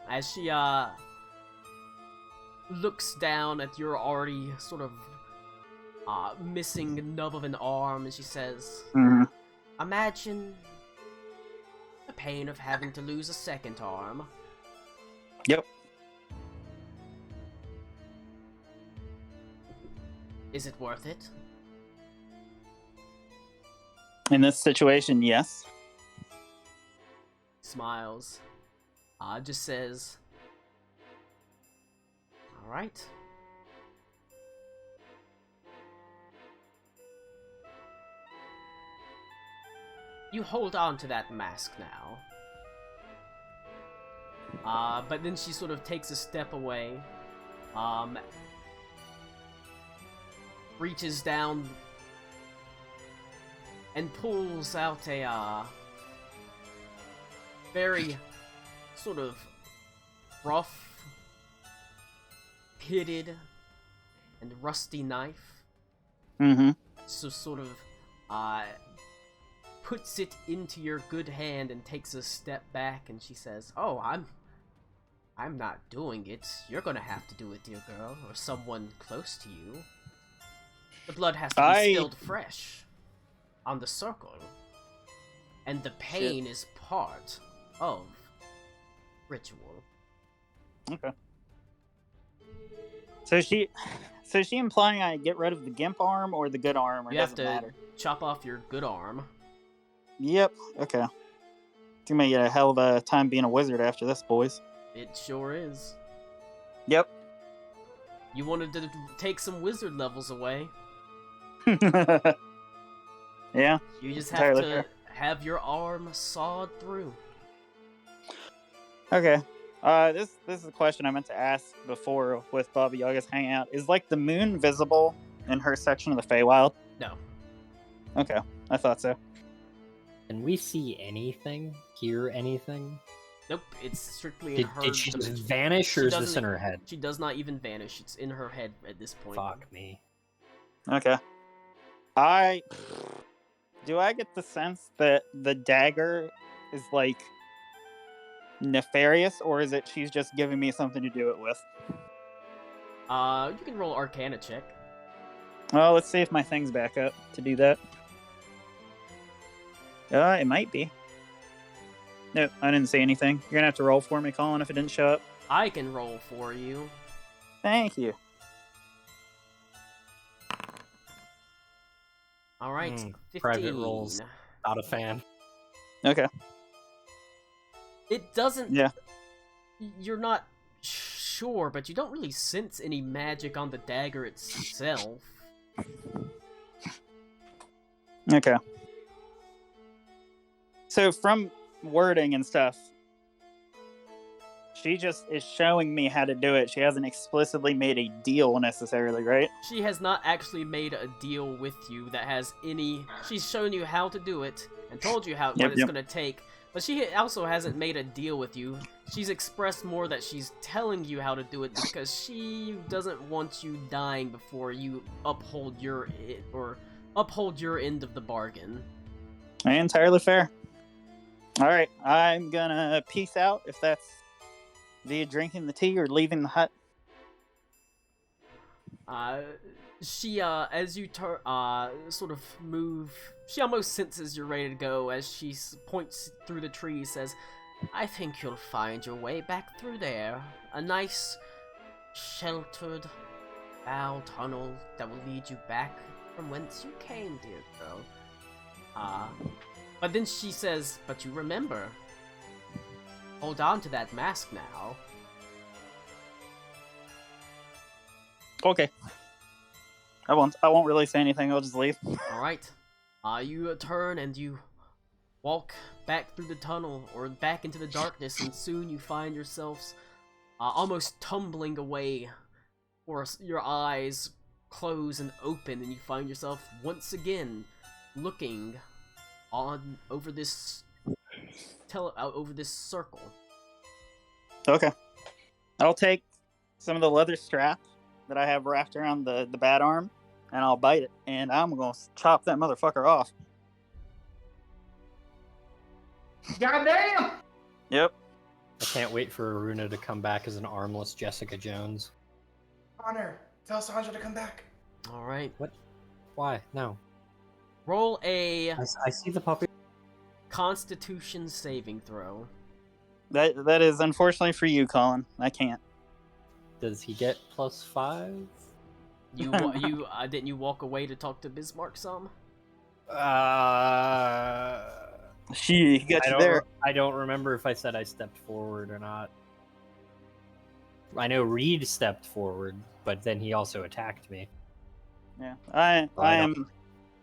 As she, looks down at your already sort of, missing nub of an arm, and she says, "Imagine the pain of having to lose a second arm." Yep. Is it worth it? In this situation, yes. Smiles. Just says, "Alright." You hold on to that mask now. But then she sort of takes a step away. Reaches down and pulls out a, very sort of rough, pitted, and rusty knife. So sort of, puts it into your good hand and takes a step back, and she says, "Oh, I'm not doing it. You're gonna have to do it, dear girl, or someone close to you. The blood has to be stilled fresh on the circle, and the pain is part of ritual." Okay. So she implying I get rid of the gimp arm or the good arm, or You have doesn't to matter? chop off your good arm. Yep. Okay. You may get a hell of a time being a wizard after this, boys. It sure is. Yep. You wanted to take some wizard levels away. Yeah. You just entirely have to fair. have your arm sawed through. Okay. This is a question I meant to ask before with Baba Yaga's hangout. Is like the moon visible in her section of the Feywild? No. Okay, I thought so. Can we see anything? Hear anything? Nope, it's strictly in her... Did she just vanish, or is this in her head? She does not even vanish. It's in her head at this point. Fuck me. Okay. Do I get the sense that the dagger is like nefarious, or is it she's just giving me something to do it with? You can roll Arcana check. Well, let's see if my thing's back up to do that. It might be. No, I didn't see anything. You're gonna have to roll for me, Colin, if it didn't show up. I can roll for you. Thank you. Alright, 15. Private rolls. Not a fan. Okay. It doesn't... Yeah. You're not sure, but you don't really sense any magic on the dagger itself. Okay. So from wording and stuff, she just is showing me how to do it. She hasn't explicitly made a deal necessarily, right? She has not actually made a deal with you that has any... She's shown you how to do it and told you what it's going to take, but she also hasn't made a deal with you. She's expressed more that she's telling you how to do it because she doesn't want you dying before you uphold your end of the bargain. Entirely fair. All right, I'm gonna peace out if that's via drinking the tea or leaving the hut. She, as you sort of move, she almost senses you're ready to go as she points through the trees, says, I think you'll find your way back through there. A nice, sheltered, bow tunnel that will lead you back from whence you came, dear girl. But then she says, but you remember, hold on to that mask now. Okay. I won't really say anything, I'll just leave. Alright. You turn and you walk back through the tunnel, or back into the darkness, and soon you find yourselves almost tumbling away, or your eyes close and open, and you find yourself once again looking over this circle. Okay. I'll take some of the leather strap that I have wrapped around the bat arm, and I'll bite it, and I'm gonna chop that motherfucker off. Goddamn! Yep. I can't wait for Aruna to come back as an armless Jessica Jones. Connor, tell Sandra to come back. Alright. What? Why? No. Roll a I see the puppy. Constitution saving throw. That is unfortunately for you, Colin. I can't. Does he get +5? Didn't you walk away to talk to Bismarck some? He got you there. I don't remember if I said I stepped forward or not. I know Reed stepped forward, but then he also attacked me. Yeah, I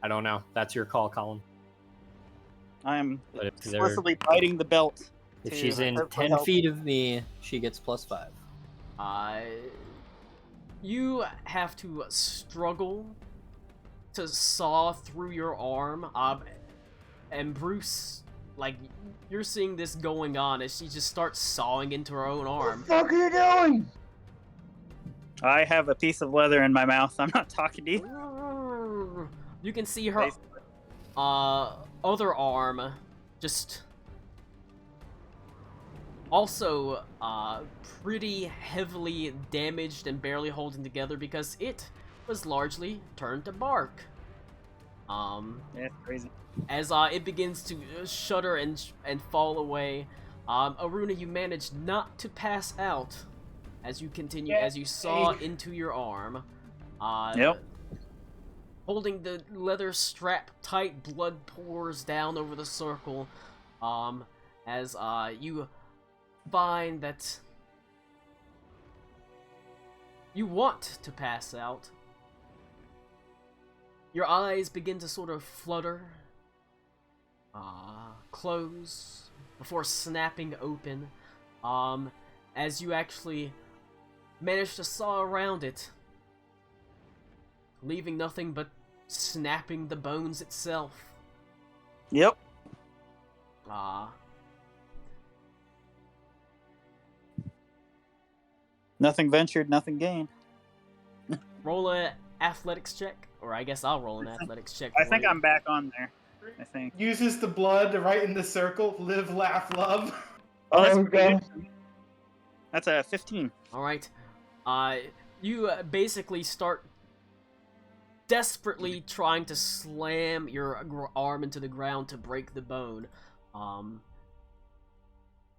don't know. That's your call, Colin. I am But if explicitly biting the belt. If she's in 10 feet of me, she gets +5. You have to struggle to saw through your arm, and Bruce, like, you're seeing this going on as she just starts sawing into her own arm. What the fuck are you doing? I have a piece of leather in my mouth. I'm not talking to you. You can see her other arm just also pretty heavily damaged and barely holding together because it was largely turned to bark. Yeah, it's crazy. As it begins to shudder and fall away, Aruna, you managed not to pass out as you continue, as you saw into your arm. Yep. Holding the leather strap tight, blood pours down over the circle, as you find that you want to pass out. Your eyes begin to sort of flutter, close, before snapping open, as you actually manage to saw around it, leaving nothing but snapping the bones itself. Yep. Nothing ventured, nothing gained. Roll a athletics check, or I guess I'll roll an athletics check. I think I'm back on there. I think. Uses the blood right in the circle. Live, laugh, love. Oh, that's Oh, pretty God. good. That's a 15. Alright. You basically start desperately trying to slam your arm into the ground to break the bone.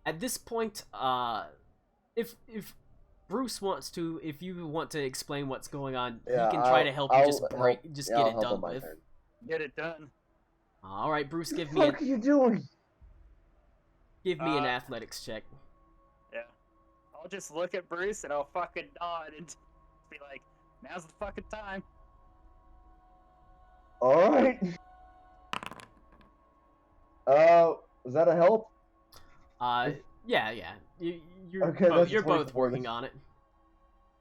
At this point, if Bruce wants to, if you want to explain what's going on, he can try to help you just get it done with. Get it done. Alright, Bruce, give me What are you doing? give me an athletics check. Yeah. I'll I'll just look at Bruce and I'll fucking nod and be like, now's the fucking time. All right. Is that a help? Yeah. You're Okay, both, that's you're both 24 working then. on it.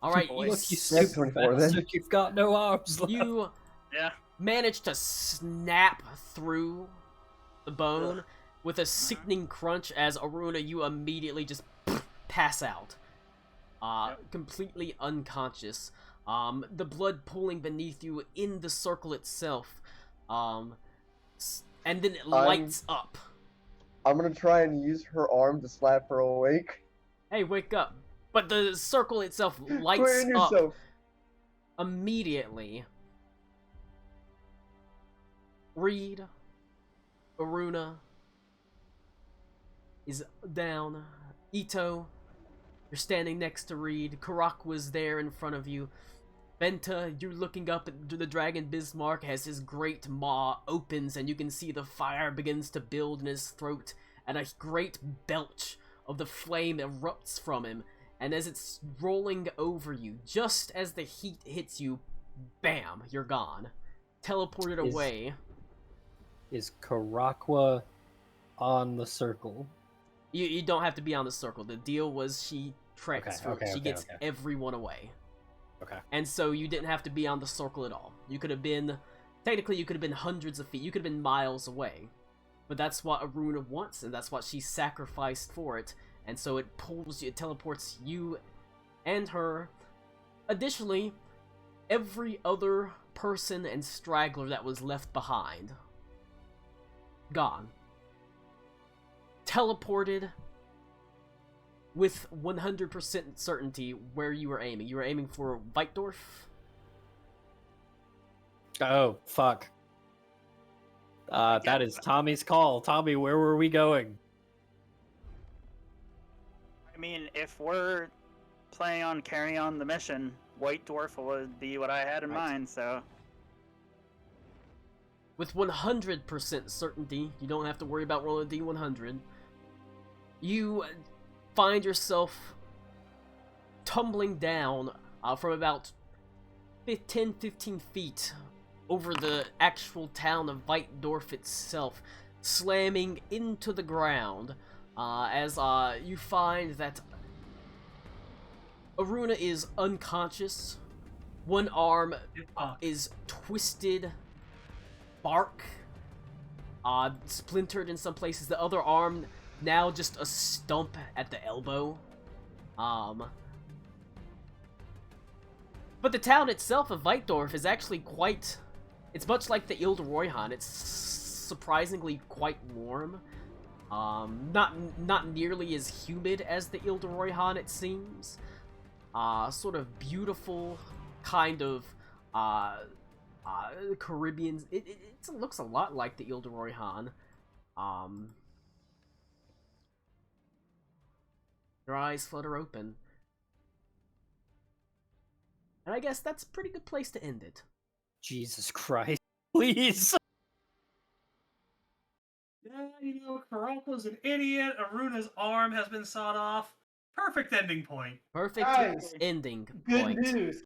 All right, Boy. you, Look, you s- That's stupid 24 then. bastard, you've got no arms left. you Yeah. manage to snap through the bone with a sickening crunch as Aruna, you immediately just pass out. Completely unconscious. The blood pooling beneath you in the circle itself. And then it lights up. I'm gonna try and use her arm to slap her awake. Hey, wake up. But the circle itself lights Quit up yourself. immediately. Reed, Aruna is down. Ito, you're standing next to Reed. Karak was there in front of you. Benta, you're looking up at the Dragon Bismarck as his great maw opens and you can see the fire begins to build in his throat and a great belch of the flame erupts from him. And as it's rolling over you, just as the heat hits you, bam, you're gone. Teleported away. Is Karakwa on the circle? You don't have to be on the circle. The deal was she transferred. okay, she gets okay. everyone away. Okay. And so you didn't have to be on the circle at all. You could have been, technically you could have been hundreds of feet. You could have been miles away. But that's what Aruna wants, and that's what she sacrificed for it. And so it pulls you, it teleports you and her. Additionally, every other person and straggler that was left behind. Gone. Teleported with 100% certainty where you were aiming. You were aiming for Weitdorf? Oh, fuck. That is Tommy's call. Tommy, where were we going? I mean, if we're planning on carrying on the mission, White Dwarf would be what I had in mind, so... With 100% certainty, you don't have to worry about rolling a D100, you find yourself tumbling down from about 10-15 feet over the actual town of Weitdorf itself, slamming into the ground as you find that Aruna is unconscious. One arm is twisted bark, splintered in some places. The other arm now just a stump at the elbow. But the town itself of Weitdorf is actually quite... It's much like the Ile de Royhan. It's surprisingly quite warm. Not nearly as humid as the Ile de Royhan, it seems. Sort of beautiful, kind of Caribbean. It looks a lot like the Ile de Royhan. Your eyes flutter open. And I guess that's a pretty good place to end it. Jesus Christ. Please! Yeah, you know, Karakwa's an idiot. Aruna's arm has been sawed off. Perfect ending point. Perfect Guys, ending Good point. news.